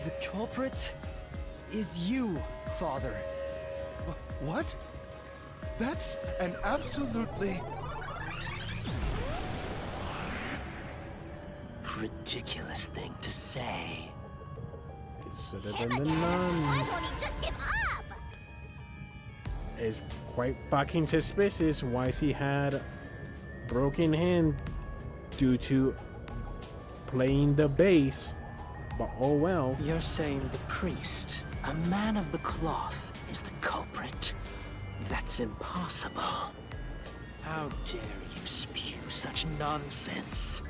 the culprit is you, Father. What? That's an absolutely ridiculous thing to say. It should have been the nun. Why won't he just give up? It's quite fucking suspicious why she had broken hand due to playing the bass. But oh well. You're saying the priest, a man of the cloth, is the culprit? That's impossible. How dare you spew such nonsense?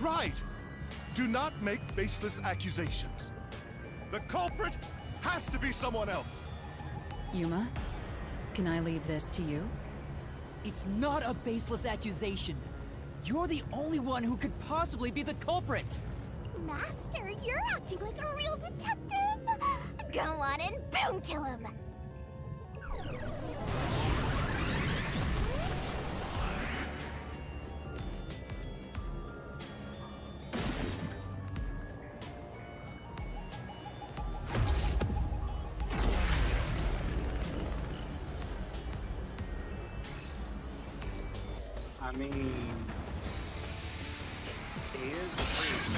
right. Do not make baseless accusations. The culprit has to be someone else. Yuma, can I leave this to you? It's not a baseless accusation. You're the only one who could possibly be the culprit. Master, you're acting like a real detective. Go on and boom kill him. I mean, he is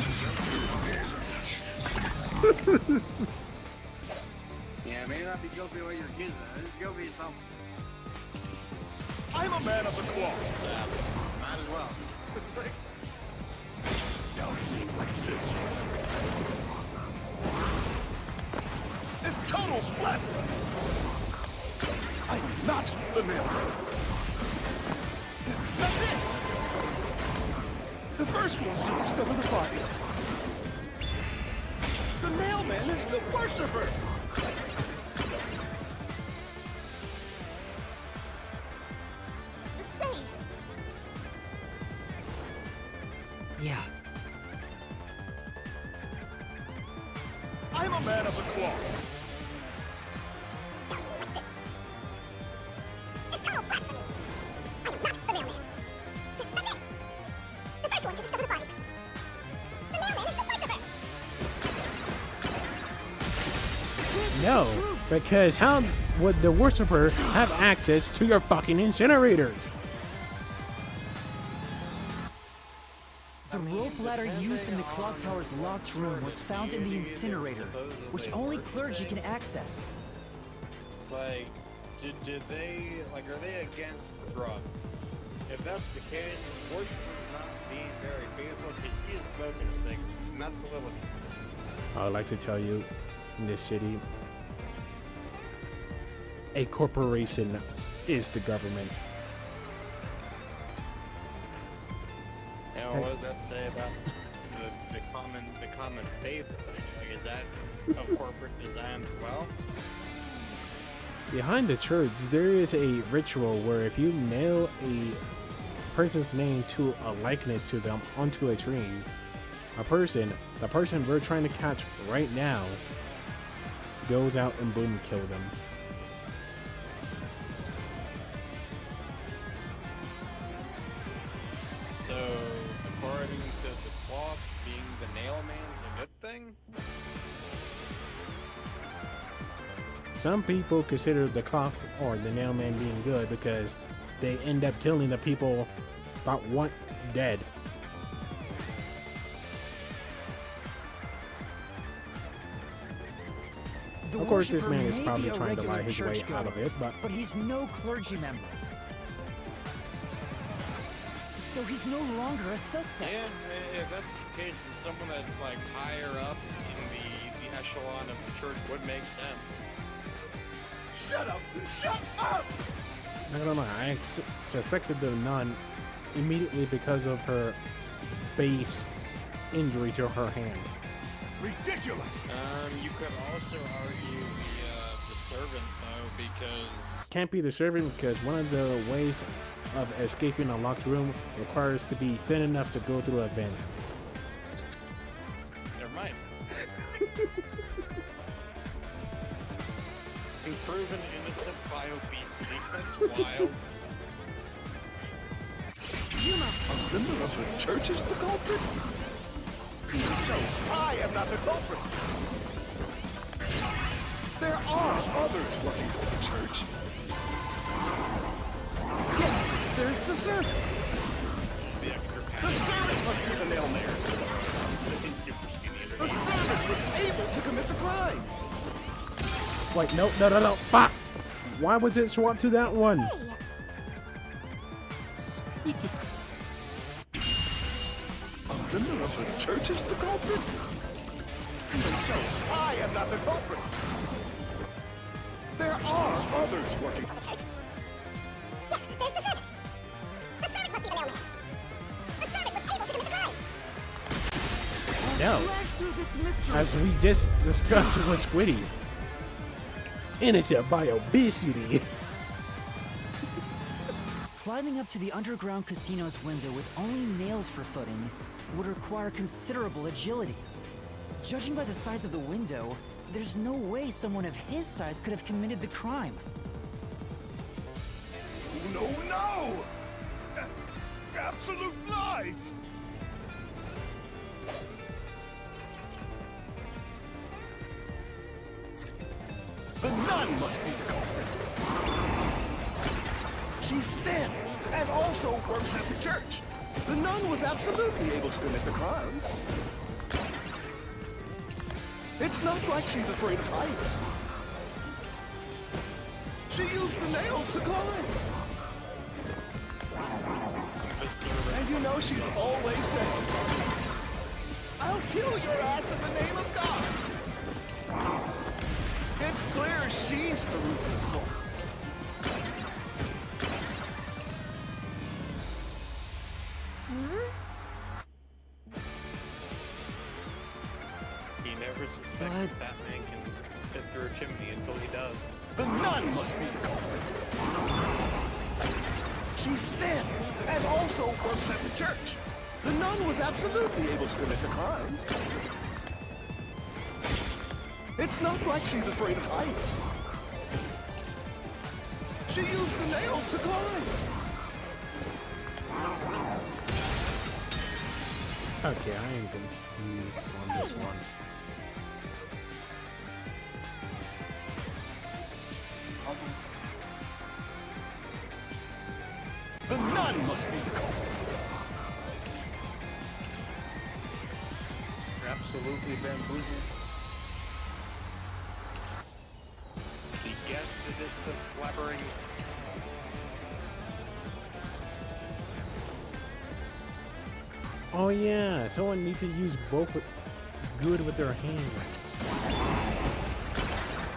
Yeah, may not be guilty of what you're accused of. He's guilty of something. I'm a man of the cloth. Might as well. It's like, It's total blasphemy. I'm not the nailman. That's it. The first one to discover the bodies. The mailman is the worshiper. Safe. Yeah. I'm a man of the cloth. It's total blasphemy. I am not the mailman. That's it. The first one to discover the bodies. The mailman is the worshiper. No, because how would the worshiper have access to your fucking incinerators? The rope ladder used in the clock tower's locked room was found in the incinerator, which only clergy can access. like, did they, like, are they against drugs? If that's the case, worshiper's not being very faithful because he is smoking cigarettes, and that's a little suspicious. I would like to tell you, in this city, a corporation is the government. And what does that say about the common faith thing? Like, is that of corporate design as well? Behind the church, there is a ritual where if you nail a person's name to a likeness to them onto a tree, the person we're trying to catch right now, goes out and boom, kill them. So, according to the cloth, being the nailman's a good thing? Some people consider the cloth or the nailman being good because they end up killing the people that want dead. The Of course, this worshiper man is may probably be a trying to lie regular his way churchgoer, out of it, but he's no clergy member. So he's no longer a suspect. Yeah, if that's the case, then someone that's like higher up in the echelon of the church would make sense. Shut up! Shut up! I don't know. I suspected the nun immediately because of her base injury to her hand. Ridiculous! You could also argue the servant though, because Can't be the servant because one of the ways of escaping a locked room requires to be thin enough to go through a vent. never mind. Being proven innocent by obesity. That's wild. A member of the church is the culprit? So, I am not the culprit. There are others working for the church. Yes, there's the servant. The servant must be the nail maker. The servant was able to commit the crimes. Wait, no. Fuck! Why was it swapped to that one? A member of the church is the culprit? Even so, I am not the culprit. There are others working for the church. Yes, there's the servant. The servant must be the nail maker. The servant was able to commit the crimes. No. As we just discussed with Squiddy. Innocent by obesity. Climbing up to the underground casino's window with only nails for footing would require considerable agility. Judging by the size of the window, there's no way someone of his size could have committed the crime. No! Absolute lies! The nun must be the culprit. She's thin and also works at the church. The nun was absolutely able to commit the crimes. It's not like she's afraid of heights. She used the nails to climb. And you know she's always saying, I'll kill your ass in the name of God. It's clear she's the ruthless soul. He never suspected that man can fit through a chimney until he does. The nun must be the culprit. She's thin and also works at the church. The nun was absolutely able to commit the crimes. It's not like she's afraid of heights. She used the nails to climb. Okay, I am confused on this one. The nun must be the culprit. You're absolutely bamboozled. The guest to this the flabbering. Oh yeah, someone needs to use both good with their hands.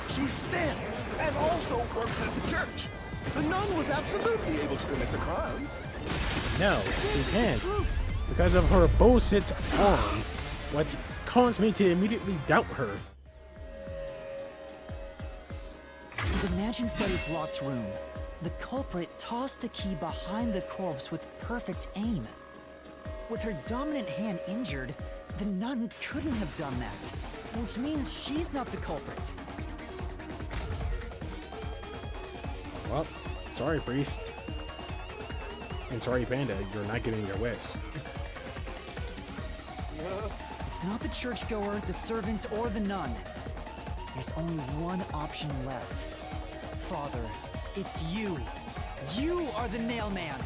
She's thin and also works at the church. The nun was absolutely able to commit the crimes. No, she can't. Because of her bullshit arm, what caused me to immediately doubt her. In the mansion study's locked room, the culprit tossed the key behind the corpse with perfect aim. With her dominant hand injured, the nun couldn't have done that, which means she's not the culprit. Well, sorry, priest. And sorry, Panda, you're not getting your wish. It's not the churchgoer, the servant, or the nun. There's only one option left. Father, it's you. You are the nail man.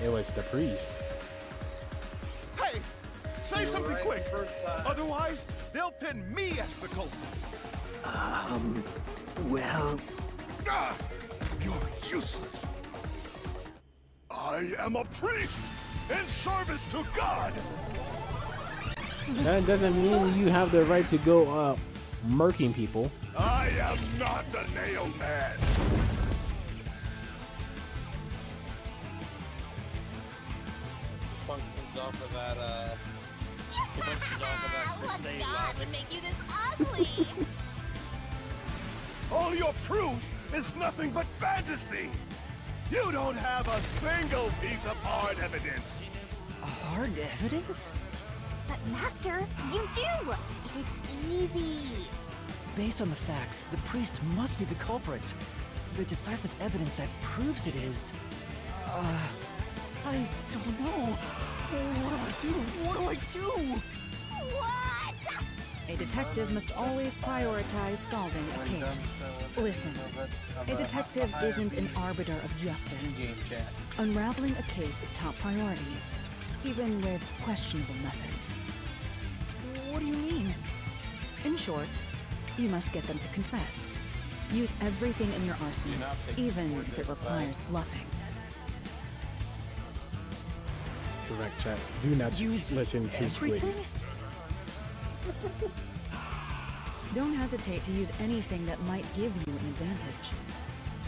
It was the priest. Hey, say something quick. Otherwise, they'll pin me as the culprit. Well... You're useless. I am a priest in service to God. That doesn't mean you have the right to go murking people. I am not the nail man. Functions off of that, What god would make you this ugly? All your proof is nothing but fantasy. You don't have a single piece of hard evidence. Hard evidence? But Master, you do! It's easy. Based on the facts, the priest must be the culprit. The decisive evidence that proves it is... I don't know. What do I do? What do I do? What? A detective must always prioritize solving a case. Listen, a detective isn't an arbiter of justice. Unraveling a case is top priority, even with questionable methods. What do you mean? In short, you must get them to confess. Use everything in your arsenal, even if it requires bluffing. Correct, chat. Do not listen to Squid. Don't hesitate to use anything that might give you an advantage.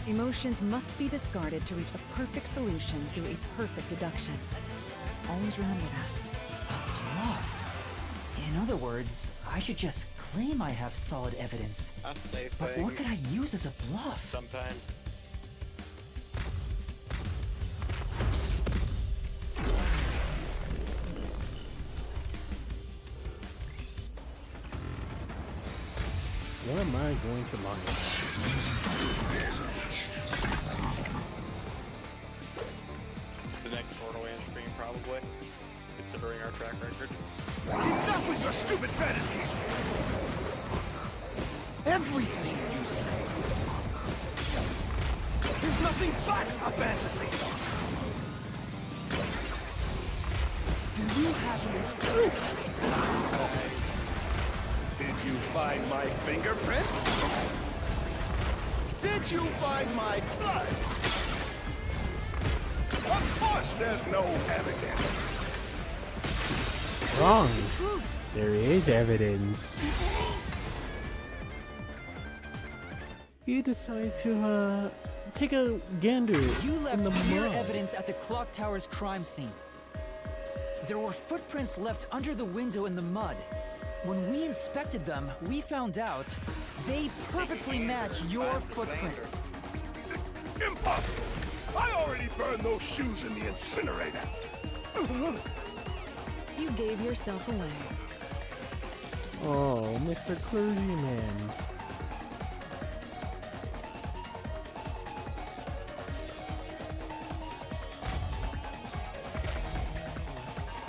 Emotions must be discarded to reach a perfect solution through a perfect deduction. Always remember that. A bluff? In other words, I should just claim I have solid evidence. I say But things what could I use as a bluff? sometimes. What am I going to lie about? The next Borderlands stream, probably, considering our track record. Enough with your stupid fantasies! Everything you say is nothing but a fantasy! Do you have any proof? Did you find my fingerprints? Did you find my blood? Of course there's no evidence. Wrong. There is evidence. You decide to take a gander You in left the clear mud. evidence at the clock tower's crime scene. There were footprints left under the window in the mud. When we inspected them, we found out they perfectly match your footprints. Impossible! I already burned those shoes in the incinerator. You gave yourself away. Oh, Mr. Clergyman.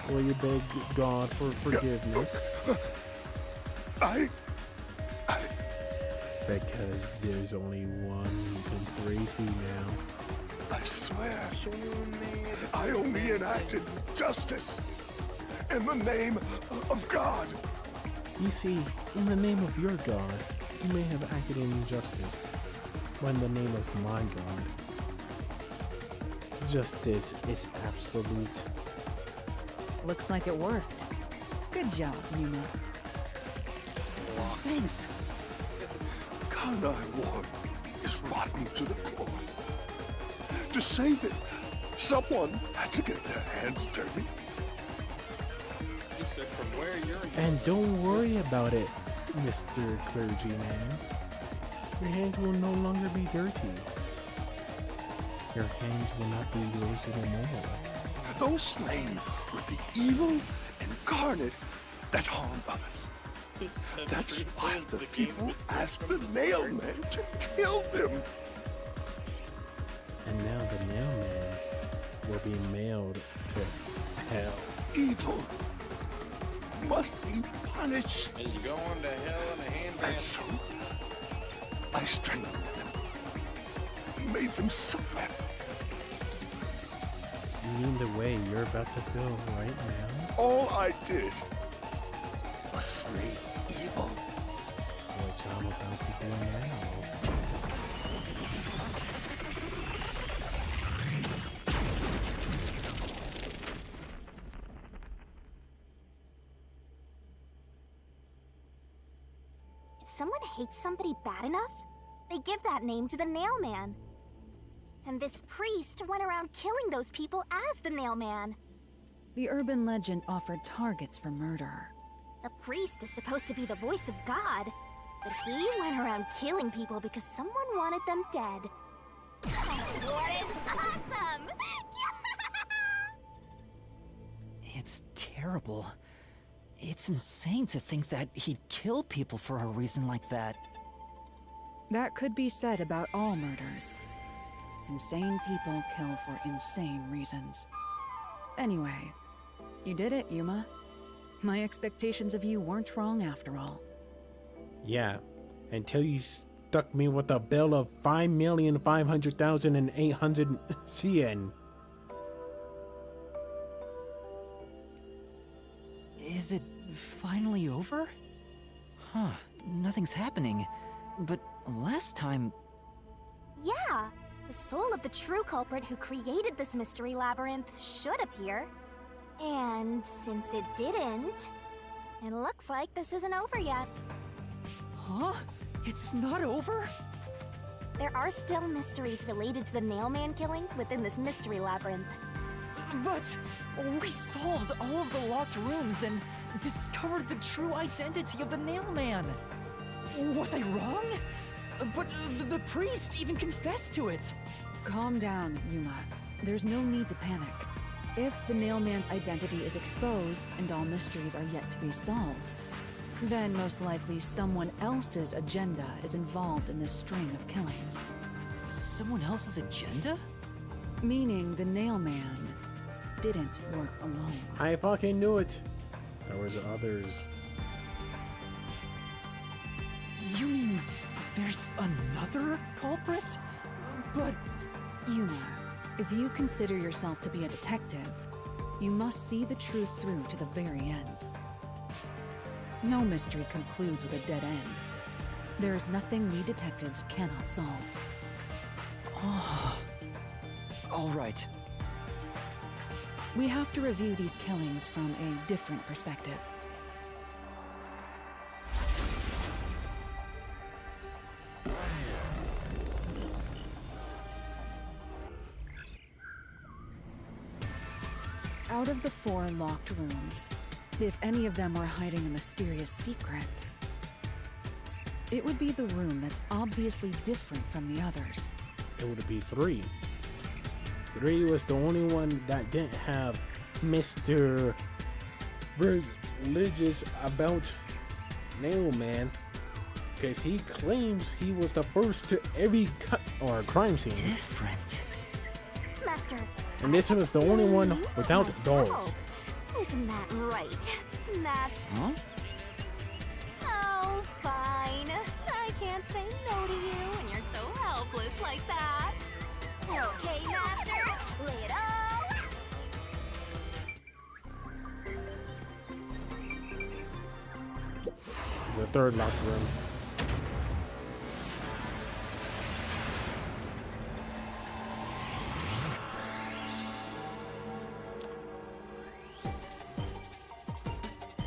Will you beg God for forgiveness? Because there's only one you can pray to now. I swear, I only enacted justice in the name of God. You see, in the name of your God, you may have acted in injustice, but in the name of my God, justice is absolute. Looks like it worked. Good job, Yuma. Thanks. Karnai Ward is rotten to the core. To save it, someone had to get their hands dirty. You said from where you're... And don't worry about it, Mr. Clergyman. Your hands will no longer be dirty. Your hands will not be yours anymore. Those slain were the evil incarnate that harmed others. That's why the people asked the nailman to kill them. And now the mailman will be mailed to hell. Evil must be punished. Is going to hell in a handbasket. And so, I strangled them. Made buried them somewhere. You mean the way you're about to feel right now? All I did was slay evil. Which I'm about to do now. If someone hates somebody bad enough, they give that name to the Nail Man. And this priest went around killing those people as the Nail Man. The urban legend offered targets for murder. A priest is supposed to be the voice of God, but he went around killing people because someone wanted them dead. Lord is awesome! It's terrible. It's insane to think that he'd kill people for a reason like that. That could be said about all murders. Insane people kill for insane reasons. Anyway, you did it, Yuma. My expectations of you weren't wrong after all. Yeah, until you stuck me with a bill of 5,500,800 CN. Is it finally over? Huh, nothing's happening. But last time... Yeah, the soul of the true culprit who created this mystery labyrinth should appear. And since it didn't, it looks like this isn't over yet. Huh? It's not over? There are still mysteries related to the Nailman killings within this mystery labyrinth. But we solved all of the locked rooms and discovered the true identity of the Nailman. Was I wrong? But the priest even confessed to it. Calm down, Yuma. There's no need to panic. If the Nailman's identity is exposed and all mysteries are yet to be solved, then most likely someone else's agenda is involved in this string of killings. Someone else's agenda? Meaning the Nailman didn't work alone. I fucking knew it. There was others. You mean there's another culprit? But... Yuma, if you consider yourself to be a detective, you must see the truth through to the very end. No mystery concludes with a dead end. There is nothing we detectives cannot solve. Oh. All right. We have to review these killings from a different perspective. Out of the 4 locked rooms, if any of them were hiding a mysterious secret, it would be the room that's obviously different from the others. It would be 3. 3 was the only one that didn't have Mr. Religious about Nailman, because he claims he was the first to every cut or crime scene. Different. Master. And this was the only one without dolls. Oh, isn't that right? That... Huh? Oh, fine. I can't say no to you when you're so helpless like that. Okay, Master, lay it all out. The 3rd locked room.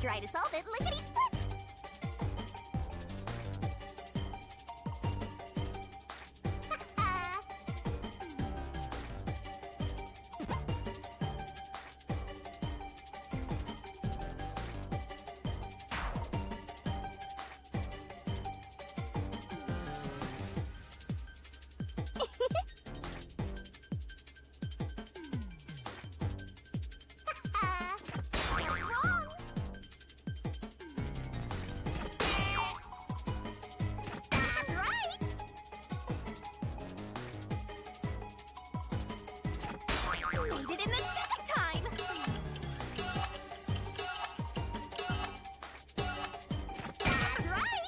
Try to solve it lickety-split.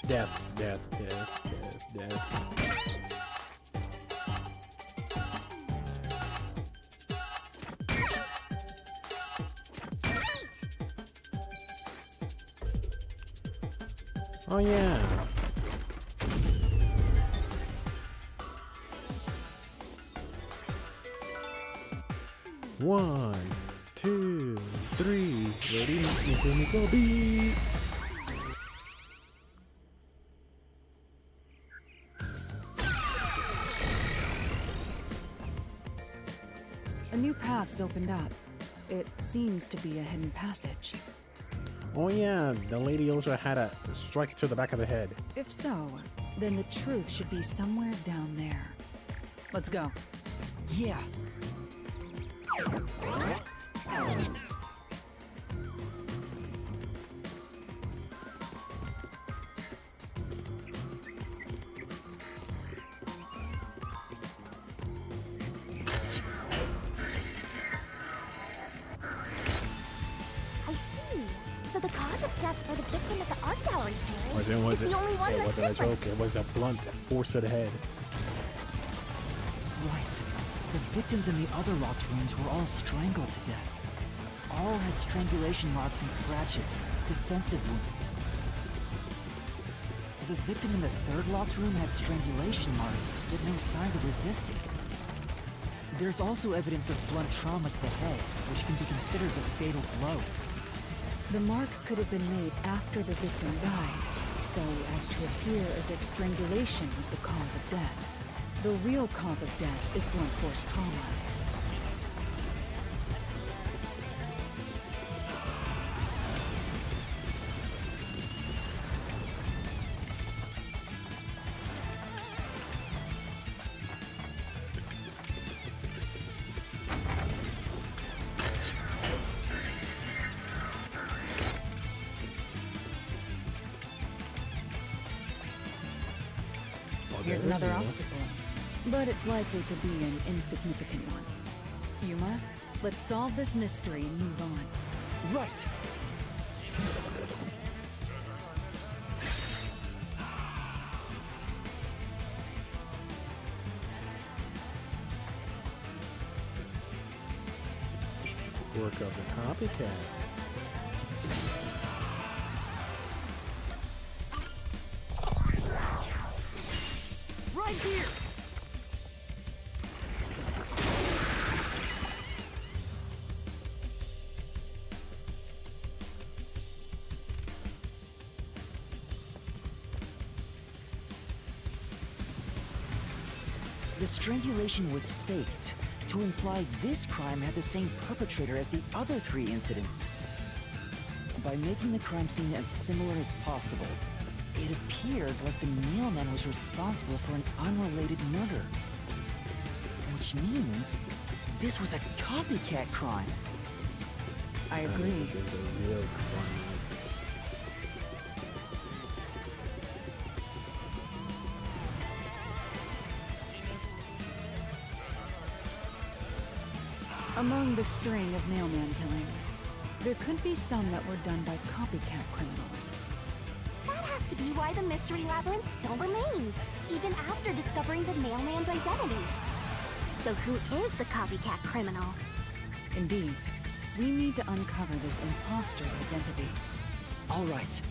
Death. Oh yeah. One, two, three. Ready? Nickel beat. A new path's opened up. It seems to be a hidden passage. Oh yeah, the lady also had a strike to the back of the head. If so, then the truth should be somewhere down there. Let's go. Yeah. I see. So the cause of death for the victim at the art gallery story is Wasn't the only one it that's wasn't a different. joke. It was a blunt force to the head. Right. The victims in the other locked rooms were all strangled to death. All had strangulation marks and scratches, defensive wounds. The victim in the third locked room had strangulation marks, but no signs of resisting. There's also evidence of blunt trauma to the head, which can be considered a fatal blow. The marks could have been made after the victim died, so as to appear as if strangulation was the cause of death. The real cause of death is blunt force trauma. Here's another obstacle, but it's likely to be an insignificant one. Yuma, let's solve this mystery and move on. Right. Work of the copycat. Right here! The strangulation was faked, to imply this crime had the same perpetrator as the other 3 incidents. By making the crime scene as similar as possible, it appeared like the mailman was responsible for an unrelated murder. Which means this was a copycat crime. I agree. It is a real crime. Among the string of mailman killings, there could be some that were done by copycat criminals. That has to be why the mystery labyrinth still remains, even after discovering the mailman's identity. So who is the copycat criminal? Indeed, we need to uncover this imposter's identity. All right.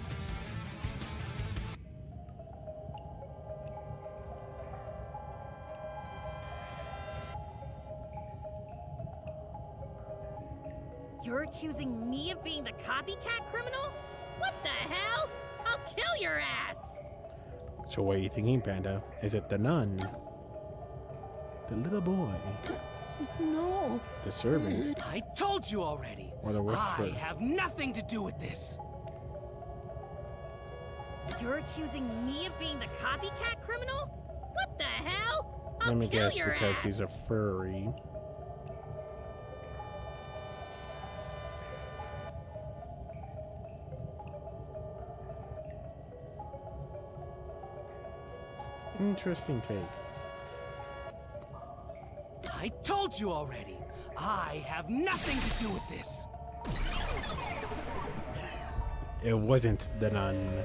You're accusing me of being the copycat criminal? What the hell? I'll kill your ass! So what are you thinking, Panda? Is it the nun? The little boy? No. The servant? I told you already. Or the whisper? I have nothing to do with this. You're accusing me of being the copycat criminal? What the hell? I'll Let me kill guess, your because ass. he's a furry. Interesting take. I told you already. I have nothing to do with this. It wasn't the nun.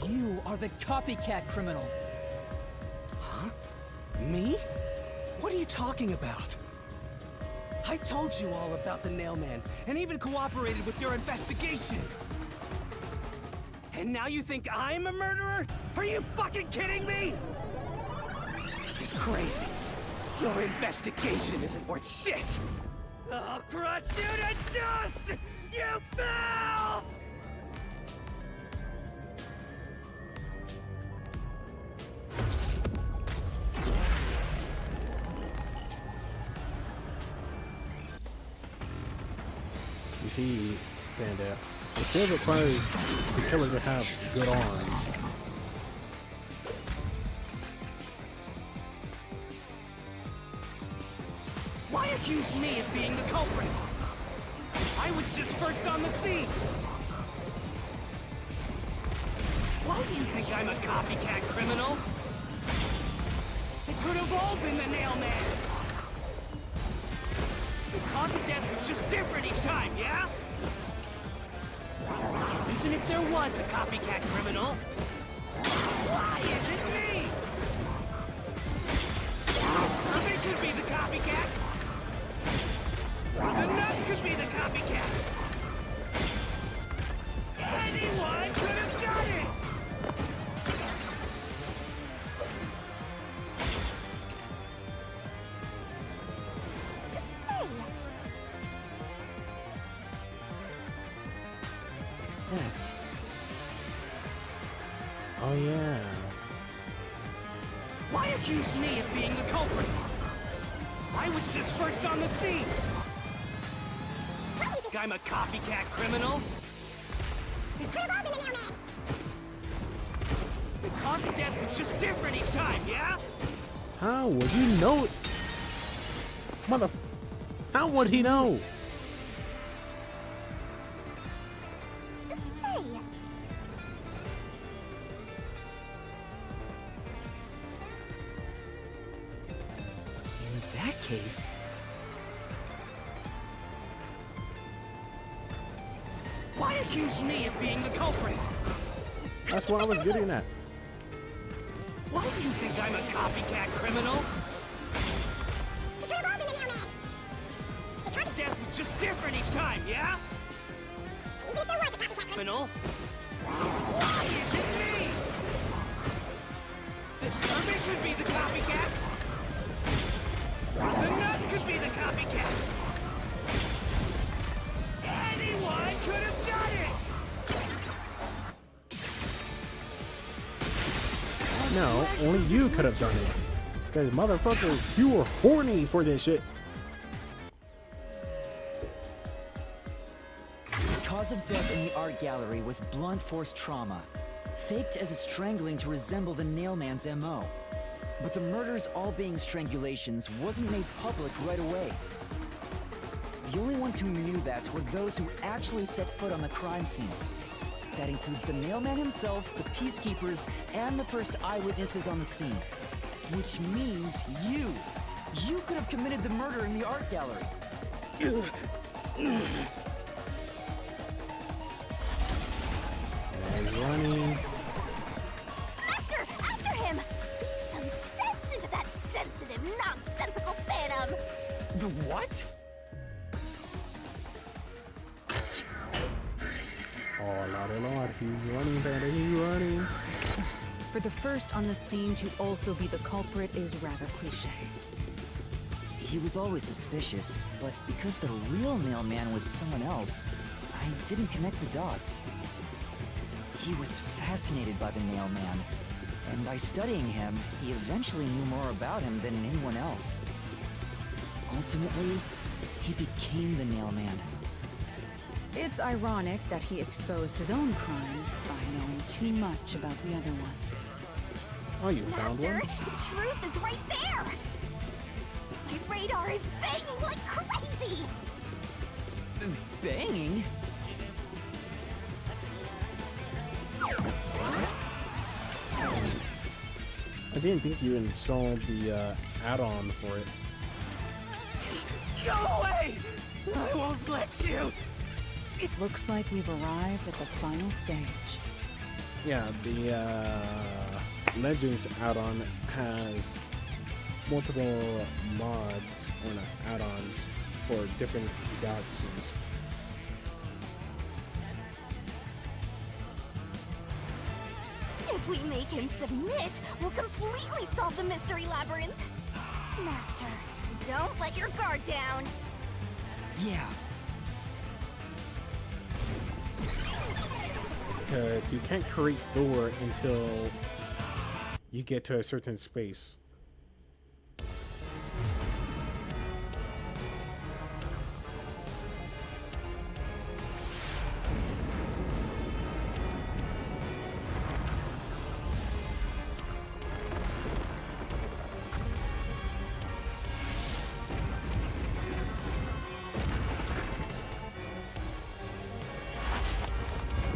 You are the copycat criminal. Huh? Me? What are you talking about? I told you all about the Nailman, and even cooperated with your investigation. And now you think I'm a murderer? Are you fucking kidding me? This is crazy. Your investigation isn't worth shit. I'll crush you to dust, you filth! You see, Panda, it still requires the killer to have good arms. Why accuse me of being the culprit? I was just first on the scene. Why do you think I'm a copycat criminal? It could have all been the nail man. The cause of death was just different each time, yeah? Even if there was a copycat criminal, why is it me? The servant could be the copycat. The nut could be the copycat. Anyone could have done it! Except... Oh yeah. Why accuse me of being the culprit? I was just first on the scene. I'm a copycat criminal. It could have all been the nail man. The cause of death was just different each time, yeah? How would you know it? How would he know? In that case... Why accuse me of being the culprit? That's what I was getting at. Why do you think I'm a copycat criminal? It could have all been the nail man. The cause of death was just different each time, yeah? Even if there was a copycat Criminal? Why is it me? The servant could be the copycat. The nut could be the copycat. Anyone could have done it! No, only you could have done it. Because motherfucker, you were horny for this shit. The cause of death in the art gallery was blunt force trauma, faked as a strangling to resemble the nailman's MO. But the murders all being strangulations wasn't made public right away. The only ones who knew that were those who actually set foot on the crime scenes. That includes the mailman himself, the peacekeepers, and the first eyewitnesses on the scene. Which means you. You could have committed the murder in the art gallery. He's running. Master, after him! Some sense into that sensitive, nonsensical phantom! The what? Oh, Lord, he's running, Panda, he's running. For the first on the scene to also be the culprit is rather cliche. He was always suspicious, but because the real mailman was someone else, I didn't connect the dots. He was fascinated by the mailman, and by studying him, he eventually knew more about him than anyone else. Ultimately, he became the nailman. It's ironic that he exposed his own crime by knowing too much about the other ones. Oh, you found Master, one? the truth is right there! My radar is banging like crazy! Banging? I didn't think you installed the add-on for it. Go away! I won't let you! It looks like we've arrived at the final stage. Yeah, the Legends add-on has multiple mods or not add-ons for different galaxies. we make him submit, we'll completely solve the mystery labyrinth. Master, don't let your guard down. Yeah. Because you can't create Thor until you get to a certain space.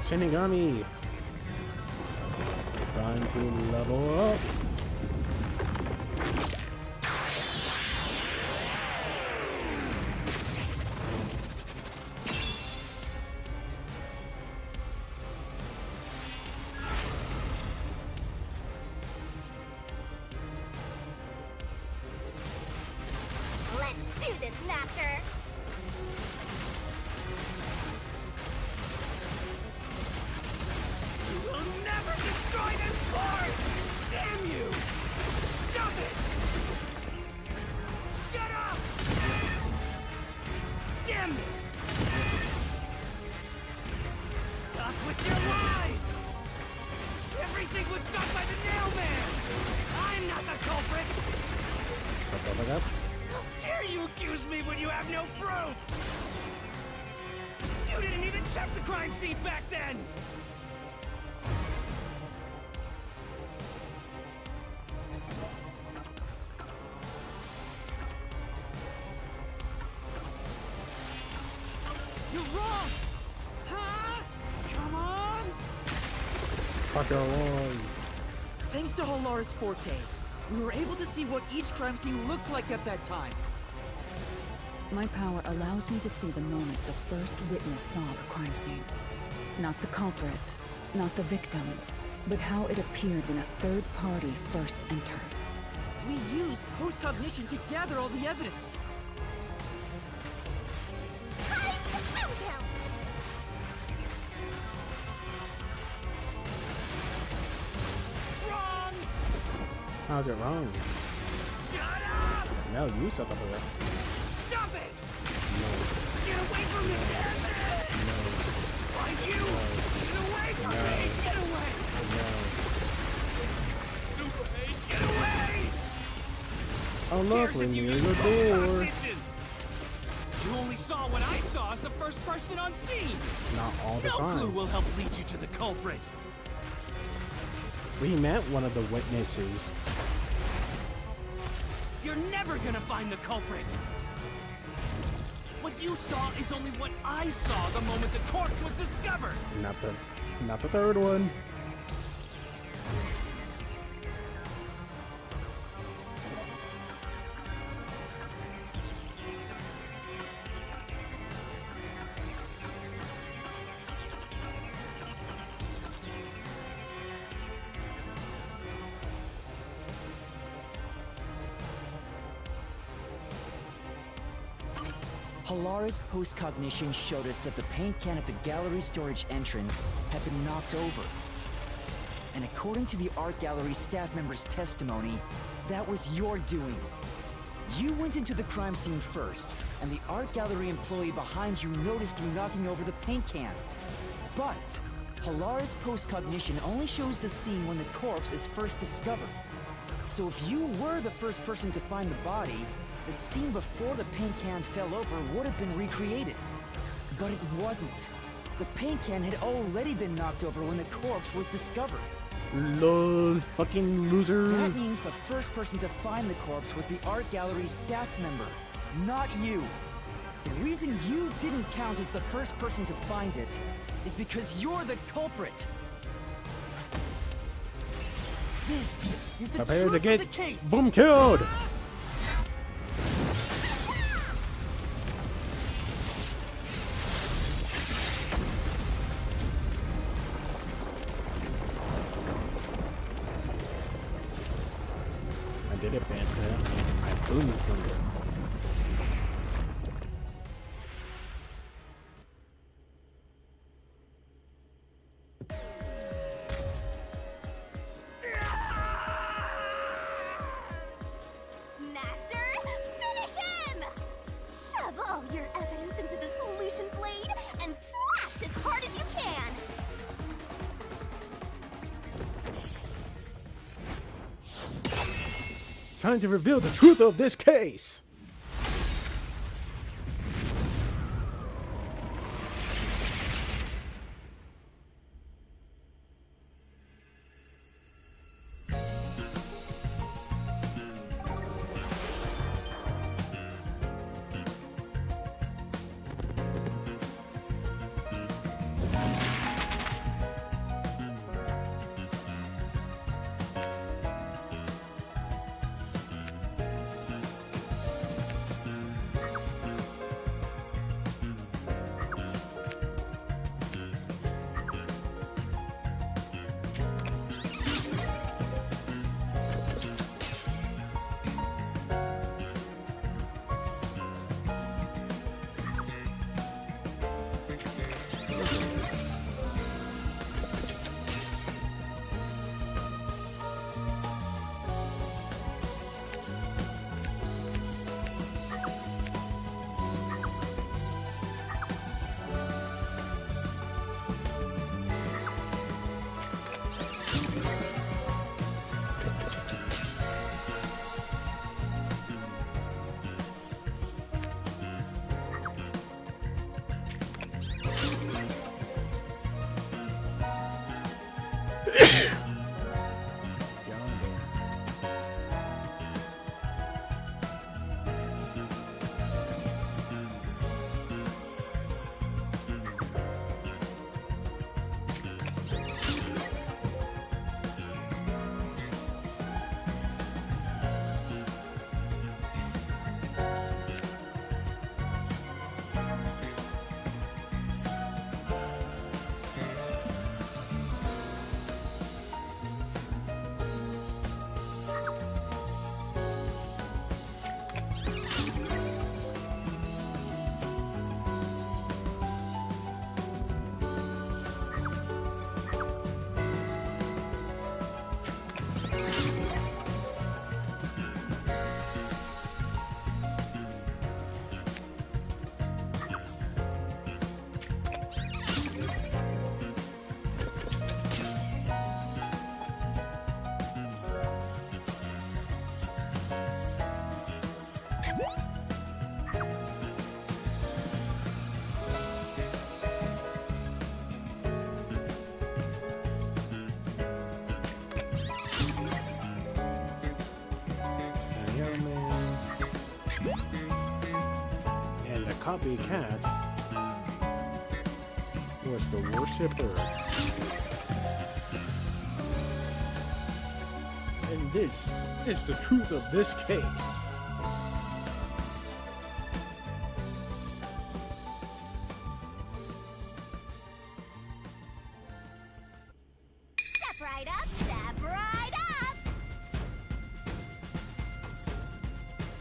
Shinigami! Time to level up! Let's do this, Master! We'll never destroy this fort! Damn you! Stop it! Shut up! Damn this! Stop with your lies! Everything was done by the Nailman! I'm not the culprit! Something like that? How dare you accuse me when you have no proof? You didn't even check the crime scenes back then! You're wrong! Huh? Come on! Fuck on! Thanks to Halara's forte, we were able to see what each crime scene looked like at that time. My power allows me to see the moment the first witness saw the crime scene. Not the culprit, not the victim, but how it appeared when a third party first entered. We used post-cognition to gather all the evidence. Wrong! How's it wrong? Shut up! No, you set the whole. Stop it! No. Get away from me, damn it! No. Why you? Get away from No. me! Get away! No. Get away! Oh look, Cares we're if you near use the door. post-cognition. You only saw what I saw as the first person on scene. Not all the No clue time. will help lead you to the culprit. We met one of the witnesses. You're never gonna find the culprit. What you saw is only what I saw the moment the corpse was discovered. Not the third one. Halara's post-cognition showed us that the paint can at the gallery storage entrance had been knocked over. And according to the art gallery staff member's testimony, that was your doing. You went into the crime scene first, and the art gallery employee behind you noticed you knocking over the paint can. But Halara's post-cognition only shows the scene when the corpse is first discovered. So if you were the first person to find the body, the scene before the paint can fell over would have been recreated. But it wasn't. The paint can had already been knocked over when the corpse was discovered. LOL, fucking loser. That means the first person to find the corpse was the art gallery's staff member, not you. The reason you didn't count as the first person to find it is because you're the culprit. This is the Prepare to truth get of the case. boom killed. I did it, Panther. I boomed from it. Shove all your evidence into the solution blade and slash as hard as you can! Time to reveal the truth of this case. And the copycat was the worshipper. And this is the truth of this case. Step right up, step right up!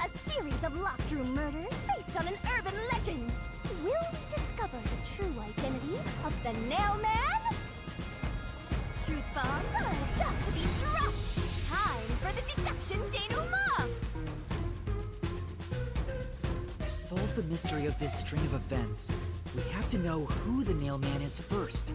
A series of locked room murders based on an urban legend. Will we discover the true identity of the Nail Man? Truth bombs are about to be dropped. Time for the deduction denouement. To solve the mystery of this string of events, we have to know who the Nail Man is first.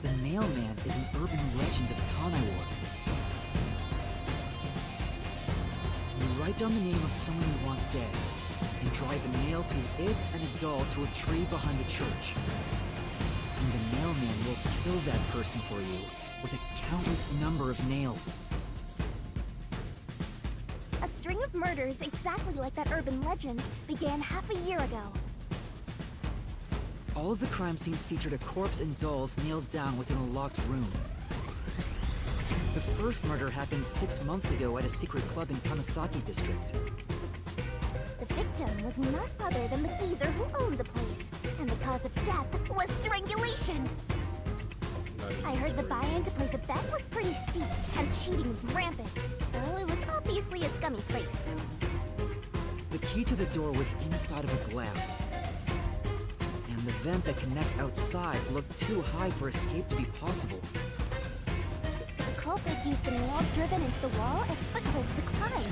The Nail Man is an urban legend of Conowar. You write down the name of someone you want dead, and drive a nail through it and a doll to a tree behind the church. And the Nail Man will kill that person for you with a countless number of nails. A string of murders exactly like that urban legend began half a year ago. All of the crime scenes featured a corpse and dolls nailed down within a locked room. The first murder happened 6 months ago at a secret club in Kamasaki district. The victim was none other than the geezer who owned the place, and the cause of death was strangulation. I heard the buy-in to place a bet was pretty steep, and cheating was rampant, so it was obviously a scummy place. key to the door was inside of a glass. And the vent that connects outside looked too high for escape to be possible. The culprit used the nails driven into the wall as footholds to climb.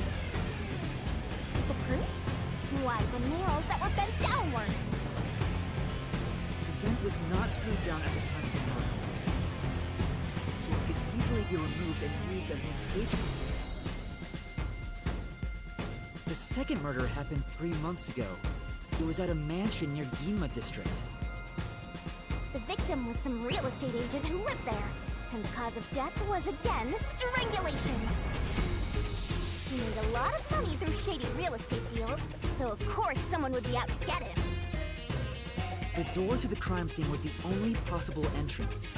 The proof? Why, the nails that were bent downward. The vent was not screwed down at the time of the murder, so it could easily be removed and used as an escape route. The second murder happened 3 months ago. It was at a mansion near Ginma district. The victim was some real estate agent who lived there, and the cause of death was again strangulation. He made a lot of money through shady real estate deals, so of course someone would be out to get him. The door to the crime scene was the only possible entrance.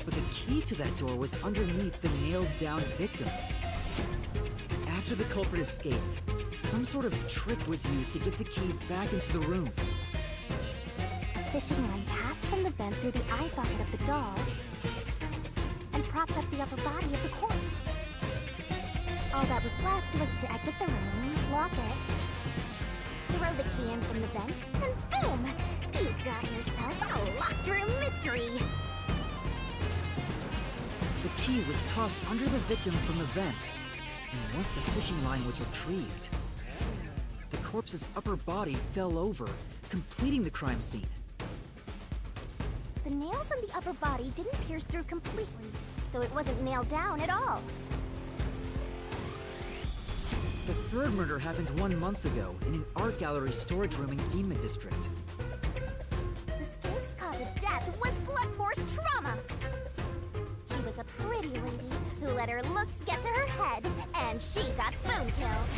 But the key to that door was underneath the nailed-down victim. After the culprit escaped, some sort of trick was used to get the key back into the room. A fishing line passed from the vent through the eye socket of the doll and propped up the upper body of the corpse. All that was left was to exit the room, lock it, throw the key in from the vent, and boom! You've got yourself a locked room mystery! The key was tossed under the victim from the vent, and once the fishing line was retrieved, the corpse's upper body fell over, completing the crime scene. The nails on the upper body didn't pierce through completely, so it wasn't nailed down at all. The third murder happened 1 month ago in an art gallery storage room in Ginma district. The skank's cause of death was blunt force trauma. She was a pretty lady who let her looks get to her head, and she got boom killed.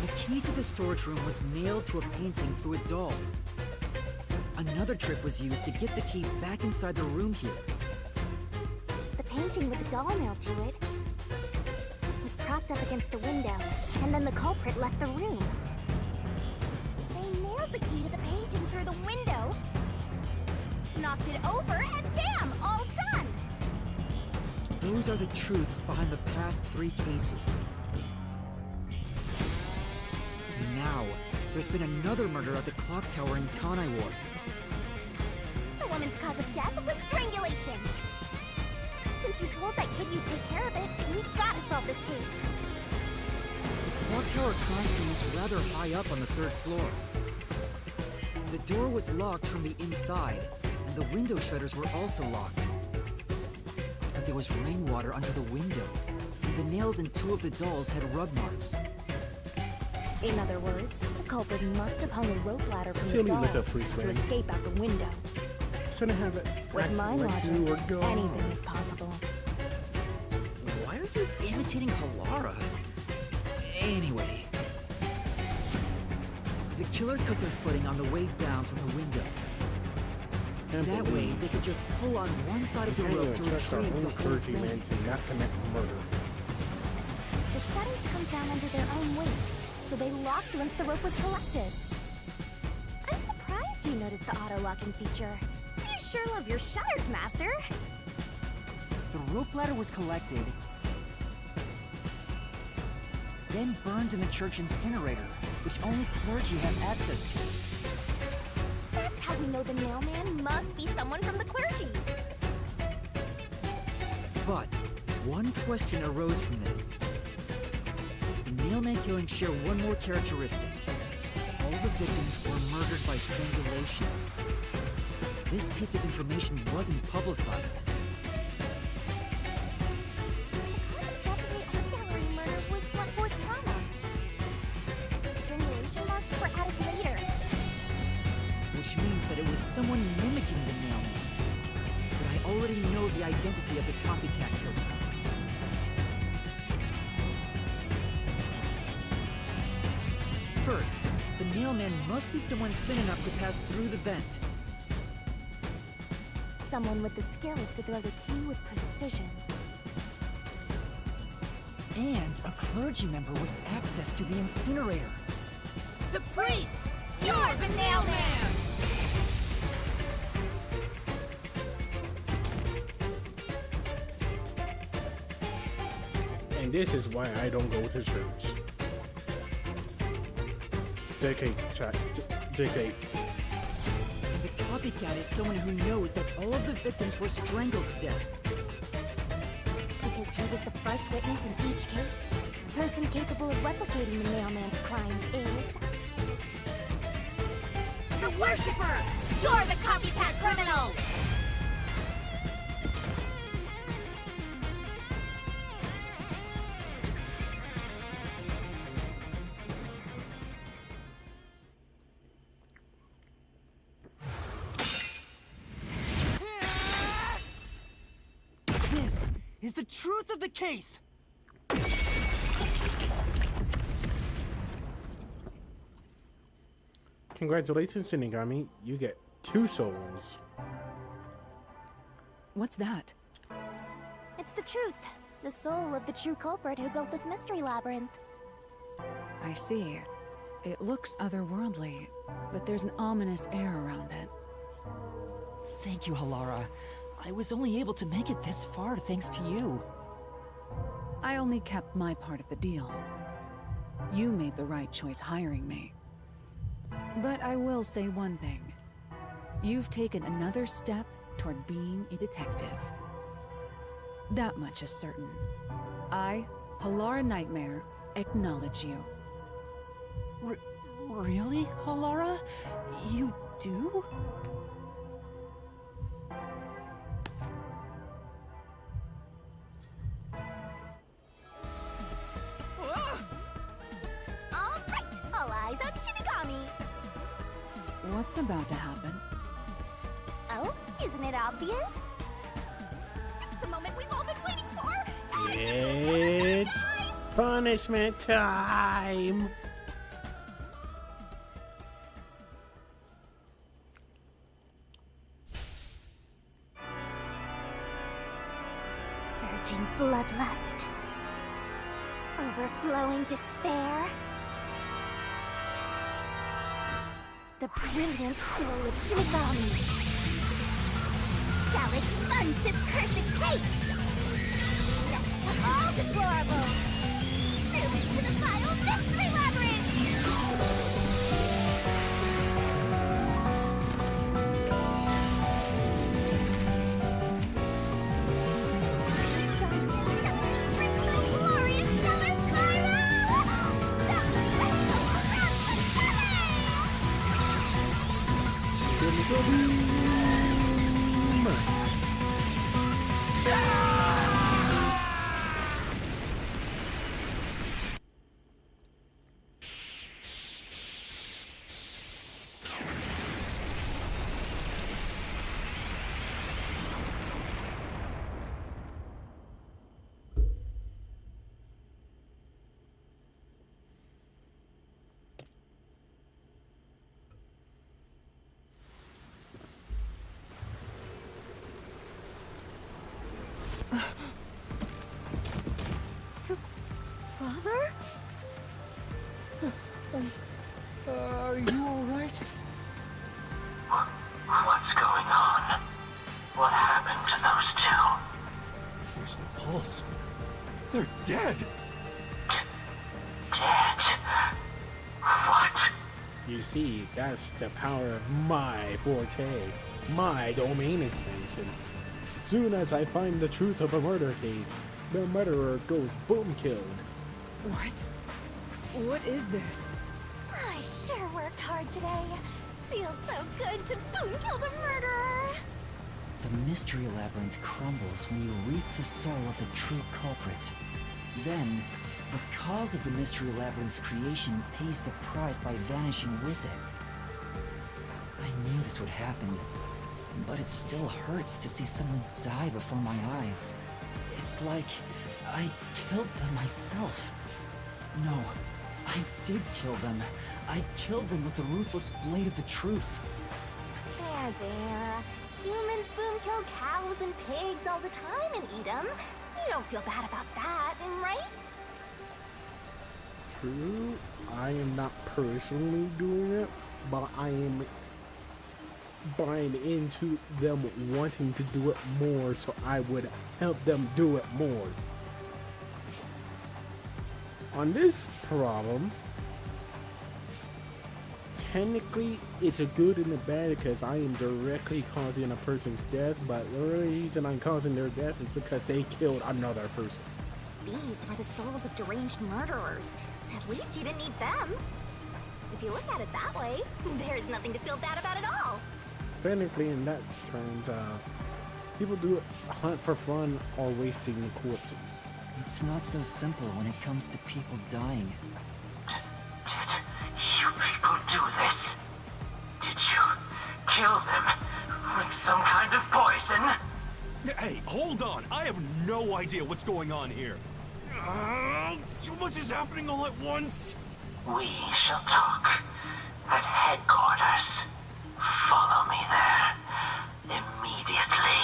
The key to the storage room was nailed to a painting through a doll. Another trick was used to get the key back inside the room here. The painting with the doll nailed to it was propped up against the window, and then the culprit left the room. They nailed the key to the painting through the window, knocked it over, and bam! All done! Those are the truths behind the past 3 cases. Now, there's been another murder at the clock tower in Kanai Ward. The woman's cause of death was strangulation. Since you told that kid you'd take care of it, we gotta solve this case. The clock tower crime scene is rather high up on the 3rd floor. The door was locked from the inside, and the window shutters were also locked. But there was rainwater under the window, and the nails in 2 of the dolls had rub marks. In other words, the culprit must have hung a rope ladder from Silly the little dolls freeze to rain. escape out the window. Shouldn't have it. With my like you were logic, gone. anything is possible. Why are you imitating Halara? Anyway. The killer cut their footing on the way down from the window. That way, they could just pull on one side of the rope to retrieve the whole thing. To not commit murder. The shutters come down under their own weight, so they locked once the rope was collected. I'm surprised you noticed the auto-locking feature. You sure love your shutters, Master. The rope ladder was collected, then burned in the church incinerator, which only clergy have access to. That's how we know the mailman must be someone from the clergy. But one question arose from this. The mailman killings share one more characteristic. All the victims were murdered by strangulation. This piece of information wasn't publicized. The cause of death in the art gallery murder was blunt force trauma. The strangulation marks were added later. Which means that it was someone mimicking the mailman. But I already know the identity of the copycat killer. First, the mailman must be someone thin enough to pass through the vent. Someone with the skills to throw the key with precision. And a clergy member with access to the incinerator. The priest! You're the nailman! And this is why I don't go to church. JK, chat. JK. And the copycat is someone who knows that all of the victims were strangled to death. Because he was the first witness in each case. The person capable of replicating the mailman's crimes is... The Worshipper! You're the copycat criminal! This is the truth of the case. Congratulations, Shinigami. You get 2 souls. What's that? It's the truth. The soul of the true culprit who built this mystery labyrinth. I see. It looks otherworldly, but there's an ominous air around it. Thank you, Halara. I was only able to make it this far thanks to you. I only kept my part of the deal. You made the right choice hiring me. But I will say one thing. You've taken another step toward being a detective. That much is certain. I, Halara Nightmare, acknowledge you. Really, Halara? You do? All right, all eyes on Shinigami. What's about to happen? Oh, isn't it obvious? It's the moment we've all been waiting for. It's punishment time. Surging bloodlust. Overflowing despair. The brilliant soul of Shinigami shall expunge this cursed case. Death to all deplorables. Moving to the final mystery labyrinth. This darkness shall bring so glorious stellar spiral. Father? Are you all right? What's going on? What happened to those two? There's no pulse. They're dead. Dead? What? You see, that's the power of my forte, my domain expansion. Soon as I find the truth of a murder case, the murderer goes boom killed. What? What is this? I sure worked hard today. Feels so good to boom kill the murderer. The mystery labyrinth crumbles when you reap the soul of the true culprit. Then, the cause of the mystery labyrinth's creation pays the price by vanishing with it. I knew this would happen, but it still hurts to see someone die before my eyes. It's like I killed them myself. No, I did kill them. I killed them with the ruthless blade of the truth. There. Humans boom kill cows and pigs all the time and eat them. You don't feel bad about that, right? True, I am not personally doing it, but I am buying into them wanting to do it more, so I would help them do it more. On this problem, technically, it's a good and a bad because I am directly causing a person's death, but the reason I'm causing their death is because they killed another person. These were the souls of deranged murderers. At least you didn't need them. If you look at it that way, there's nothing to feel bad about at all. Technically, in that terms, people do hunt for fun or wasting corpses. It's not so simple when it comes to people dying. You people do this? Did you kill them with some kind of poison? Hey, hold on! I have no idea what's going on here. Too much is happening all at once. We shall talk at headquarters. Follow me there immediately.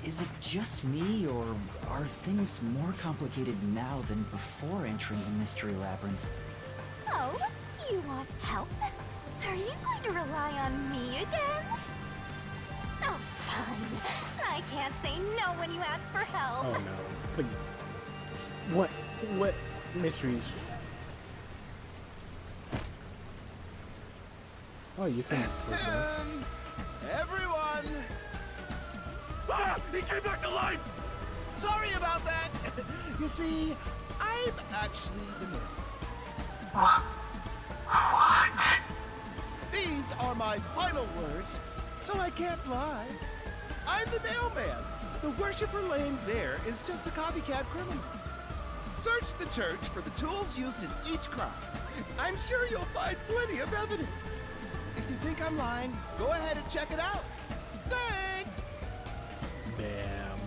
Is it just me, or are things more complicated now than before entering the Mystery Labyrinth? Oh, you want help? Are you going to rely on me again? Oh, fine. I can't say no when you ask for help. Oh no. Please. What mysteries? Oh, you can possess. Everyone! Ah! He came back to life! Sorry about that! You see, I'm actually the mailman. What? These are my final words, so I can't lie. I'm the mailman. The worshiper laying there is just a copycat criminal. Search the church for the tools used in each crime. I'm sure you'll find plenty of evidence. If you think I'm lying, go ahead and check it out. Thanks! Damn.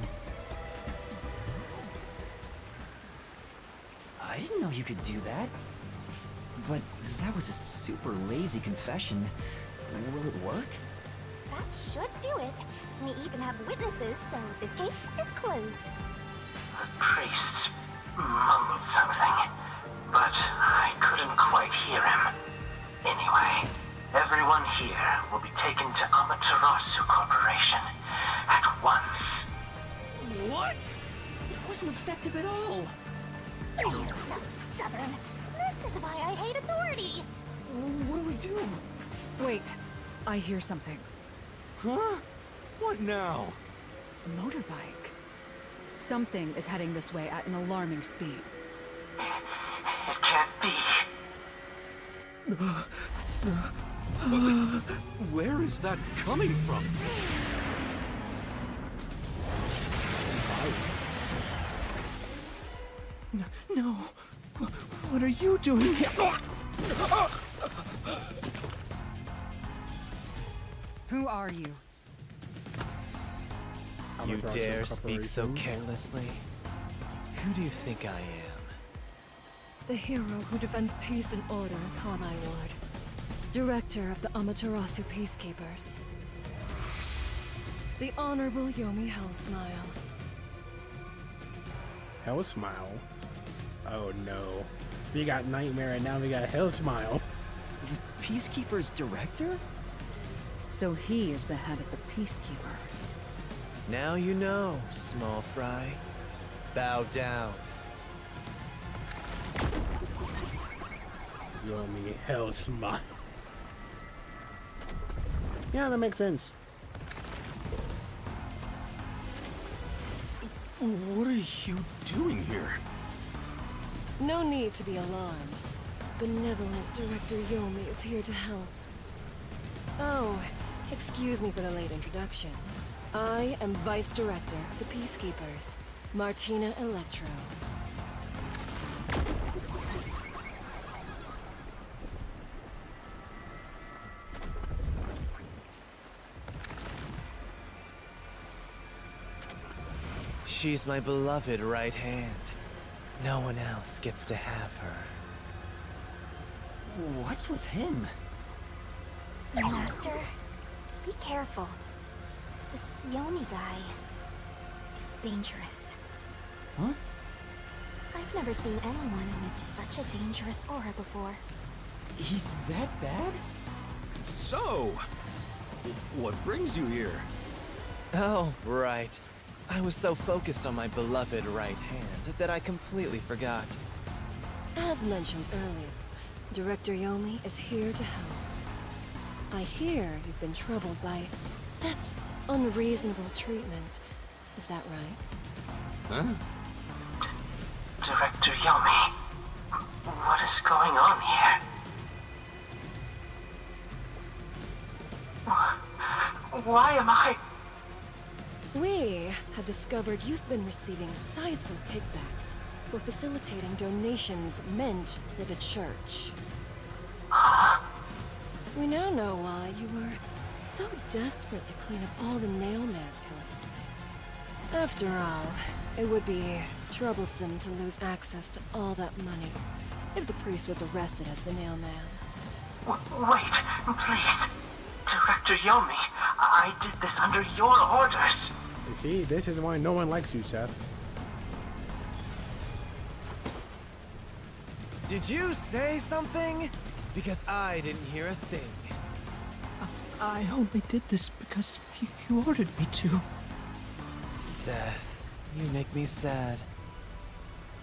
I didn't know you could do that. But that was a super lazy confession. Will it work? That should do it. We even have witnesses, so this case is closed. The priest mumbled something, but I couldn't quite hear him. Anyway, everyone here will be taken to Amaterasu Corporation at once. What? It wasn't effective at all. He's so stubborn. This is why I hate authority. What do we do? Wait, I hear something. Huh? What now? A motorbike. Something is heading this way at an alarming speed. It can't be. Where is that coming from? No. What are you doing here? Who are you? You dare speak so carelessly? Who do you think I am? The hero who defends peace and order in Kanai Ward. Director of the Amaterasu Peacekeepers. The Honorable Yomi Hellsmile. Hell Smile? Oh no. We got Nightmare and now we got Hell Smile. The Peacekeepers director? So he is the head of the Peacekeepers. Now you know, small fry. Bow down. Yomi Hell Smile. Yeah, that makes sense. What are you doing here? No need to be alarmed. Benevolent Director Yomi is here to help. Oh, excuse me for the late introduction. I am Vice Director of the Peacekeepers, Martina Electro. She's my beloved right hand. No one else gets to have her. What's with him? Master, be careful. This Yomi guy is dangerous. Huh? I've never seen anyone emit such a dangerous aura before. He's that bad? So, what brings you here? Oh, right. I was so focused on my beloved right hand that I completely forgot. As mentioned earlier, Director Yomi is here to help. I hear you've been troubled by Seth's unreasonable treatment. Is that right? Huh? Director Yomi, what is going on here? Why am I... We have discovered you've been receiving sizable kickbacks for facilitating donations meant for the church. We now know why you were so desperate to clean up all the Nailman killings. After all, it would be troublesome to lose access to all that money if the priest was arrested as the Nailman. Wait, please. Director Yomi, I did this under your orders. You see, this is why no one likes you, Seth. Did you say something? Because I didn't hear a thing. I only did this because you ordered me to. Seth, you make me sad.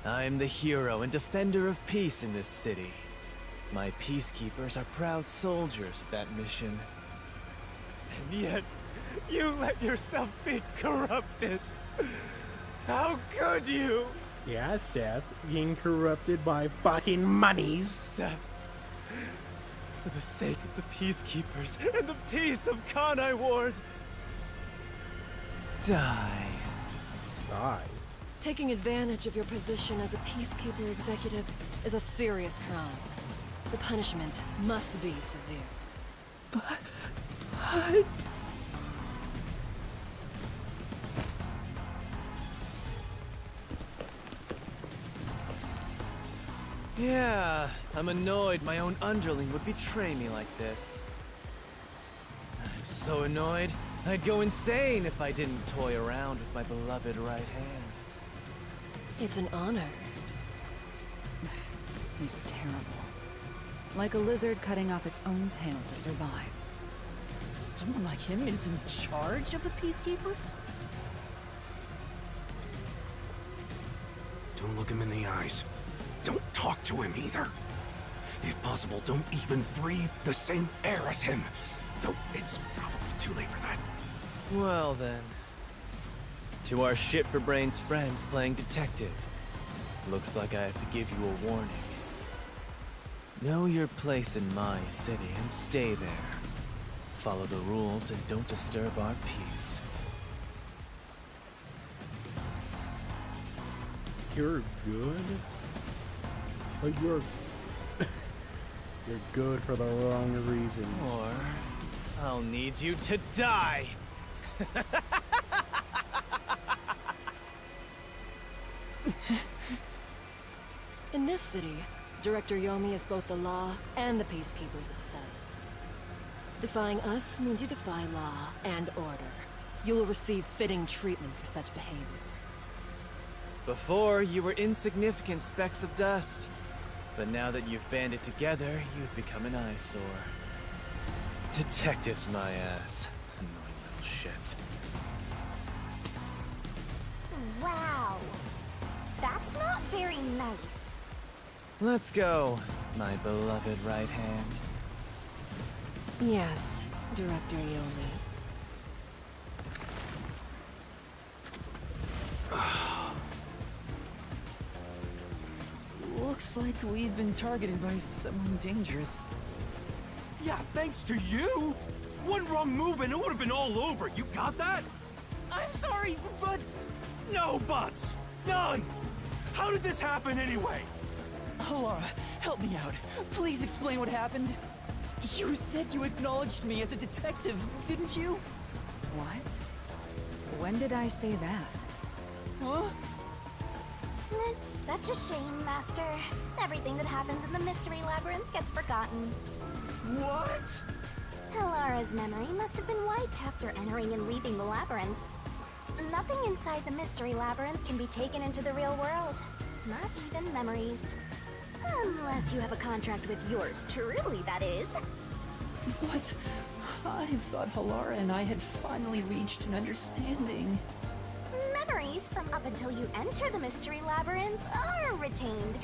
I'm the hero and defender of peace in this city. My peacekeepers are proud soldiers of that mission. And yet, you let yourself be corrupted. How could you? Yeah, Seth, being corrupted by fucking monies. Seth, for the sake of the peacekeepers and the peace of Kanai Ward, die. Die? Taking advantage of your position as a peacekeeper executive is a serious crime. The punishment must be severe. But... Yeah, I'm annoyed my own underling would betray me like this. I'm so annoyed, I'd go insane if I didn't toy around with my beloved right hand. It's an honor. He's terrible. Like a lizard cutting off its own tail to survive. Someone like him is in charge of the peacekeepers? Don't look him in the eyes. Don't talk to him either. If possible, don't even breathe the same air as him. Though it's probably too late for that. Well then. To our shit-for-brains friends playing detective. Looks like I have to give you a warning. Know your place in my city and stay there. Follow the rules and don't disturb our peace. You're good? But you're... you're good for the wrong reasons. Or... I'll need you to die! In this city, Director Yomi is both the law and the peacekeepers itself. Defying us means you defy law and order. You will receive fitting treatment for such behavior. Before, you were insignificant specks of dust. But now that you've banded together, you've become an eyesore. Detectives, my ass. Annoying little shits. Wow. That's not very nice. Let's go, my beloved right hand. Yes, Director Yomi. Looks like we've been targeted by someone dangerous. Yeah, thanks to you! One wrong move and it would have been all over. You got that? I'm sorry, but... No buts! None! How did this happen anyway? Laura, help me out. Please explain what happened. You said you acknowledged me as a detective, didn't you? What? When did I say that? Huh? It's such a shame, Master. Everything that happens in the Mystery Labyrinth gets forgotten. What? Helara's memory must have been wiped after entering and leaving the labyrinth. Nothing inside the Mystery Labyrinth can be taken into the real world. Not even memories. Unless you have a contract with yours truly, that is. What? I thought Halara and I had finally reached an understanding. Memories from up until you enter the Mystery Labyrinth are retained,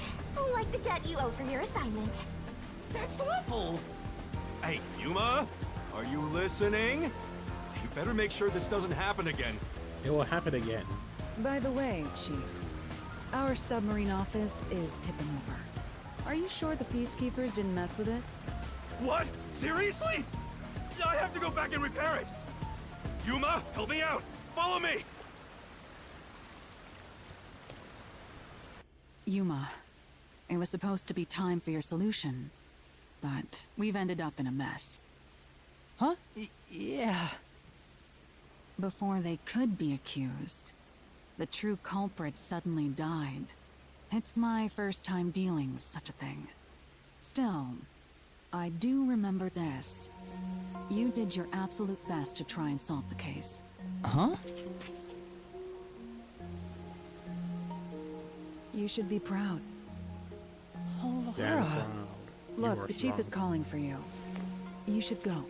like the debt you owe for your assignment. That's awful! Hey, Yuma! Are you listening? You better make sure this doesn't happen again. It will happen again. By the way, Chief, our submarine office is tipping over. Are you sure the Peacekeepers didn't mess with it? What? Seriously? I have to go back and repair it. Yuma, help me out. Follow me. Yuma, it was supposed to be time for your solution, but we've ended up in a mess. Huh? Yeah. Before they could be accused, the true culprit suddenly died. It's my first time dealing with such a thing. Still, I do remember this. You did your absolute best to try and solve the case. Huh? You should be proud. Stand proud. You Look, are the chief is strong. calling for you. You should go.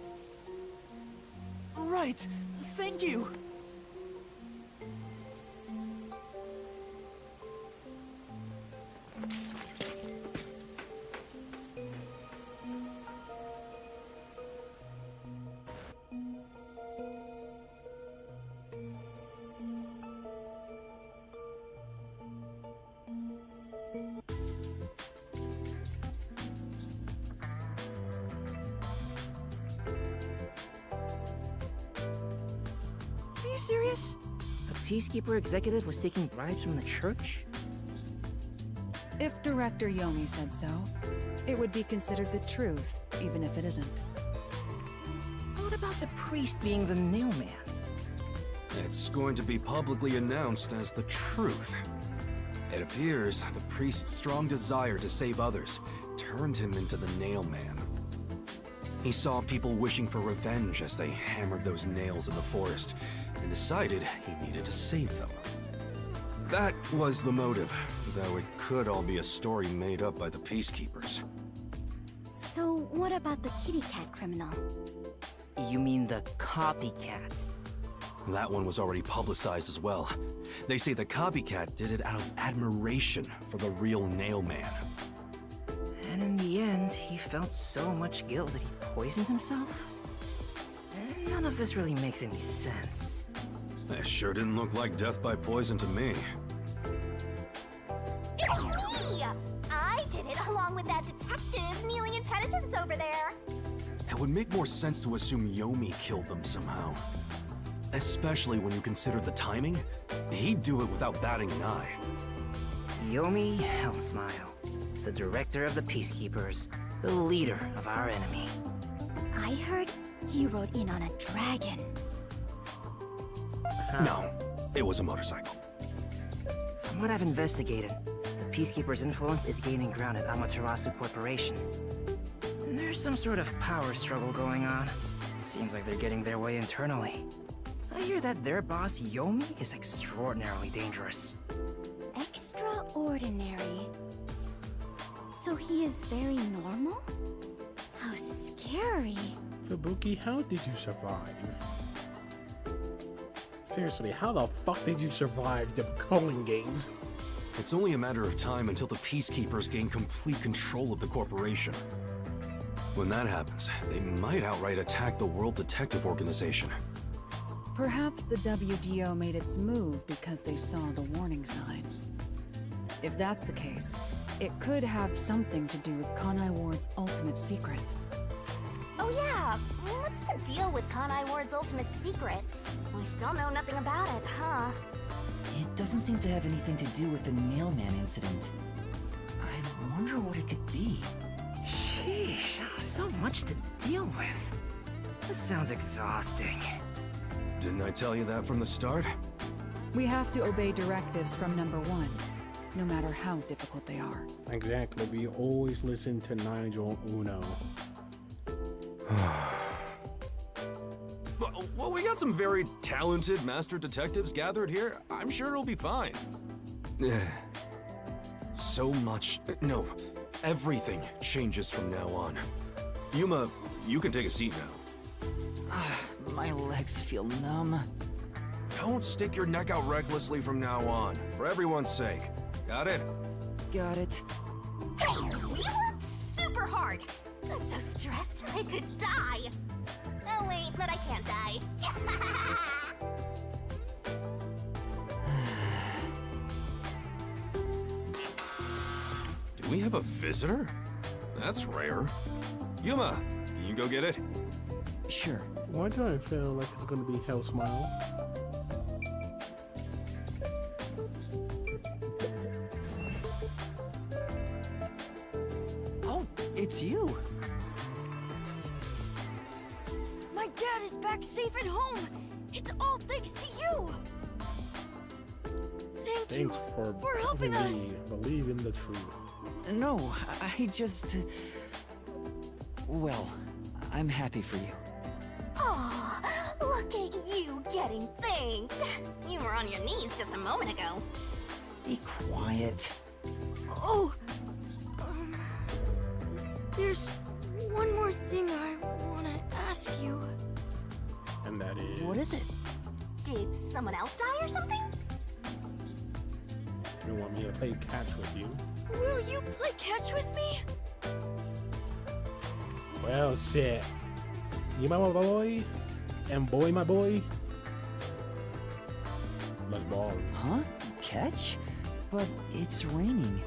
Right. Thank you. Are you serious? A Peacekeeper executive was taking bribes from the church? If Director Yomi said so, it would be considered the truth, even if it isn't. What about the priest being the nailman? It's going to be publicly announced as the truth. It appears the priest's strong desire to save others turned him into the nailman. He saw people wishing for revenge as they hammered those nails in the forest, and decided he needed to save them. That was the motive, though it could all be a story made up by the Peacekeepers. So, what about the kitty cat criminal? You mean the copycat? That one was already publicized as well. They say the copycat did it out of admiration for the real nailman. And in the end, he felt so much guilt that he poisoned himself? None of this really makes any sense. It sure didn't look like death by poison to me. It was me! I did it along with that detective kneeling in penitence over there. It would make more sense to assume Yomi killed them somehow. Especially when you consider the timing. He'd do it without batting an eye. Yomi Hellsmile, the director of the Peacekeepers, the leader of our enemy. I heard he rode in on a dragon. No, it was a motorcycle. From what I've investigated, the Peacekeepers' influence is gaining ground at Amaterasu Corporation. And there's some sort of power struggle going on. Seems like they're getting their way internally. I hear that their boss, Yomi, is extraordinarily dangerous. Extraordinary. So he is very normal? How scary. Fubuki, how did you survive? Seriously, how the fuck did you survive the Culling games? It's only a matter of time until the Peacekeepers gain complete control of the corporation. When that happens, they might outright attack the World Detective Organization. Perhaps the WDO made its move because they saw the warning signs. If that's the case, it could have something to do with Kanai Ward's ultimate secret. Oh yeah, what's the deal with Kanai Ward's ultimate secret? We still know nothing about it, huh? It doesn't seem to have anything to do with the nailman incident. I wonder what it could be. Sheesh, so much to deal with. This sounds exhausting. Didn't I tell you that from the start? We have to obey directives from number one, no matter how difficult they are. Exactly, we always listen to Nigel Uno. Well, we got some very talented master detectives gathered here. I'm sure it'll be fine. So much. No, everything changes from now on. Yuma, you can take a seat now. My legs feel numb. Don't stick your neck out recklessly from now on, for everyone's sake. Got it? Got it. Hey, we worked super hard. I'm so stressed I could die. Oh wait, but I can't die. Do we have a visitor? That's rare. Yuma, can you go get it? Sure. Why do I feel like it's gonna be Hell Smile? Oh, it's you. My dad is back safe at home. It's all thanks to you. Thanks for helping helping us. me believe in the truth. No, I just... Well, I'm happy for you. Aw, look at you getting thanked. You were on your knees just a moment ago. Be quiet. Oh, there's one more thing I want to ask you. And that is... What is it? Did someone else die or something? You want me to play catch with you? Will you play catch with me? Well, shit. You my boy? And boy my boy? Let's ball. Huh? Catch? But it's raining.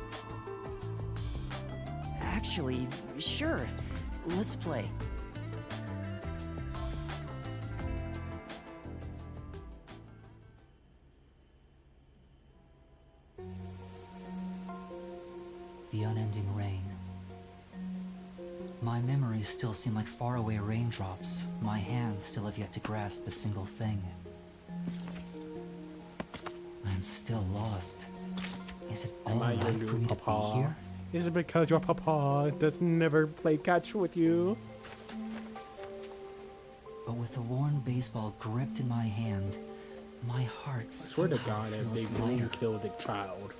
Actually, sure. Let's play. The unending rain. My memories still seem like faraway raindrops. My hands still have yet to grasp a single thing. I'm still lost. Is it all Am I right your for new me to be papa? here? Is it because your papa does never play catch with you? But with the worn baseball gripped in my hand, my heart I swear to somehow God, if they feels didn't lighter. kill the child.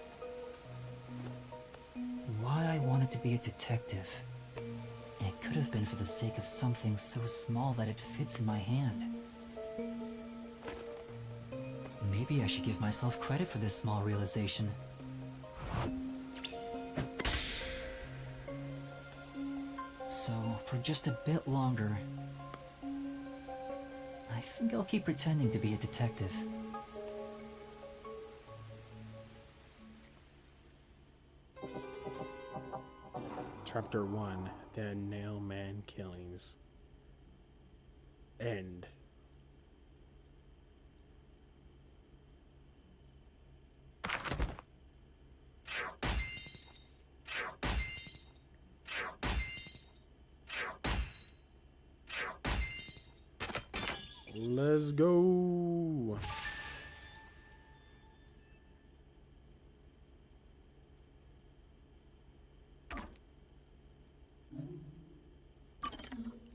Why I wanted to be a detective. It could have been for the sake of something so small that it fits in my hand. Maybe I should give myself credit for this small realization. So, for just a bit longer, I think I'll keep pretending to be a detective. Chapter 1, The Nail Man Killings. End. Let's go.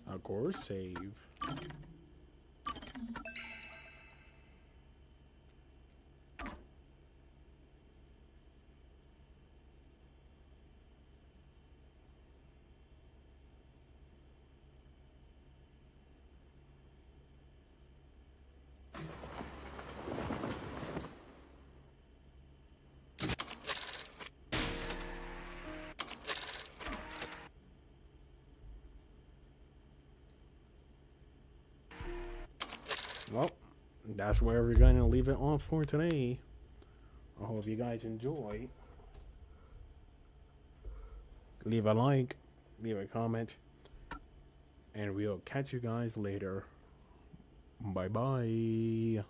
Of course, save. Well, that's where we're going to leave it on for today. I hope you guys enjoy. Leave a like, leave a comment, and we'll catch you guys later. Bye-bye.